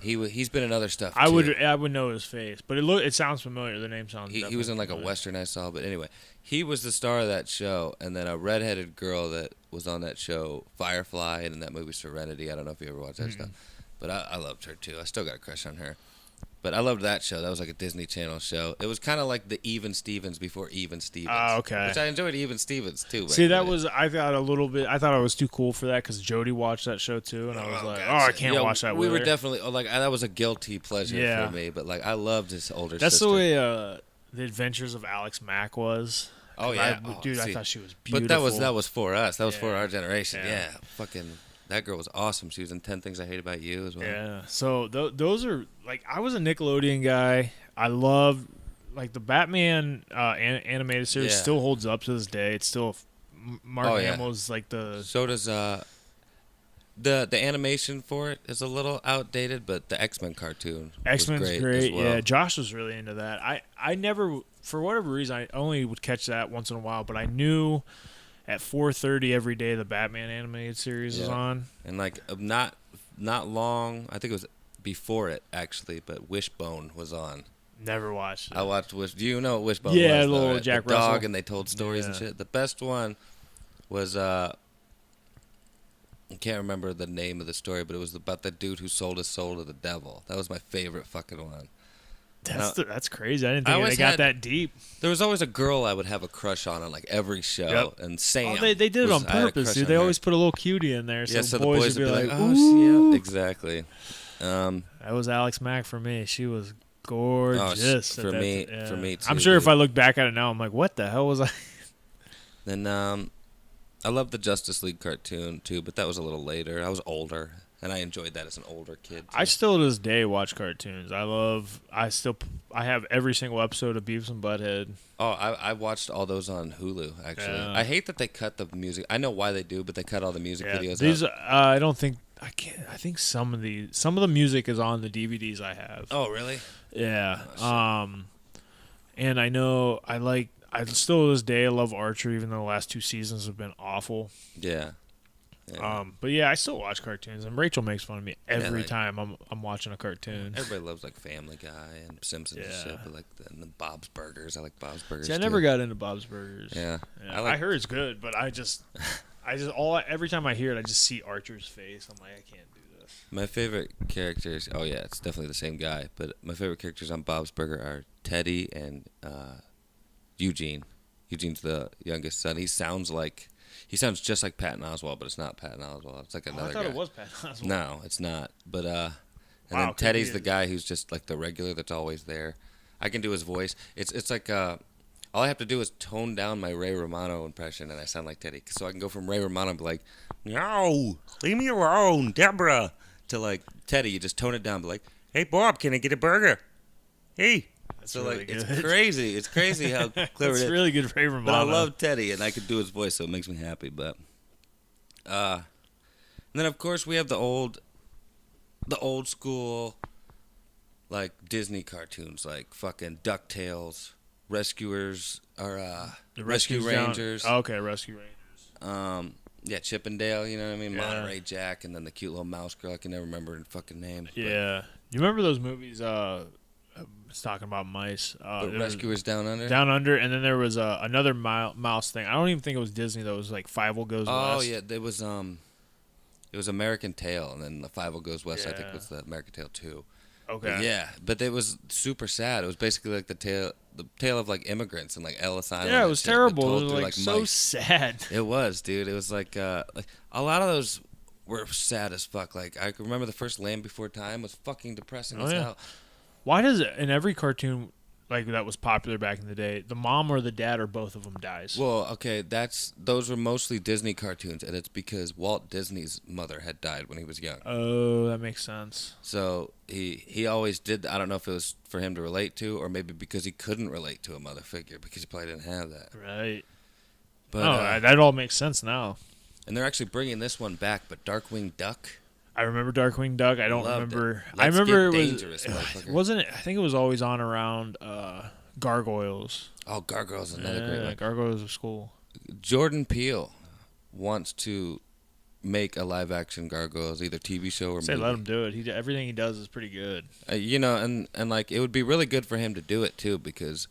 He's been in other stuff too. I would know his face, but it sounds familiar. The name sounds. He was in like a Western I saw, but anyway, he was the star of that show, and then a redheaded girl that was on that show, Firefly, and in that movie Serenity. I don't know if you ever watched that stuff, but I loved her too. I still got a crush on her. But I loved that show. That was like a Disney Channel show. It was kind of like the Even Stevens before Even Stevens. Oh, okay. Which I enjoyed Even Stevens too. See, that was I thought I was too cool for that because Jody watched that show too, and I was like, I can't watch that. We with were her. definitely like that was a guilty pleasure for me. But like I loved his older That's sister. the way the Adventures of Alex Mack was. Oh yeah, I thought she was beautiful. But that was for us. That was for our generation. Yeah. Yeah, fucking. That girl was awesome. She was in 10 Things I Hate About You as well. Yeah. So those are like I was a Nickelodeon guy. I loved like the Batman animated series still holds up to this day. It's still Mark Hamill's like the. So does the animation for it is a little outdated, but the X-Men cartoon. X-Men's great. as well. Yeah, Josh was really into that. I never, for whatever reason, I only would catch that once in a while, but I knew. At 4:30 every day, the Batman animated series is on. And like not long, I think it was before it actually, but Wishbone was on. Never watched it. I watched Do you know what Wishbone yeah, was? Yeah, little right? Jack the Russell. dog, and they told stories and shit. The best one was I can't remember the name of the story, but it was about the dude who sold his soul to the devil. That was my favorite fucking one. That's crazy. I didn't think they got that deep. There was always a girl I would have a crush on like every show, and Sam. Oh, they did it on purpose, dude. They always put a little cutie in there, so, so the boys would would be like, "Oh, yeah, exactly." That was Alex Mack for me. She was gorgeous. For me too. I'm sure if I look back at it now, I'm like, what the hell was I? Then I love the Justice League cartoon too, but that was a little later. I was older. And I enjoyed that as an older kid. Too. I still to this day watch cartoons. I have every single episode of Beavis and Butthead. Oh, I watched all those on Hulu, actually. Yeah. I hate that they cut the music. I know why they do, but they cut all the music videos these, out. I don't think, I can't, I think some of the music is on the DVDs I have. Oh, really? Yeah. And I know I still to this day I love Archer, even though the last 2 seasons have been awful. Yeah. Yeah. But yeah, I still watch cartoons, and Rachel makes fun of me every time I'm watching a cartoon. Everybody loves like Family Guy and Simpsons and shit, but like the Bob's Burgers. I like Bob's Burgers. See, I never got into Bob's Burgers. Yeah. I heard it's good, but every time I hear it, I just see Archer's face. I'm like, I can't do this. My favorite characters. Oh yeah, it's definitely the same guy. But my favorite characters on Bob's Burger are Teddy and Eugene. Eugene's the youngest son. He sounds just like Patton Oswalt, but it's not Patton Oswalt. It's like another guy. I thought it was Patton Oswalt. No, it's not. But then Teddy's the guy who's just like the regular that's always there. I can do his voice. It's like all I have to do is tone down my Ray Romano impression, and I sound like Teddy. So I can go from Ray Romano and be like, "No, leave me alone, Deborah," to like Teddy. You just tone it down, be like, "Hey Bob, can I get a burger? Hey." That's so really like good. it's crazy. It's crazy how clever it is. It's really good Ray Romano. But I love Teddy, and I could do his voice, so it makes me happy. But and then of course we have the old school like Disney cartoons, like fucking DuckTales, Rescuers, or the Rescue Rangers. Okay, Rescue Rangers. Yeah, Chip and Dale. You know what I mean? Yeah. Monterey Jack, and then the cute little mouse girl. I can never remember her fucking name. Yeah, you remember those movies? It's talking about mice. Rescuers Down Under. Down Under, and then there was another mouse thing. I don't even think it was Disney. That was like Fievel Goes West. Oh yeah, there was it was American Tail, and then the Fievel Goes West. I think was the American Tail 2. Okay. But it was super sad. It was basically like the tale of like immigrants and like Ellis Island. Yeah, it was terrible. It was like so mice. sad. It was, dude. It was like a lot of those were sad as fuck. Like I remember the first Land Before Time was fucking depressing as hell. Why does it in every cartoon like that was popular back in the day, the mom or the dad or both of them dies. Well, okay, those were mostly Disney cartoons, and it's because Walt Disney's mother had died when he was young. Oh, that makes sense. So he always did. I don't know if it was for him to relate to, or maybe because he couldn't relate to a mother figure because he probably didn't have that. Right. But That all makes sense now. and they're actually bringing this one back, but Darkwing Duck. I remember Darkwing Duck. I don't Loved it. remember. Let's I remember Get it was Dangerous, motherfucker. wasn't it? I think it was always on around Gargoyles. Oh, Gargoyles is another great one. Gargoyles was cool. Jordan Peele wants to make a live-action Gargoyles, either TV show or Say movie. let him do it. Everything he does is pretty good. You know, and like it would be really good for him to do it too, because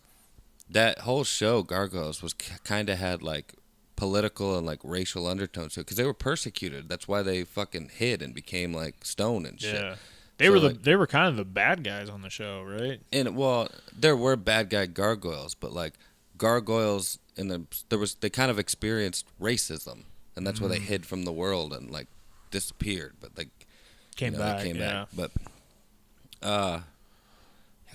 that whole show Gargoyles was kind of had like political and like racial undertones to it, because they were persecuted. That's why they fucking hid and became like stone and shit. Yeah. They were kind of the bad guys on the show, right? And well, there were bad guy gargoyles, but like gargoyles they kind of experienced racism, and that's why they hid from the world and like disappeared. But like Came back. But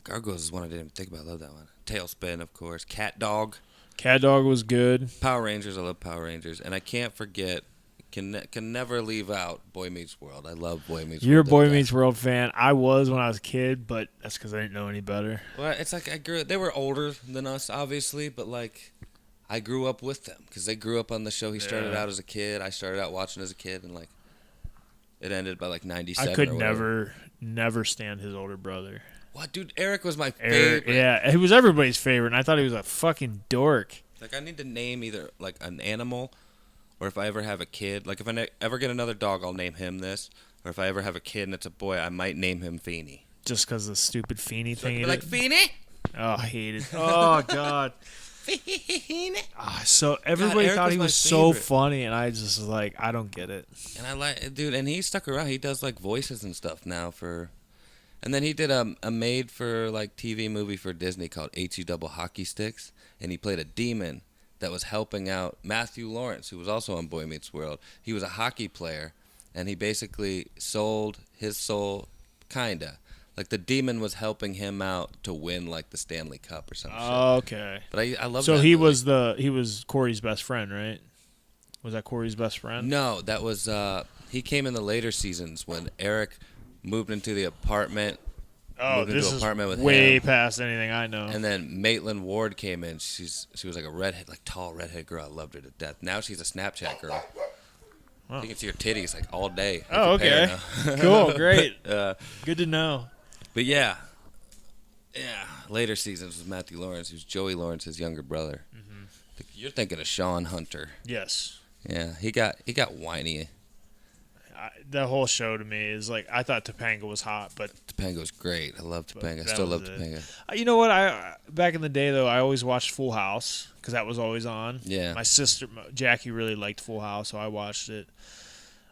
gargoyles is one I didn't even think about. I love that one. Tailspin, of course. Cat Dog. Cat Dog was good. Power Rangers. I love Power Rangers, and I can't forget. Can never leave out Boy Meets World. I love Boy Meets World. You're a Boy Meets World fan. I was when I was a kid, but that's because I didn't know any better. Well, it's like they were older than us, obviously, but like I grew up with them because they grew up on the show. He started out as a kid. I started out watching as a kid, and like it ended by like 97. I could or never stand his older brother. What, dude? Eric was my favorite. Yeah, he was everybody's favorite, and I thought he was a fucking dork. Like I need to name either like an animal, or if I ever have a kid, like if I ever get another dog, I'll name him this. Or if I ever have a kid and it's a boy, I might name him Feeny. Just because of the stupid Feeny So I thing. can be like, Feeny? Oh, I hate it. Oh, God. Feeny? So everybody Eric thought was he my was so favorite. funny, and I just was like, I don't get it. And I like, dude, and he stuck around. He does like voices and stuff now for. And then he did a made for like TV movie for Disney called HE Double Hockey Sticks, and he played a demon that was helping out Matthew Lawrence, who was also on Boy Meets World. He was a hockey player, and he basically sold his soul, kinda. Like the demon was helping him out to win like the Stanley Cup or something. Okay. But I love. So that he movie. was Corey's best friend, right? Was that Corey's best friend? No, that was he came in the later seasons when Eric moved into the apartment. Oh, moved this into an is apartment with way him. past anything I know. And then Maitland Ward came in. She was like a redhead, like tall redhead girl. I loved her to death. Now she's a Snapchat girl. Wow. You can see her titties like all day. Oh, Like a okay. pair now. Cool, great. But Good to know. yeah. Later seasons with Matthew Lawrence, who's Joey Lawrence's younger brother. Mm-hmm. You're thinking of Sean Hunter. Yes. Yeah, he got whiny. The whole show to me is like, I thought Topanga was hot, but Topanga's great. I love Topanga. I that still was love it. Topanga. You know what? I back in the day though, I always watched Full House because that was always on. Yeah. My sister Jackie really liked Full House, so I watched it.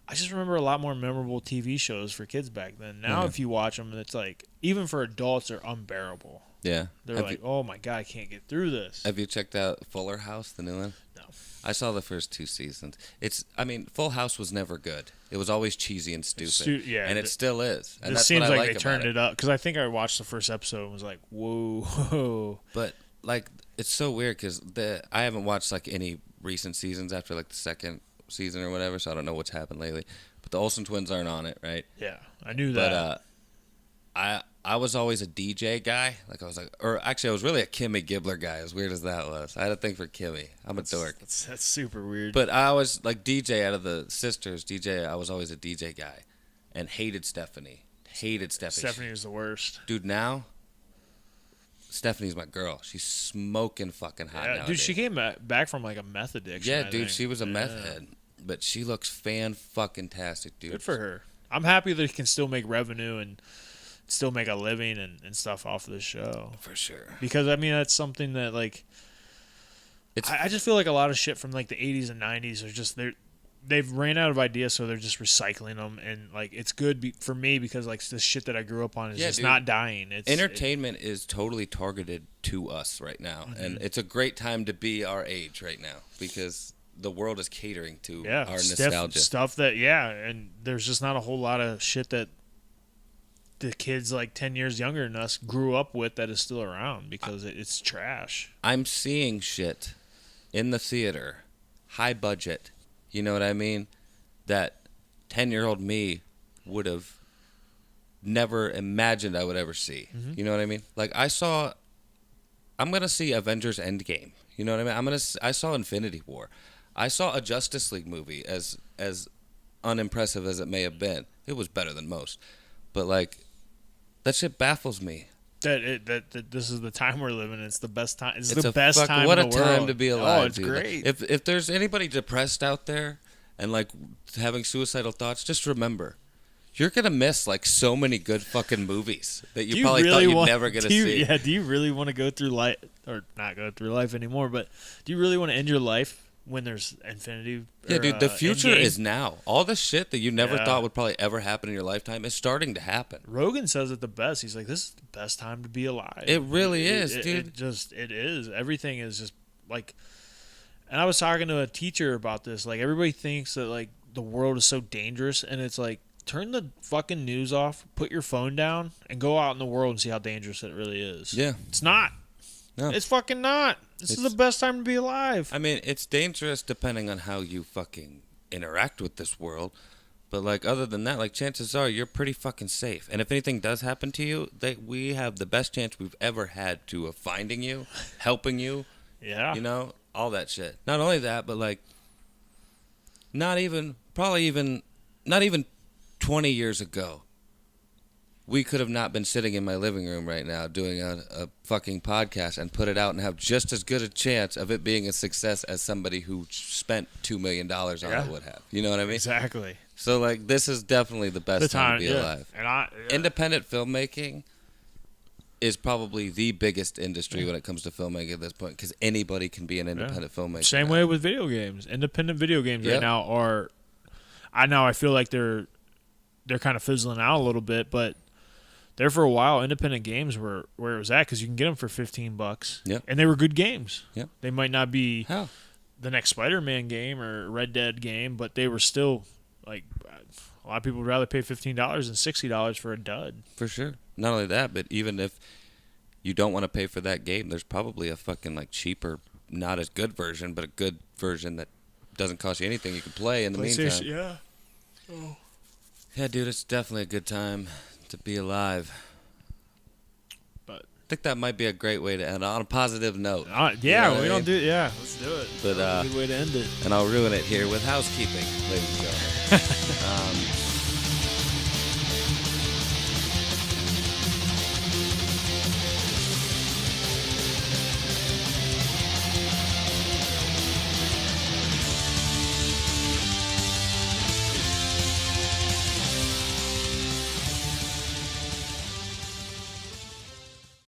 I just remember a lot more memorable TV shows for kids back then. Now, Yeah. if you watch them, it's like even for adults, they're unbearable. Yeah. They're like, "Oh my god, I can't get through this." Have you checked out Fuller House, the new one? No. I saw the first 2 seasons. Full House was never good. It was always cheesy and stupid. And it still is. And It that's seems what I like like they turned about it up because I think I watched the first episode and was like, "Whoa!" But like, it's so weird because I haven't watched like any recent seasons after like the second season or whatever, so I don't know what's happened lately. But the Olsen twins aren't on it, right? Yeah, I knew that. But I was always a DJ guy. Like I was like, or actually I was really a Kimmy Gibbler guy. As weird as that was, I had a thing for Kimmy. I'm a dork. That's super weird. But I was like DJ out of the sisters. I was always a DJ guy, and hated Stephanie. Stephanie was the worst. Dude, now Stephanie's my girl. She's smoking fucking hot now. Dude, she came back from like a meth addiction. Yeah, I dude, think. she was a meth head, but she looks fan-fucking-tastic, dude. Good for her. I'm happy that he can still make revenue and still make a living and stuff off of the show. For sure. Because I mean, that's something that like, I just feel like a lot of shit from like the 80s and 90s are just they've ran out of ideas, so they're just recycling them, and like it's good for me because like the shit that I grew up on is just not dying. Entertainment is totally targeted to us right now, and it's a great time to be our age right now because the world is catering to our nostalgia stuff that and there's just not a whole lot of shit that the kids like 10 years younger than us grew up with that is still around because it's trash. I'm seeing shit in the theater, high budget, you know what I mean, that 10-year-old me would have never imagined I would ever see. Mm-hmm. You know what I mean? Like I'm going to see Avengers Endgame. You know what I mean? I saw Infinity War. I saw a Justice League movie, as unimpressive as it may have been. It was better than most. But like, that shit baffles me. That this is the time we're living in. It's the best time. It's It's the a best fuck, time what in a the time world. to be alive. Oh, it's dude. great. If there's anybody depressed out there and like having suicidal thoughts, just remember, you're gonna miss like so many good fucking movies that you probably thought you'd never get to see. Yeah, do you really want to go through life, or not go through life anymore, but do you really want to end your life when there's Infinity? Yeah, dude, the future Endgame? is now. All the shit that you never Yeah. thought would probably ever happen in your lifetime is starting to happen. Rogan says it the best. He's like, this is the best time to be alive. It really is, dude. It is. Everything is just like, and I was talking to a teacher about this. Like, everybody thinks that like the world is so dangerous, and it's like, turn the fucking news off, put your phone down, and go out in the world and see how dangerous it really is. Yeah. It's not. No. It's fucking not. This is the best time to be alive. I mean, it's dangerous depending on how you fucking interact with this world. But, like, other than that, like, chances are you're pretty fucking safe. And if anything does happen to you, we have the best chance we've ever had to finding you, helping you, Yeah. you know, all that shit. Not only that, but, like, not even 20 years ago, we could have not been sitting in my living room right now doing a fucking podcast and put it out and have just as good a chance of it being a success as somebody who spent $2 million on it would have. You know what I mean? Exactly. So, like, this is definitely the best time to be alive. And Independent filmmaking is probably the biggest industry when it comes to filmmaking at this point, because anybody can be an independent filmmaker. Same now. way with video games. Independent video games right Yep. now are, I feel like they're kind of fizzling out a little bit, but there for a while, independent games were where it was at because you can get them for $15. Yep. And they were good games. Yep. They might not be Hell, the next Spider-Man game or Red Dead game, but they were still like a lot of people would rather pay $15 than $60 for a dud. for sure. Not only that, but even if you don't want to pay for that game, there's probably a fucking like cheaper, not as good version, but a good version that doesn't cost you anything you can play in the meantime. Yeah. Yeah, dude, it's definitely a good time to be alive. But I think that might be a great way to end on a positive note. yeah, You know what we I don't mean? do it. Yeah, let's do it. But That's a good way to end it. and I'll ruin it here with housekeeping, ladies and gentlemen.